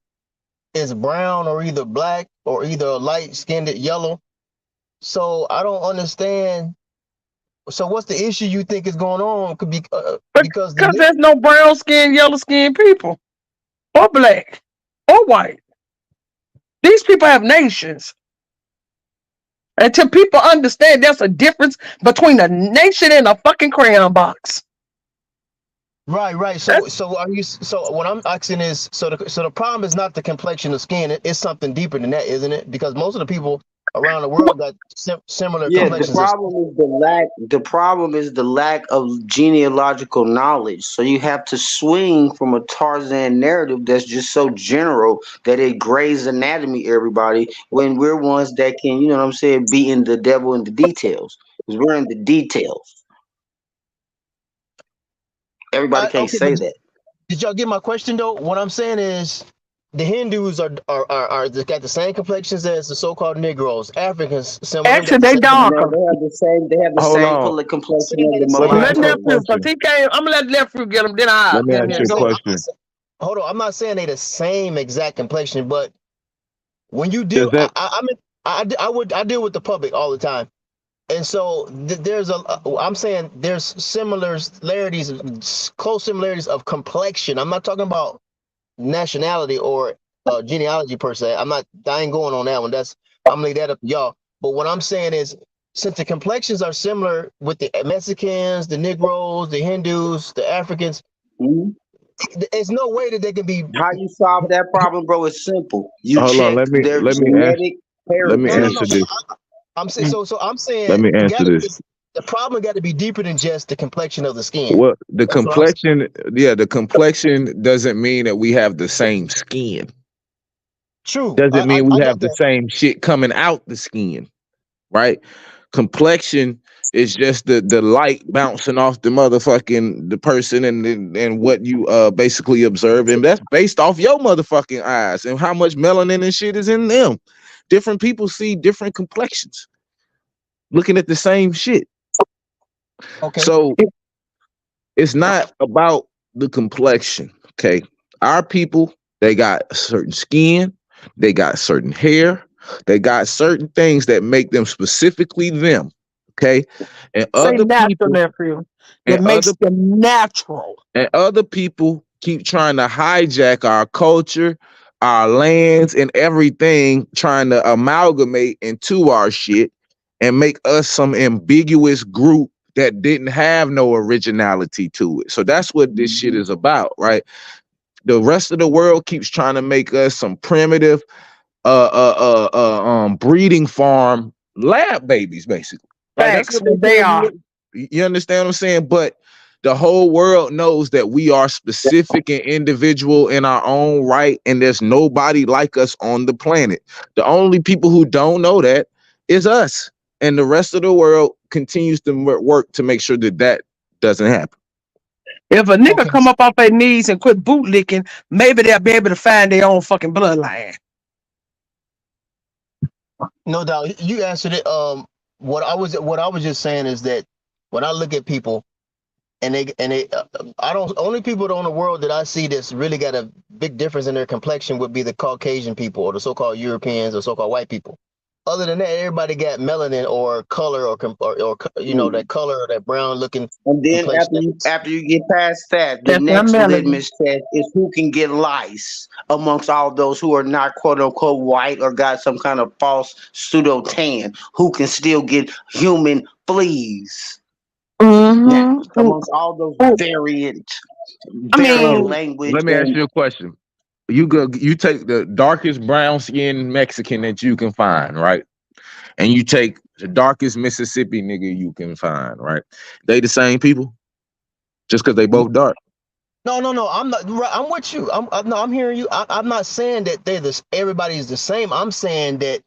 is brown or either black or either light skinned yellow. So I don't understand. So what's the issue you think is going on? Could be because Because there's no brown skin, yellow skin people, or black, or white. These people have nations. Until people understand there's a difference between a nation and a fucking crayon box. Right. So are you? So what I'm asking is, so the problem is not the complexion of skin. It's something deeper than that, isn't it? Because most of the people around the world got similar Yeah, the complexions. problem is the lack. The problem is the lack of genealogical knowledge. So you have to swing from a Tarzan narrative that's just so general that it grays anatomy everybody. When we're ones that can, you know what I'm saying, be in the devil in the details. Because we're in the details. Everybody can't say that. Did y'all get my question though? What I'm saying is, the Hindus are got the same complexions as the so-called Negroes. Africans, similar. Actually, they darker. No, they have the same. They have the Hold same on. color complexion as the Let me Let ask you a nephew, because question. he can't. I'm gonna let nephew get him. Then I. Let me ask you a question. Hold on, I'm not saying they the same exact complexion, but when you Does deal, that I deal with the public all the time, and so there's I'm saying there's similarities, close similarities of complexion. I'm not talking about nationality or genealogy per se. I ain't going on that one. I'm gonna leave that up to y'all. But what I'm saying is, since the complexions are similar with the Mexicans, the Negroes, the Hindus, the Africans, there's no way that they can be. How you solve that problem, bro? It's simple. You hold on, check their genetic let me heritage. answer this. I'm saying so. I'm saying Let me answer this. the problem got to be deeper than just the complexion of the skin. Well, the That's what I'm saying. complexion, the complexion doesn't mean that we have the same skin. True. Doesn't mean we I have got the that. same shit coming out the skin, right? Complexion is just the light bouncing off the person and what you basically observe, and that's based off your motherfucking eyes and how much melanin and shit is in them. Different people see different complexions looking at the same shit. Okay. So it's not about the complexion. Okay. Our people, they got a certain skin, they got certain hair, they got certain things that make them specifically them. Okay. And other people, nephew. That makes them natural. And other people keep trying to hijack our culture, our lands, and everything, trying to amalgamate into our shit and make us some ambiguous group that didn't have no originality to it. So that's what this shit is about, right? The rest of the world keeps trying to make us some primitive breeding farm lab babies, basically. Right? That's Facts, what they are. You understand what I'm saying? But the whole world knows that we are specific and individual in our own right, and there's nobody like us on the planet. The only people who don't know that is us, and the rest of the world continues to work to make sure that that doesn't happen. If a nigga come up off their knees and quit bootlicking, maybe they'll be able to find their own fucking bloodline. No doubt, you answered it. What I was just saying is that when I look at people, and they only people in the world that I see that's really got a big difference in their complexion would be the Caucasian people or the so-called Europeans or so-called white people. Other than that, everybody got melanin or color or you know, that color or that brown looking. And then after you get past that, the next litmus test is who can get lice amongst all those who are not quote unquote white or got some kind of false pseudo tan, who can still get human fleas. Now, amongst all those variant language. Let me ask you a question. You take the darkest brown skinned Mexican that you can find, right? And you take the darkest Mississippi nigga you can find, right? They the same people? Just because they both dark? No. I'm not. I'm with you. I'm hearing you. I'm not saying that everybody's the same. I'm saying that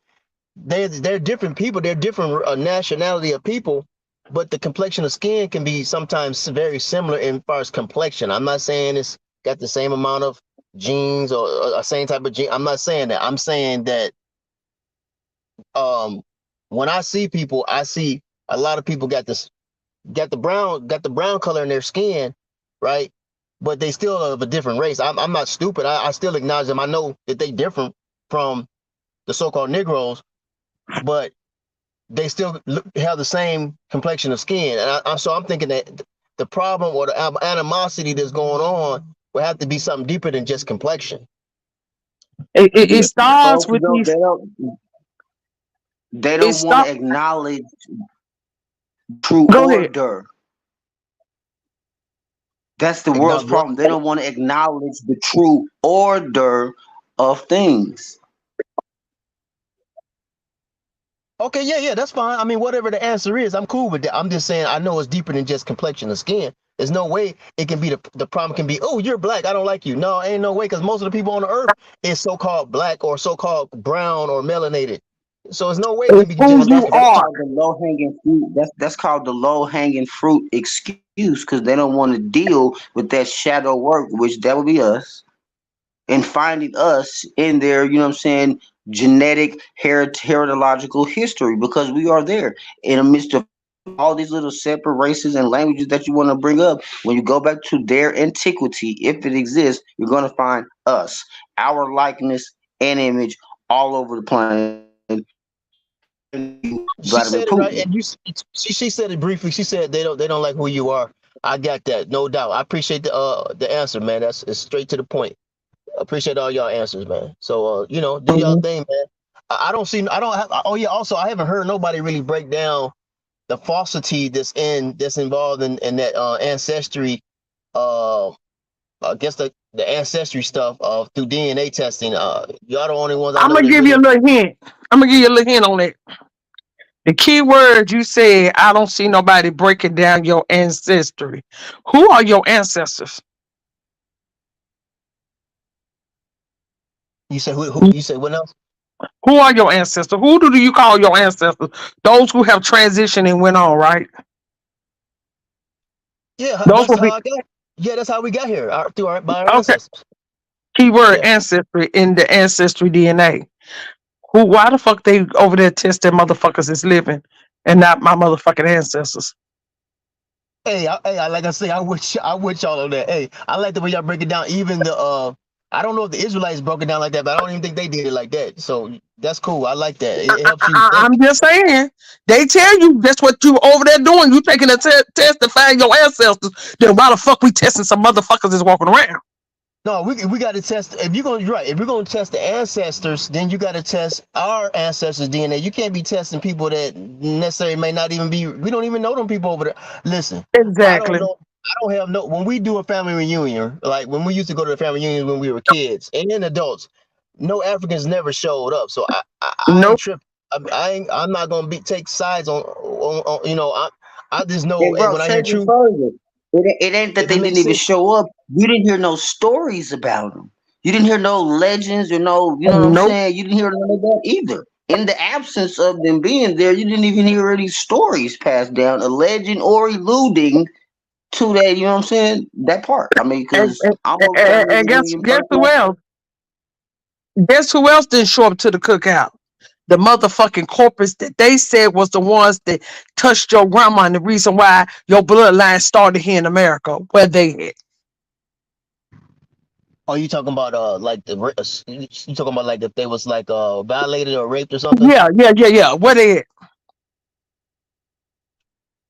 they're different people. They're different nationality of people. But the complexion of skin can be sometimes very similar in far as complexion. I'm not saying it's got the same amount of genes or a same type of gene. I'm not saying that. I'm saying that when I see people, I see a lot of people got the brown color in their skin, right? but they still of a different race. I'm not stupid. I still acknowledge them. I know that they different from the so-called Negroes, but they still have the same complexion of skin. And so I'm thinking that the problem or the animosity that's going on will have to be something deeper than just complexion. It starts with these. They don't want to acknowledge true order. That's the world's problem. They don't want to acknowledge the true order of things. Okay, yeah, that's fine. I mean, whatever the answer is, I'm cool with that. I'm just saying I know it's deeper than just complexion of skin. There's no way it can be the problem can be, oh, you're black, I don't like you. No, ain't no way, because most of the people on the earth is so-called black or so-called brown or melanated. So there's no way it can be just that's called the low-hanging fruit. That's called the low-hanging fruit excuse, because they don't want to deal with that shadow work, which that would be us, and finding us in their, you know what I'm saying, genetic heritological history, because we are there in the midst of all these little separate races and languages that you want to bring up. When you go back to their antiquity, if it exists, you're going to find us, our likeness and image all over the planet. She said it right, and she said it briefly. She said they don't like who you are. I got that, no doubt. I appreciate the answer, man. It's straight to the point. I appreciate all y'all answers, man. So do y'all thing, man. Oh yeah. Also, I haven't heard nobody really break down the falsity that's involved in that ancestry. I guess the ancestry stuff through DNA testing. Y'all the only ones. I'm gonna give you a little hint. I'm gonna give you a little hint on it. The key word you said, I don't see nobody breaking down your ancestry. Who are your ancestors? You said who? You said what else? Who are your ancestors? Who do you call your ancestors? Those who have transitioned and went on, right? Yeah, those that's how I got. Yeah, that's how we got here by our ancestors. Keyword ancestry in the ancestry DNA. Why the fuck they over there testing motherfuckers is living and not my motherfucking ancestors? Hey, like I say, I wish y'all on that. Hey, I like the way y'all break it down. Even the I don't know if the Israelites broke it down like that, but I don't even think they did it like that. So that's cool. I like that. It helps you. I'm just saying. They tell you that's what you over there doing. You taking a test to find your ancestors. Then why the fuck we testing some motherfuckers that's walking around? No, we got to test. If we're going to test the ancestors, then you got to test our ancestors' DNA. You can't be testing people that necessarily may not even be. We don't even know them people over there. Listen, exactly. I don't have no. When we do a family reunion, like when we used to go to the family reunion when we were kids and then adults, no Africans never showed up. So I trip. I'm not gonna take sides on I just know bro, when I hear truth. It ain't that they didn't even show up. You didn't hear no stories about them. You didn't hear no legends or no, you know what I'm saying? You didn't hear none of that either. In the absence of them being there, you didn't even hear any stories passed down, alleging or alluding to that, you know what I'm saying? That part. I mean, because and guess who else? Guess who else didn't show up to the cookout? The motherfucking corporates that they said was the ones that touched your grandma and the reason why your bloodline started here in America. Where they at? Oh, you talking about like you talking about like if they was like violated or raped or something? Yeah. Where they at?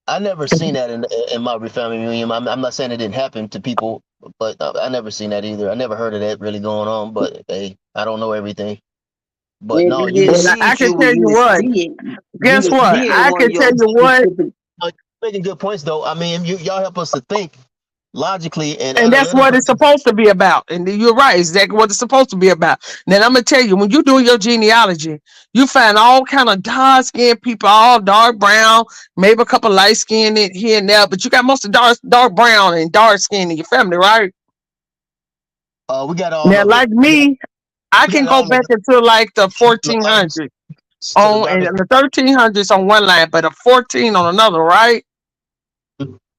I never seen that in my family reunion. I'm not saying it didn't happen to people, but I never seen that either. I never heard of that really going on. But hey, I I don't know everything. But no, I can tell you what. Guess what? I can tell you what. You're making good points, though. I mean, y'all help us to think logically, and that's what it's supposed to be about. And you're right, exactly what it's supposed to be about. Now I'm gonna tell you, when you do your genealogy, you find all kind of dark skinned people, all dark brown, maybe a couple light skinned here and there, but you got most of dark brown and dark skin in your family, right? We got all. Now, like me, I can go back into like the 1400s and the 1300s on one line, but a 14 on another, right?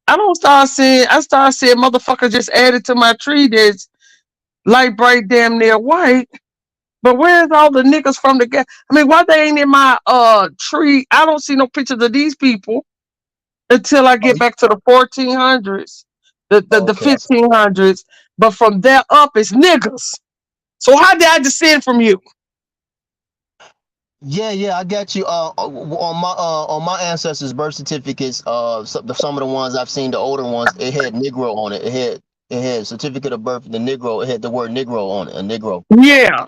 I start seeing motherfuckers just added to my tree that's light bright damn near white. But where's all the niggas from the guy? I mean, why they ain't in my tree? I don't see no pictures of these people until I get back to the 1400s. the Okay. 1500s, but from there up it's niggas. So how did I descend from you? Yeah, I got you. On my ancestors' birth certificates, some of the ones I've seen, the older ones, it had Negro on it. It had certificate of birth, the Negro. It had the word Negro on it, a Negro Yeah.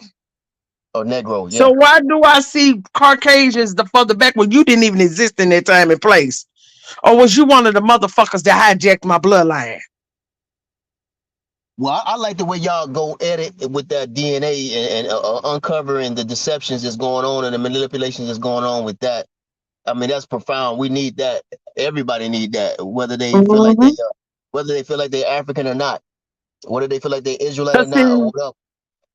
or Negro. So Yeah. why do I see Caucasians the further back when you didn't even exist in that time and place? Or was you one of the motherfuckers that hijacked my bloodline? Well, I like the way y'all go at it with that DNA and uncovering the deceptions that's going on and the manipulations that's going on with that. I mean, that's profound. We need that. Everybody need that, whether they feel like Mm-hmm. they're African or not, whether they feel like they're Israelite or Cause not, or see, whatever.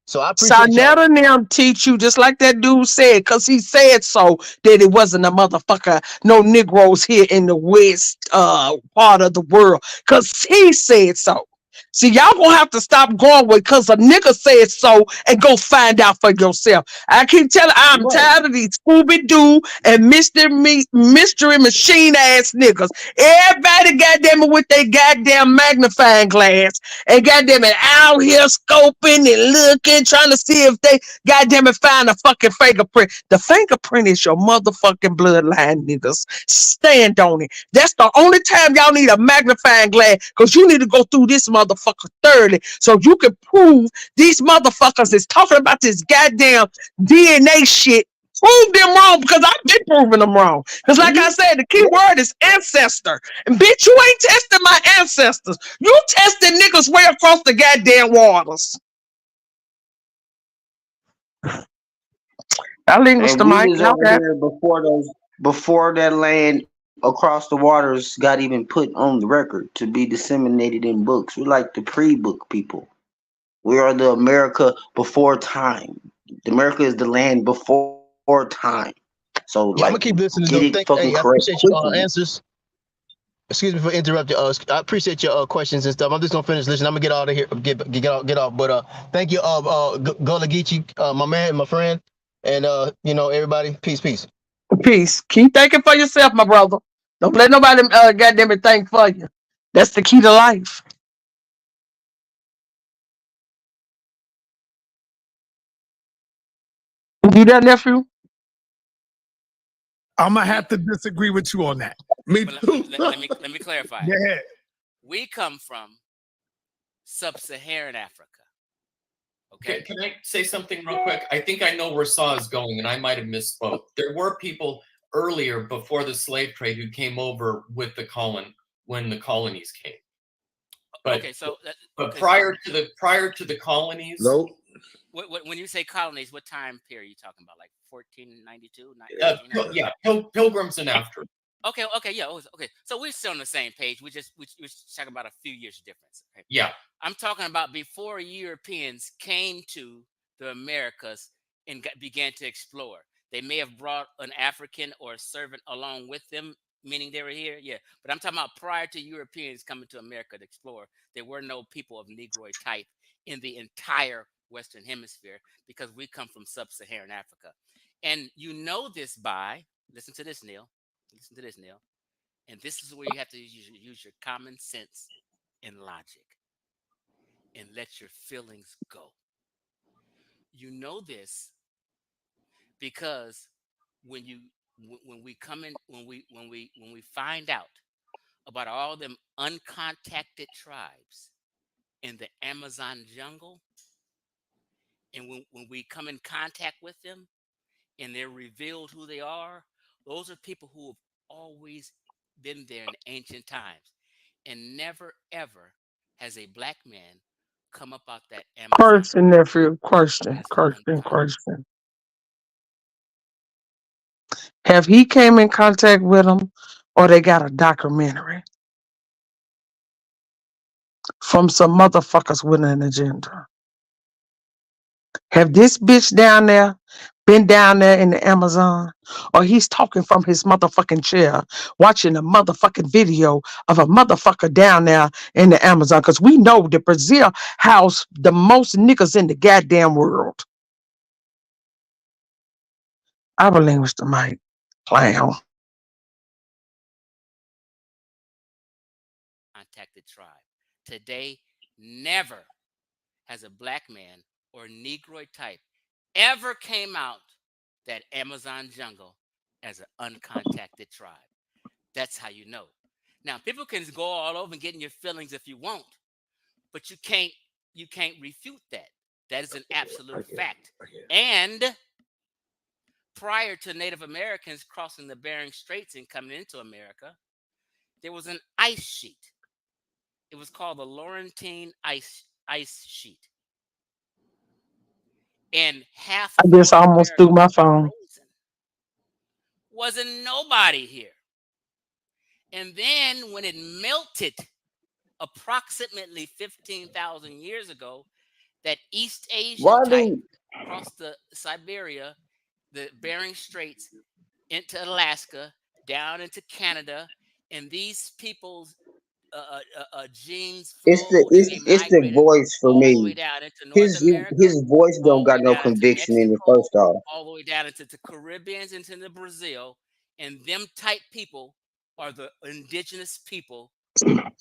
So I appreciate y'all. Sarnetta and them teach you just like that dude said, cause he said so that it wasn't a motherfucker, no Negroes here in the West part of the world, cause he said so. See, y'all gonna have to stop going with cause a nigga said so and go find out for yourself. I keep telling I'm Right. tired of these Scooby-Doo and mystery machine ass niggas. Everybody goddamn it with their goddamn magnifying glass and goddamn it out here scoping and looking, trying to see if they goddamn it find a fucking fingerprint. The fingerprint is your motherfucking bloodline, niggas. Stand on it. That's the only time y'all need a magnifying glass, because you need to go through this motherfucker thoroughly so you can prove these motherfuckers is talking about this goddamn DNA shit. Prove them wrong, because I've been proving them wrong. Because like I said, the key word is ancestor. And bitch, you ain't testing my ancestors. You testing niggas way across the goddamn waters. I linguist And the we mic. was Y'all over got here before that land across the waters got even put on the record to be disseminated in books. We like the pre-book people. We are the America before time. America is the land before time. So Yeah, I'm like, gonna keep listening get though. it fucking I correct appreciate your quickly. answers. Excuse me for interrupting. I appreciate your questions and stuff. I'm just gonna finish listening. I'm gonna get out of here. Get off. But thank you, Gullah Geechee, my man, my friend, and everybody. Peace. peace. Keep thinking for yourself, my brother. Don't let nobody goddamn it think for you. That's the key to life. You do that, nephew? I'm gonna have to disagree with you on that. Me But too. let me clarify. Yeah. We come from sub-Saharan Africa. Okay. Can I say something real quick? I think I know where Saw is going, and I might have misspoke. There were people earlier before the slave trade who came over with the when the colonies came. But, okay, so prior to the colonies, nope. When you say colonies, what time period are you talking about? Like 1492? Yeah, Pilgrims and after. Okay, yeah, okay. So we're still on the same page. We're talking about a few years difference. Okay? Yeah. I'm talking about before Europeans came to the Americas and began to explore. They may have brought an African or a servant along with them, meaning they were here. Yeah, but I'm talking about prior to Europeans coming to America to explore, there were no people of Negroid type in the entire Western Hemisphere because we come from sub-Saharan Africa. And you know this by, listen to this, Neil. Listen to this, Neil. And this is where you have to use your common sense and logic and let your feelings go. You know this because when we find out about all them uncontacted tribes in the Amazon jungle, and when we come in contact with them and they're revealed who they are, those are people who have always been there in ancient times, and never ever has a black man come up out that Amazon. Question, nephew. Question. Have he came in contact with them, or they got a documentary from some motherfuckers with an agenda? Have this bitch down there been down there in the Amazon, or he's talking from his motherfucking chair, watching a motherfucking video of a motherfucker down there in the Amazon? Because we know that Brazil house the most niggas in the goddamn world. I relinquish the mic, clown. Contacted tribe today, never has a black man or Negroid type ever came out that Amazon jungle as an uncontacted tribe. That's how you know. Now, people can go all over and get in your feelings if you want, but you can't refute that. That is an absolute fact. And prior to Native Americans crossing the Bering Straits and coming into America, there was an ice sheet. It was called the Laurentine ice sheet. And half I just almost threw my phone. wasn't nobody here. And then when it melted approximately 15,000 years ago, that East Asian type crossed the Siberia, the Bering Straits, into Alaska, down into Canada, and these people's genes. It's the voice for me. His voice don't got no conviction in it. First off, all the way down into the Caribbeans, into the Brazil, and them type people are the indigenous people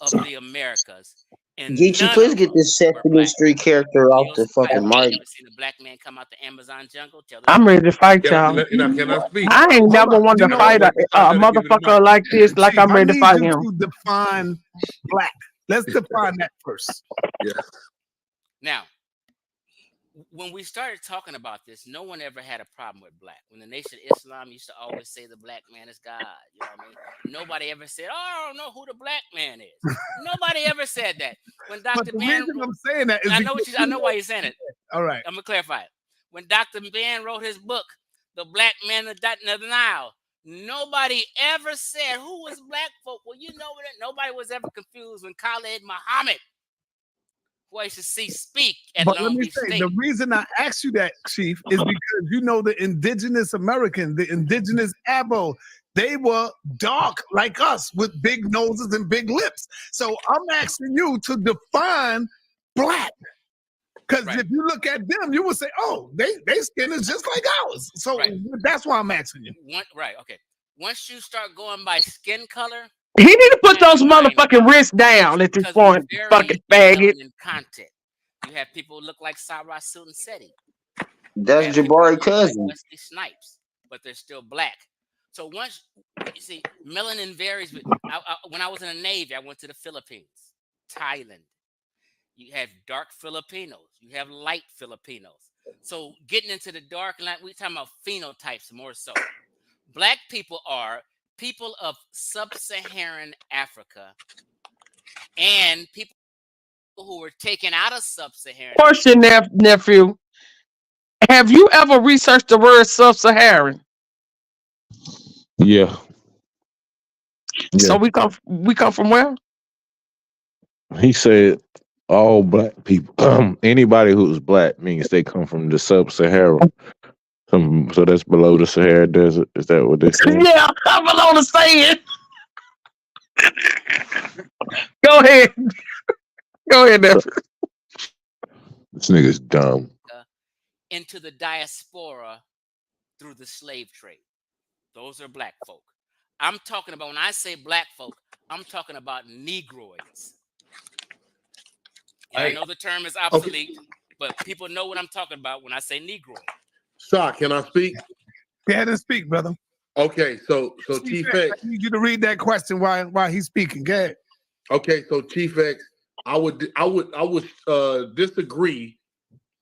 of the Americas. And Geechee, please get this Sesame Street character off the fucking mic. Never seen a black man come out the Amazon jungle. I'm ready to fight y'all. Can I speak? I ain't never wanted to fight a motherfucker like this, like I'm ready to fight him. To define black. Let's define that first. Yes. Now, when we started talking about this, no one ever had a problem with black. When the Nation of Islam used to always say the black man is God, you know what I mean? Nobody ever said, "Oh, I don't know who the black man is." Nobody ever said that. When Dr. Ben, I'm saying that is I know why you're saying it. All right, I'm gonna clarify it. When Dr. Ben wrote his book, "The Black Man of the Nile," nobody ever said who was black folk. Well, you know that nobody was ever confused when Khalid Muhammad, who I used to see speak at but Long let me Beach say, State. the reason I asked you that, Chief, is because you know the indigenous Americans, the indigenous Abo, they were dark like us with big noses and big lips. So I'm asking you to define black. Because if you look at them, you would say, "Oh, they skin is just like ours." So that's why I'm asking you. Okay. Once you start going by skin color, He need to put those motherfucking wrists down at this point, fucking faggot. in content, you have people who look like Sarah Suit Seti. That's Jabari cousin. Like Wesley Snipes, but they're still black. So once you see, melanin varies. When I was in the Navy, I went to the Philippines, Thailand. You have dark Filipinos. You have light Filipinos. So getting into the dark and light, we're talking about phenotypes more so. Black people are people of sub-Saharan Africa and people who were taken out of sub-Saharan. Question, nephew. Have you ever researched the word sub-Saharan? Yeah. So we come from where? He said all black people, anybody who's black means they come from the sub-Sahara. So that's below the Sahara Desert. Is that what they say? Yeah, I'm below the sand. Go ahead. Go ahead, nephew. This nigga's dumb. Into the diaspora through the slave trade. Those are black folk. I'm talking about, when I say black folk, I'm talking about Negroids. I know the term is obsolete, but people know what I'm talking about when I say Negro. Shock, can I speak? Go ahead and speak, brother. Okay, so Chief X, I need you to read that question while he's speaking. Go ahead. Okay, so Chief X, I would disagree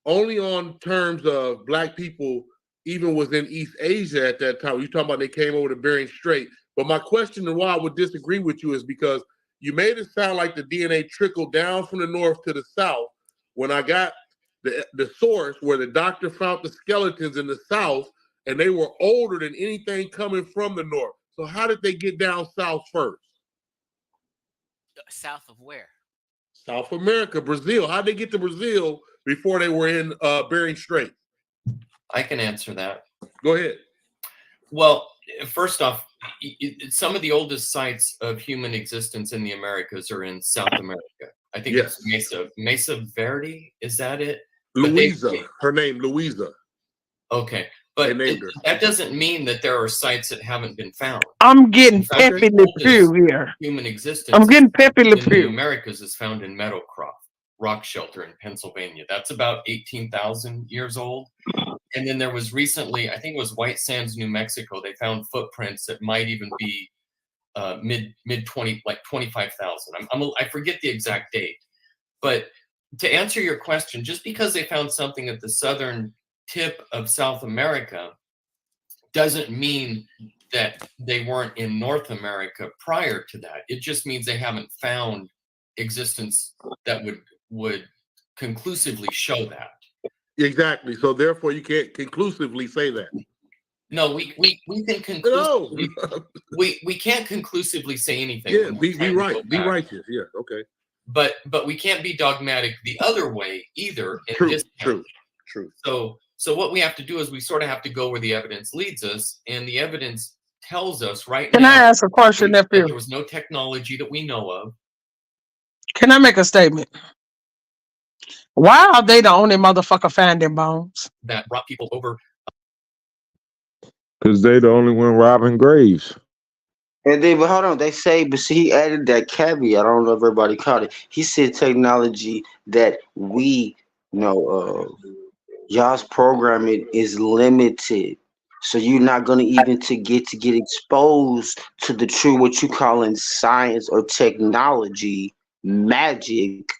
only on terms of black people even was in East Asia at that time. You're talking about they came over to Bering Strait. But my question and why I would disagree with you is because you made it sound like the DNA trickled down from the north to the south. When I got the source where the doctor found the skeletons in the south, and they were older than anything coming from the north. So how did they get down south first? South of where? South America, Brazil. How did they get to Brazil before they were in Bering Strait? I can answer that. Go ahead. Well, first off, some of the oldest sites of human existence in the Americas are in South America. I think it's Mesa Verde. Is that it? Louisa. Her name, Louisa. Okay. But that doesn't mean that there are sites that haven't been found. I'm getting Pepe Le Pew here. Human existence. I'm getting Pepe Le in the Pew. Americas is found in Meadowcroft Rock Shelter in Pennsylvania. That's about 18,000 years old. And then there was recently, I think it was White Sands, New Mexico. They found footprints that might even be mid 20, like 25,000. I forget the exact date. But to answer your question, just because they found something at the southern tip of South America doesn't mean that they weren't in North America prior to that. It just means they haven't found existence that would conclusively show that. Exactly. So therefore, you can't conclusively say that. No, we can conclusively, we can't conclusively say anything. Yeah, be right. Be righteous. Yeah. Okay. But we can't be dogmatic the other way either. True. So what we have to do is we sort of have to go where the evidence leads us, and the evidence tells us right Can now. I ask a question, that nephew? there was no technology that we know of. Can I make a statement? Why are they the only motherfucker finding bones? That brought people over. Because they the only one robbing graves. And then, but hold on, they say, but see, he added that caveat. I don't know if everybody caught it. He said technology that we know y'all's programming is limited. So you're not gonna even get exposed to the true what you call in science or technology magic,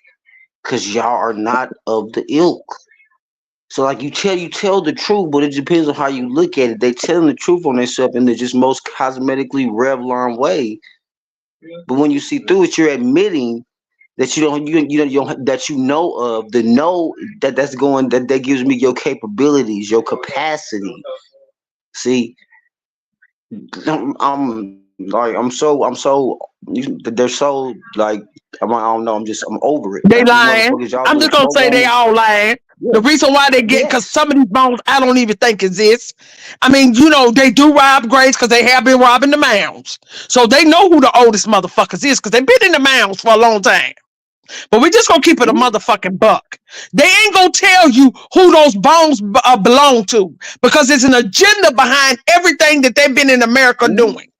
because y'all are not of the ilk. So like you tell the truth, but it depends on how you look at it. They telling the truth on themselves in the just most cosmetically Revlon way. But when you see through it, you're admitting that you don't that you know of the know that gives me your capabilities, your capacity. See, they're so like I don't know. I'm over it. They lying. I'm just gonna say they all lying. Yeah. The reason why they get, because some of these bones I don't even think exist. I mean, they do rob graves because they have been robbing the mounds. So they know who the oldest motherfuckers is because they've been in the mounds for a long time. But we just gonna keep it a motherfucking buck. They ain't gonna tell you who those bones belong to, because there's an agenda behind everything that they've been in America doing.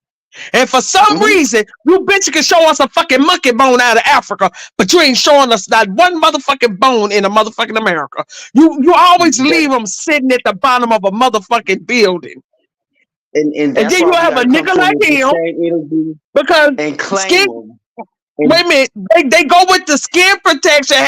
And for some reason, you bitch can show us a fucking monkey bone out of Africa, but you ain't showing us not one motherfucking bone in a motherfucking America. You always leave them sitting at the bottom of a motherfucking building. And then you have a nigga like him because wait a minute, they go with the skin protection.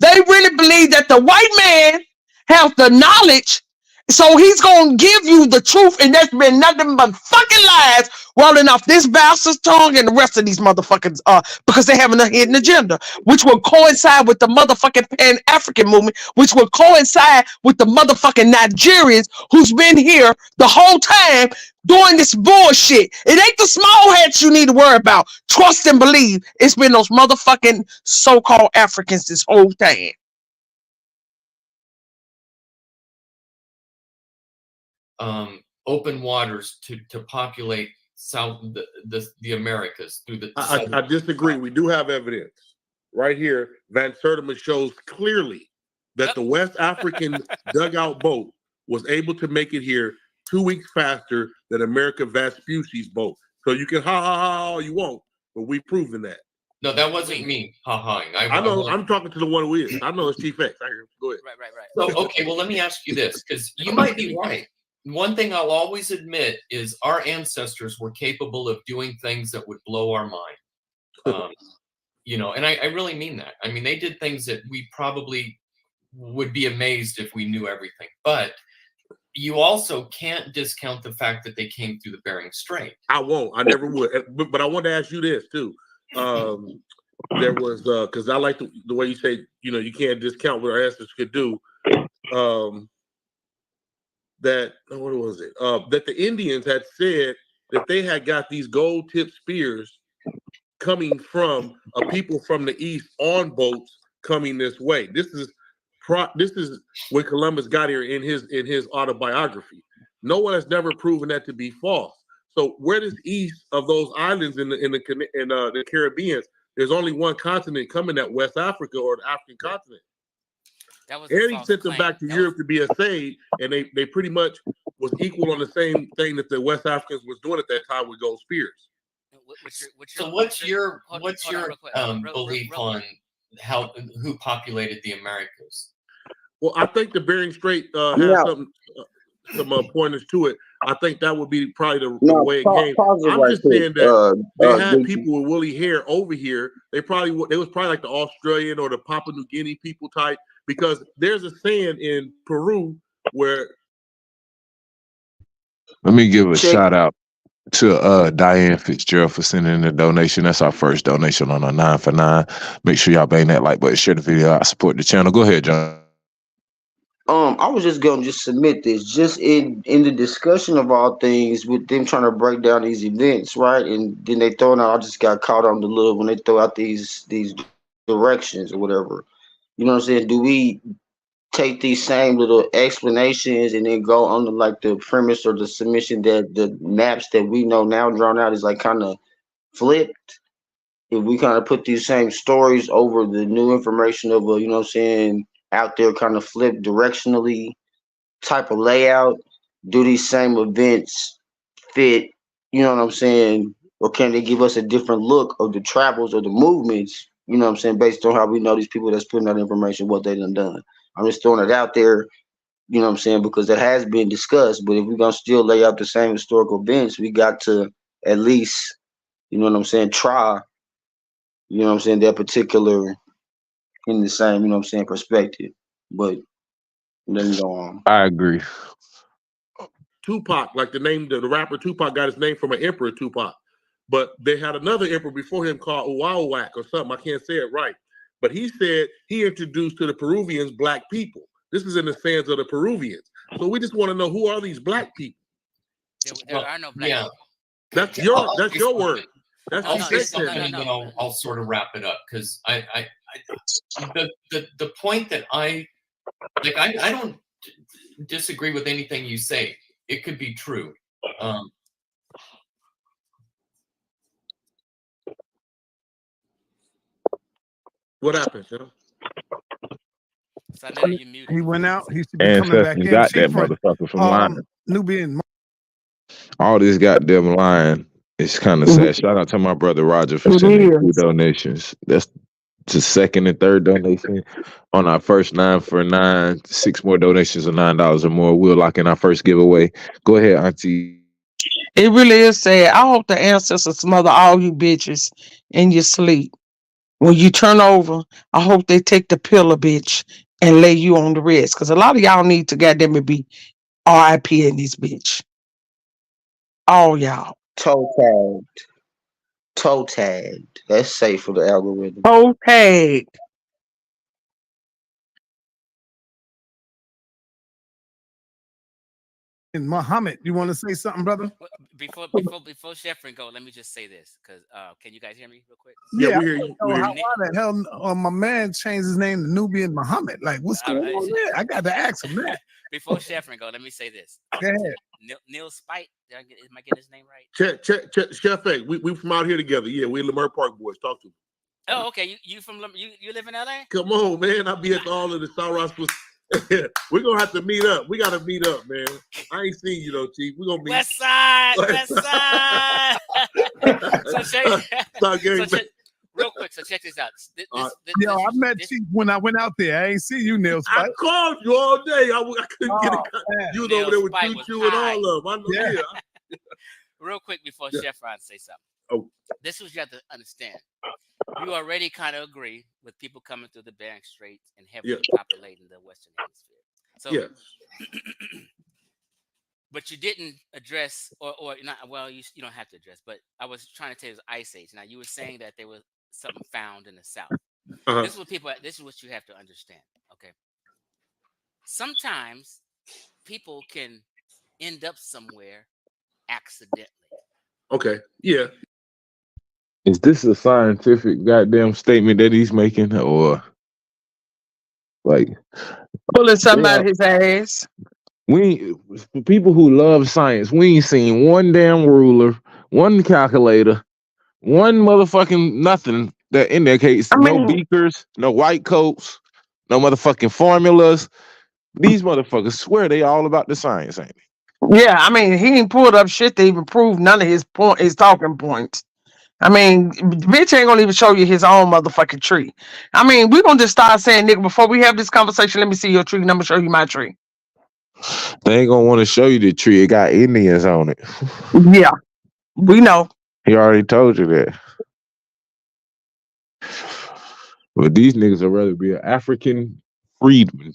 They really believe that the white man has the knowledge, so he's gonna give you the truth, and there's been nothing but fucking lies rolling off this bastard's tongue and the rest of these motherfuckers because they have a hidden agenda, which will coincide with the motherfucking Pan-African movement, which will coincide with the motherfucking Nigerians who's been here the whole time doing this bullshit. It ain't the small hats you need to worry about. Trust and believe. It's been those motherfucking so-called Africans this whole time. Open waters to populate the Americas through the. I disagree. We do have evidence right here. Van Sertima shows clearly that the West African dugout boat was able to make it here 2 weeks faster than America Vespucci's boat. So you can ha all you want, but we've proven that. No, that wasn't me ha-haing. I know. I'm talking to the one who is. I know it's Chief X. Go ahead. Right. So okay, well let me ask you this, because you might be right. One thing I'll always admit is our ancestors were capable of doing things that would blow our mind. And I really mean that. I mean, they did things that we probably would be amazed if we knew everything. But you also can't discount the fact that they came through the Bering Strait. I won't. I never would. But I want to ask you this too. There was because I like the way you say, you can't discount what our ancestors could do. That what was it? That the Indians had said that they had got these gold-tipped spears coming from a people from the east on boats coming this way. This is when Columbus got here in his autobiography. No one has never proven that to be false. So where does east of those islands in the Caribbean? There's only one continent coming, that West Africa or the African continent. And he sent them back to Europe to be assayed, and they pretty much was equal on the same thing that the West Africans was doing at that time with gold spears. So what's your belief on who populated the Americas? Well, I think the Bering Strait has some pointers to it. I think that would be probably the way it came. I'm just saying that they had people with woolly hair over here. They was probably like the Australian or the Papua New Guinea people type, because there's a saying in Peru where. Let me give a shout out to Diane Fitzgerald for sending in the donation. That's our first donation on a 9 for 9. Make sure y'all bang that like button, share the video out, support the channel. Go ahead, John. I was just gonna submit this just in the discussion of all things with them trying to break down these events, right? And then they throwing out. I just got caught on the little when they throw out these directions or whatever. You know what I'm saying? Do we take these same little explanations and then go on to like the premise or the submission that the maps that we know now drawn out is like kind of flipped? If we kind of put these same stories over the new information of you know what I'm saying, out there kind of flipped directionally type of layout, do these same events fit, you know what I'm saying? Or can they give us a different look of the travels or the movements, you know what I'm saying, based on how we know these people that's putting out information, what they done. I'm just throwing it out there, you know what I'm saying, because it has been discussed. But if we're going to still lay out the same historical events, we got to at least, you know what I'm saying, try, you know what I'm saying, that particular in the same, you know what I'm saying, perspective. But then go on. I agree. Tupac, like the rapper Tupac got his name from an emperor, Tupac. But they had another emperor before him called Uwawak or something. I can't say it right. But he said he introduced to the Peruvians black people. This is in the sands of the Peruvians. So we just want to know, who are these black people? There are no black people. That's your word. That's I'll sort of wrap it up, because the point that I don't disagree with anything you say. It could be true. What happened, Joe? He went out. He should be coming back in. Got that motherfucker from lying. Nubian. All this goddamn lying is kind of sad. Shout out to my brother Roger for sending 2 donations. That's the second and third donation on our first 9 for 9. 6 more donations of $9 or more. We'll lock in our first giveaway. Go ahead, Auntie. It really is sad. I hope the ancestors smother all you bitches in your sleep. When you turn over, I hope they take the pillow, bitch, and lay you on the rest. Because a lot of y'all need to goddamn it be RIP in this bitch. All y'all. Toe tagged. That's safe for the algorithm. Toe tagged. And Muhammad, you want to say something, brother? Before Sheffrin go, let me just say this, because can you guys hear me real quick? Yeah, we hear you. How the hell my man changed his name to Nubian Muhammad? Like, what's going on there? I got to ask him that. Before Sheffrin go, let me say this. Go ahead. Neil Spite, am I getting his name right? Check, Chef A. We from out here together. Yeah, we're Lamar Park boys. Talk to me. Oh, okay. You live in LA? Come on, man. I'll be at all of the Sauros. We're gonna have to meet up. We gotta meet up, man. I ain't seen you though, Chief. We're gonna meet. West Side. Real quick, so check this out. I met Chief when I went out there. I ain't see you, Neil Spike. I called you all day. I couldn't get it. You was over there with Choo and all of them. I know. Yeah. Real quick before Chevron say something. Oh. This is what you have to understand. You already kind of agree with people coming through the Bering Straits and heavily populating the Western Hemisphere. So, but you didn't address, or not. Well, you don't have to address. But I was trying to tell you it was Ice Age. Now you were saying that there was something found in the South. This is what you have to understand. Okay. Sometimes people can end up somewhere accidentally. Okay. Yeah. Is this a scientific goddamn statement that he's making, or like pulling somebody's ass? For people who love science, we ain't seen one damn ruler, one calculator, one motherfucking nothing that indicates no beakers, no white coats, no motherfucking formulas. These motherfuckers swear they all about the science, ain't they? Yeah, I mean, he ain't pulled up shit to even prove none of his talking points. I mean, bitch ain't gonna even show you his own motherfucking tree. I mean, we gonna just start saying, nigga, before we have this conversation, let me see your tree, and I'm gonna show you my tree. They ain't gonna want to show you the tree. It got Indians on it. Yeah, we know. He already told you that. But these niggas would rather be an African freedman.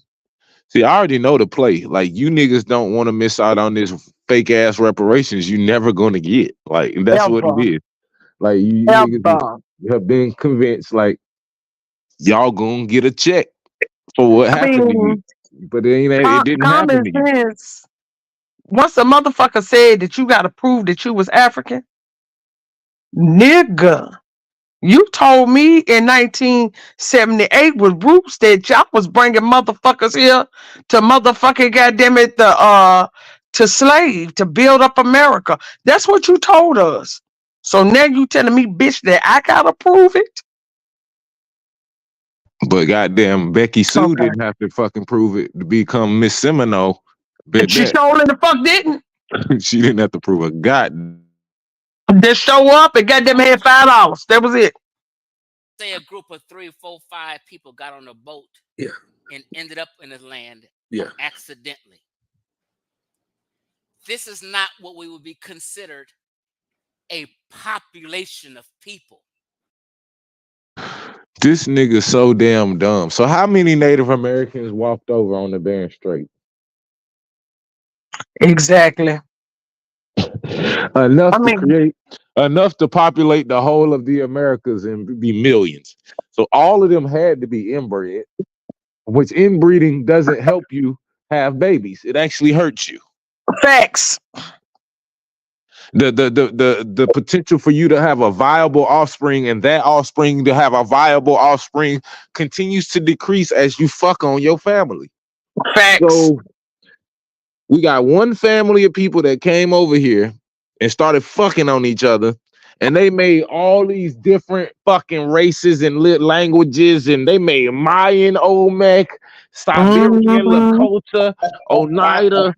See, I already know the play. Like, you niggas don't want to miss out on this fake ass reparations you never gonna get. Like, that's what it is. Like, you niggas have been convinced, like, y'all gonna get a check for what happened to you. But it didn't happen to you. Sense. Once a motherfucker said that you gotta prove that you was African, nigga, you told me in 1978 with Roots that y'all was bringing motherfuckers here to motherfucking goddamn it to slave, to build up America. That's what you told us. So now you telling me, bitch, that I gotta prove it? But goddamn, Becky Sue didn't have to fucking prove it to become Miss Seminole. She stole in the fuck didn't. She didn't have to prove a god. Just show up and goddamn had $5. That was it. Say a group of 3, 4, 5 people got on a boat and ended up in the land accidentally. This is not what we would be considered a population of people. This nigga's so damn dumb. So how many Native Americans walked over on the Bering Strait? Exactly. Enough to populate the whole of the Americas and be millions. So all of them had to be inbred, which inbreeding doesn't help you have babies. It actually hurts you. Facts. The potential for you to have a viable offspring and that offspring to have a viable offspring continues to decrease as you fuck on your family. Facts. So we got one family of people that came over here and started fucking on each other, and they made all these different fucking races and languages, and they made Mayan, Olmec, Siberian, Lakota, Oneida,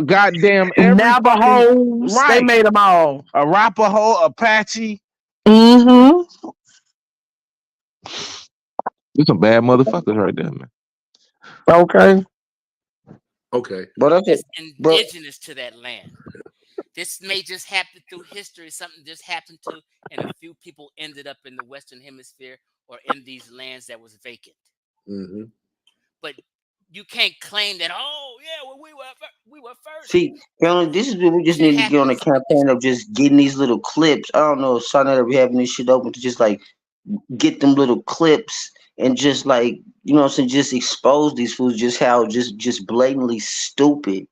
goddamn Navajos. Right. They made them all. Arapaho, Apache. Mm-hmm. There's some bad motherfuckers right there, man. Okay. Okay. But It's indigenous to that land. This may just happen through history. Something just happened to, and a few people ended up in the Western Hemisphere or in these lands that was vacant. Mm-hmm. But you can't claim that. Oh yeah, well we were first. See, this is what we just need to get on a campaign of just getting these little clips. I don't know if Sonnet ever having this shit open to just like get them little clips and just like, you know what I'm saying, just expose these fools just how just blatantly stupid.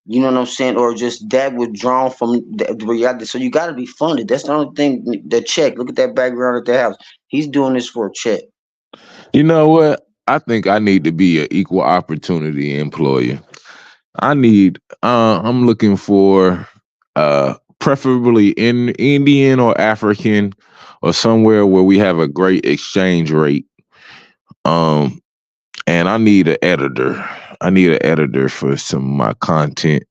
You know what I'm saying? Or just that withdrawn from the reality. So you got to be funded. That's the only thing. The check. Look at that background at the house. He's doing this for a check. You know what? I think I need to be an equal opportunity employer. I'm looking for preferably in Indian or African or somewhere where we have a great exchange rate. And I need an editor. I need an editor for some of my content.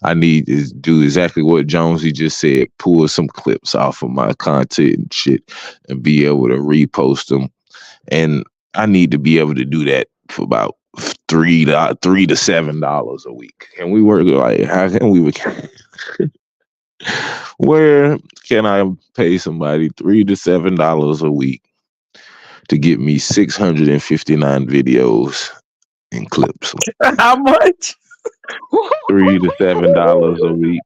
I need to do exactly what Jonesy just said, pull some clips off of my content and shit and be able to repost them. And I need to be able to do that for about $3 to $7 a week. And we work like, how can we where can I pay somebody $3 to $7 a week to get me 659 videos and clips? How much? $3 to $7 a week.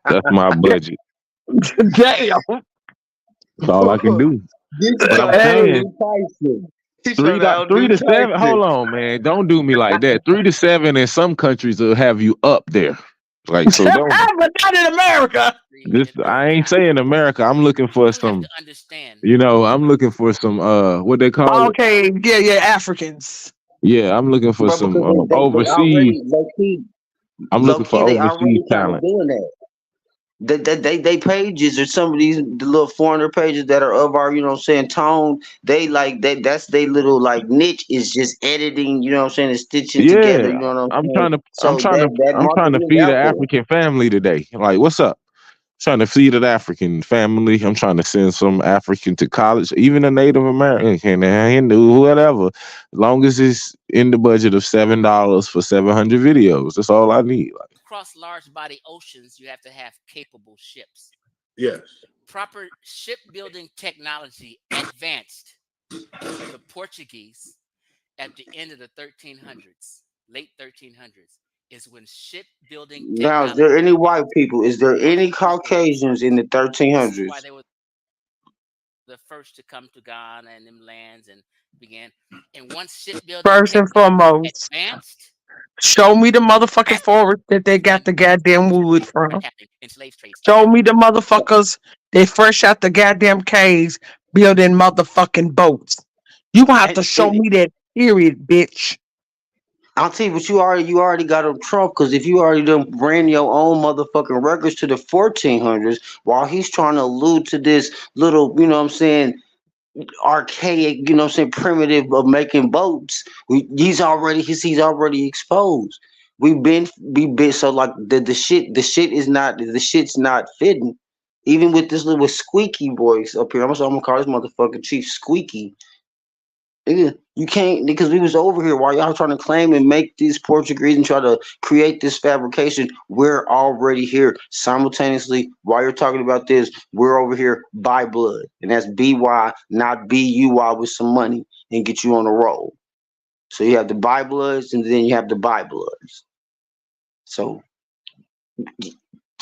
That's my budget. Damn. That's all I can do. But I'm saying 3 to 7. Hold on, man. Don't do me like that. 3 to 7 in some countries will have you up there. Like, so don't. But not in America. I ain't saying America. I'm looking for some. You know, I'm looking for some. What they call it? Okay, yeah, Africans. Yeah, I'm looking for some overseas. I'm looking for overseas talent. They pages or some of these the little foreigner pages that are of our, you know what I'm saying, tone, they like that's they little like niche is just editing, you know what I'm saying, and stitching together, you Yeah, know what I'm I'm saying? trying to So that I'm trying market to is feed an out there. African family today. Like, what's up? Trying to feed an African family. I'm trying to send some African to college, even a Native American, a Hindu, whatever. As long as it's in the budget of $7 for 700 videos, that's all I need. Like, Across large body oceans, you have to have capable ships. Yes. Proper shipbuilding technology advanced the Portuguese at the end of the 1300s, late 1300s, is when shipbuilding Now, is technology. there any white people? Is there any Caucasians in the This is 1300s? why they were the first to come to Ghana and them lands and began. And once shipbuilding First and foremost, advanced, show me the motherfucking forest that they got the goddamn wood from. happening in slave trade. Show me the motherfuckers they fresh out the goddamn caves building motherfucking boats. You gonna have to show me that, period, bitch. I'll tell you, but you already got him Trump, because if you already done ran your own motherfucking records to the 1400s, while he's trying to allude to this little, you know what I'm saying, archaic, you know what I'm saying, primitive of making boats, he's already exposed. We've been so like the shit's not fitting. Even with this little squeaky voice up here, I'm gonna call this motherfucker Chief Squeaky. Nigga, you can't, because we was over here while y'all trying to claim and make these Portuguese and try to create this fabrication. We're already here simultaneously. While you're talking about this, we're over here by blood, and that's BY, not BUY, with some money and get you on the roll. So you have the by bloods, and then you have the by bloods. So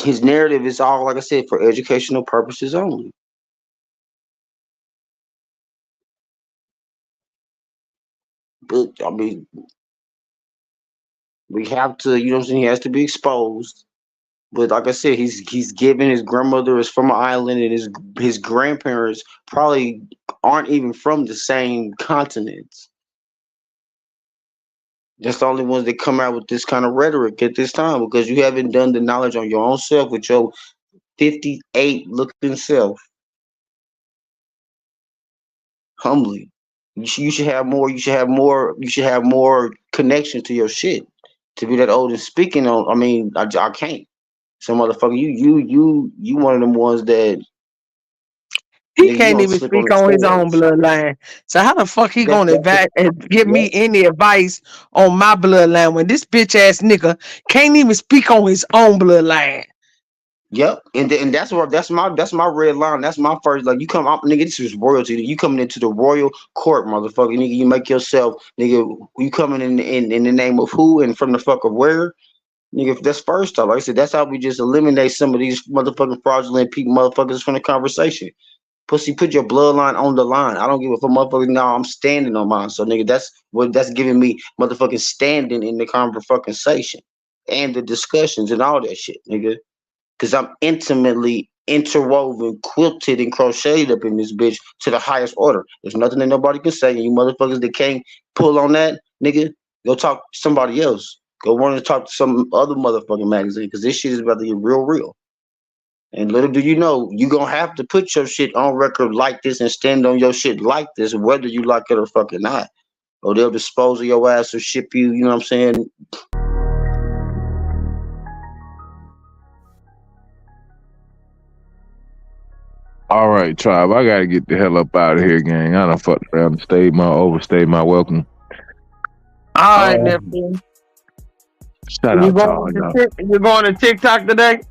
his narrative is all, like I said, for educational purposes only. But I mean, we have to, you know what I'm saying, he has to be exposed. But like I said, he's given, his grandmother is from an island, and his grandparents probably aren't even from the same continents. That's the only ones that come out with this kind of rhetoric at this time, because you haven't done the knowledge on your own self with your 58 looking self. Humbly. You should have more. You should have more connection to your shit to be that old and speaking on. I mean, I can't. So motherfucker, you one of them ones that he can't even speak on his own bloodline. So how the fuck he gonna give me any advice on my bloodline when this bitch ass nigga can't even speak on his own bloodline? Yep, and that's my red line. That's my first. Like, you come up, nigga. This is royalty. You coming into the royal court, motherfucker. Nigga, you make yourself, nigga. You coming in the name of who and from the fuck of where, nigga. That's first off. Like I said, that's how we just eliminate some of these motherfucking fraudulent people, motherfuckers from the conversation. Pussy, put your bloodline on the line. I don't give a fuck, motherfucker. No, I'm standing on mine. So, nigga, that's giving me motherfucking standing in the conversation and the discussions and all that shit, nigga. Because I'm intimately interwoven, quilted, and crocheted up in this bitch to the highest order. There's nothing that nobody can say. And you motherfuckers that can't pull on that, nigga, go talk to somebody else. Go run and talk to some other motherfucking magazine, because this shit is about to get real. And little do you know, you gonna have to put your shit on record like this and stand on your shit like this, whether you like it or fucking not. Or they'll dispose of your ass or ship you, you know what I'm saying? all right, tribe, I gotta get the hell up out of here, gang. I done fucked around and overstayed my welcome. All right, nephew. Shout out to all y'all. You going to TikTok today?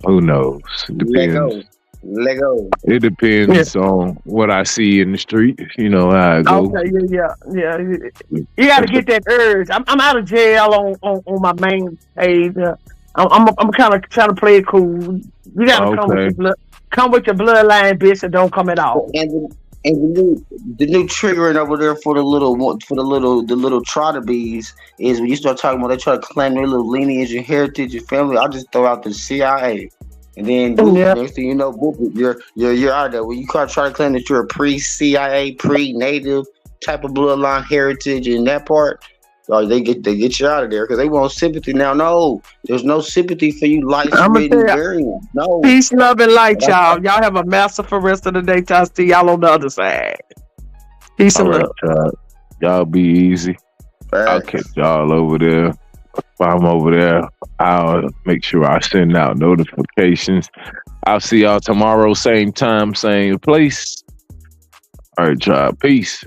Who knows? It depends. Lego. It depends on what I see in the street. You know how I go. Okay, yeah. You got to get that urge. I'm out of jail on my main page. I'm kind of trying to play it cool. You got to come with your bloodline, bitch, and don't come at all. And the new triggering over there for the little trotter bees is when you start talking about they try to claim their little lineage and heritage and family. I'll just throw out the CIA, and then next thing you know, you're out there. When you try to claim that you're a pre-CIA, pre-native type of bloodline heritage in that part, they get you out of there because they want sympathy now. No, there's no sympathy for you light I'ma skinned tell ya. variants. No. Peace, love, and light, y'all. Y'all have a masterful rest of the day. I'll see y'all on the other side. Peace All and right, love. y'all be easy. I'll catch y'all over there. If I'm over there, I'll make sure I send out notifications. I'll see y'all tomorrow, same time, same place. All right, y'all. Peace.